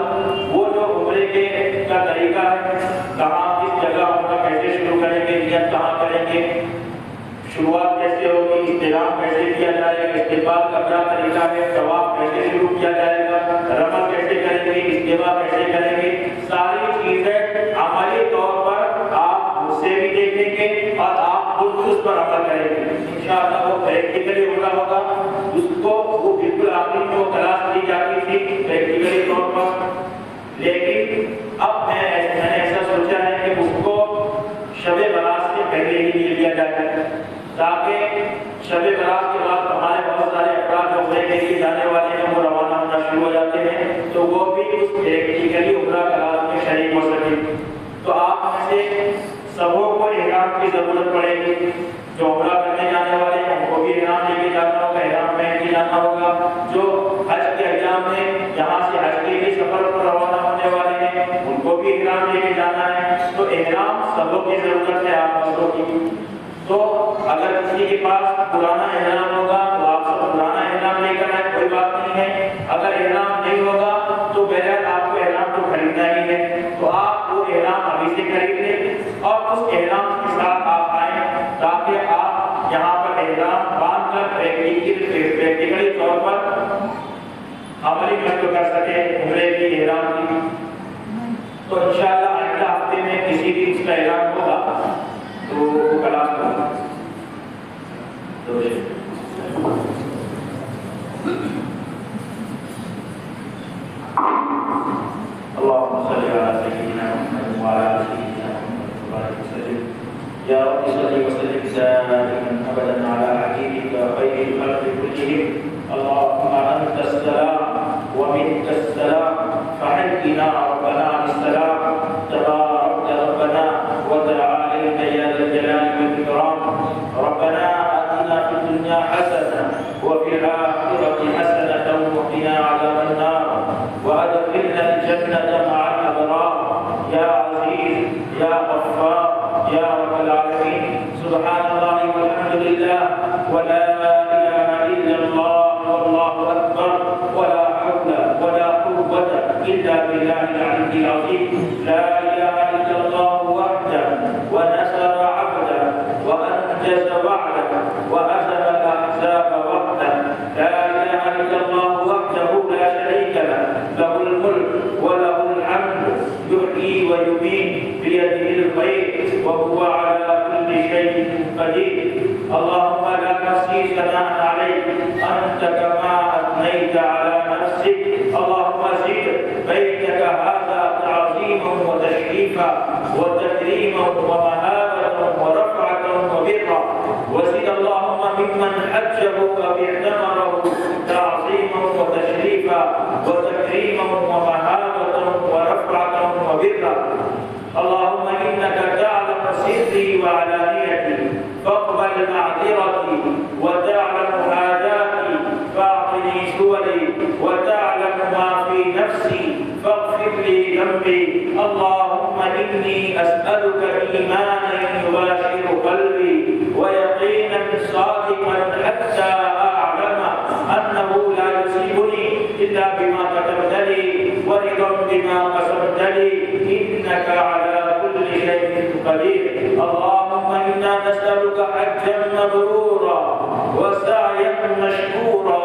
وہ جو عمرے کا طریقہ ہے، کہاں کس جگہ عمرہ کیسے شروع کریں گے، نیت کہاں کریں گے، شروعات کیسے ہوگی، احرام کیسے کیا جائے گا، استقبال کا کیا طریقہ ہے، طواف کیسے شروع کیا جائے گا، رمل کیسے کریں گے، استوا کیسے کریں گے، ساری چیزیں عملی طور پر آپ مجھ سے بھی دیکھیں گے اور آپ خود اس پر عمل کریں گے انشاءاللہ۔ وہ پریکٹیکلی عمرہ ہوگا، اس کو وہ بالکل آخری میں وہ کلاس دی جاتی تھی پریکٹیکلی طور پر، لیکن اب میں نے ایسا سوچا ہے کہ اس کو شب برات سے پہلے ہی لے لیا جائے، تاکہ شب برات کے بعد ہمارے بہت سارے افراد جو عمرے کے لیے جانے والے ہیں وہ روانہ ہونا شروع ہو جاتے ہیں، تو وہ بھی اس پریکٹیکلی عمرہ کلاس میں شریک ہو سکے۔ تو آپ میں سے سبوں کو احرام کی ضرورت پڑے گی، جو عمرہ کرنے جانے والے ہیں ان کو بھی احرام لے کے جانا ہوگا، احرام پہن کے جانا ہوگا، جو حج کے ایام میں یہاں سے حج کے لیے سفر پر روانہ ہونے والے ہیں ان کو بھی احرام لے کے جانا ہے۔ تو احرام سبوں کی ضرورت ہے آپ مردوں کی۔ تو اگر کسی کے پاس پرانا احرام ہوگا تو آپ سب پرانا احرام لے کر آئیں، کوئی بات نہیں ہے۔ اگر احرام نہیں ہوگا تو بہرحال آپ کو احرام تو خریدنا ہی ہے، تو آپ وہ احرام ابھی سے خرید لیں اور اس احرام کے ساتھ آپ آئیں، تاکہ آپ یہاں پر احرام باندھ کر پریکٹیکلی طور پر عملی مشق کر سکیں عمرے کی احرام کی۔ تو انشاءاللہ آئندہ ہفتے میں کسی بھی اس کا اعلان ہوگا تو وہ کلاس ہوگا۔ اللهم صل على سيدنا محمد وعلى آل سيدنا محمد وبارك وسلم يا رب صل وسلم دائما ابدا على حبيبك خير الخلق كلهم اللهم انت السلام ومنك السلام فحينا ربنا بالسلام تبارك ربنا وتعالى يا ذا الجلال والإكرام ربنا آتنا في الدنيا حسنة وفي الآخرة حسنة وقنا عذاب النار وأدخلنا الجنة مع الأبرار يا عزيز يا غفار يا رب العالمين سبحان الله والحمد لله ولا إله إلا الله والله أكبر ولا حول ولا قوة إلا بالله العلي العظيم لا إله إلا الله وحده ونصر عبده وأن وهزم الأحزاب وحده. لا إله إلا الله وحده لا شريك له، له الملك وله الحمد، يحيي ويميت، بيده الخير وهو على كل شيء قدير. اللهم لا نحصي ثناء عليك أنت كما أثنيت على نفسك. اللهم زد بيتك هذا تعظيما وتشريفا وتكريما ومهابة ورفعة وبرا، وزد اللهم ممن حجه أو اعتمره تعظيما وتشريفا وتكريما ومهابة ورفعة وبرا. اللهم إنك تعلم سري وعلانيتي فاقبل معذرتي، وتعلم حاجاتي فاعطني سؤلي، وتعلم ما في نفسي فاغفر لي ذنبي. اللهم إني أسألك إيمانا يباشر قلبي ويقينا صادقا حتى أعلم أنه لا يصيبني إلا بما كتبت لي، ورضا بما قسمت لي، إنك على كل شيء قدير. اللهم إنا نسألك حجا مبرورا وسعيا مشكورا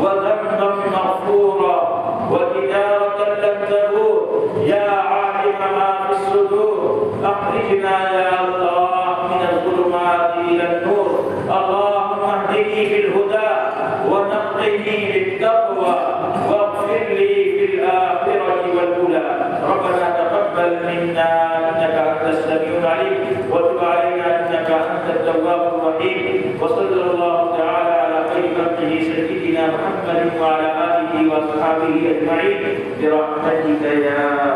وذنبا مغفورا وتجارة لن تبور. يا عالم ما في الصدور أخرجنا يا الله من الظلمات إلى النور. اللهم اهدني بالهدى ونقني بالتقوى واغفر لي في الآخرة والأولى. ربنا تقبل منا إنك أنت السميع العليم، وتب علينا إنك أنت التواب الرحيم. وصلى الله تعالى على خير خلقه سيدنا محمد وعلى آله وأصحابه أجمعين برحمتك يا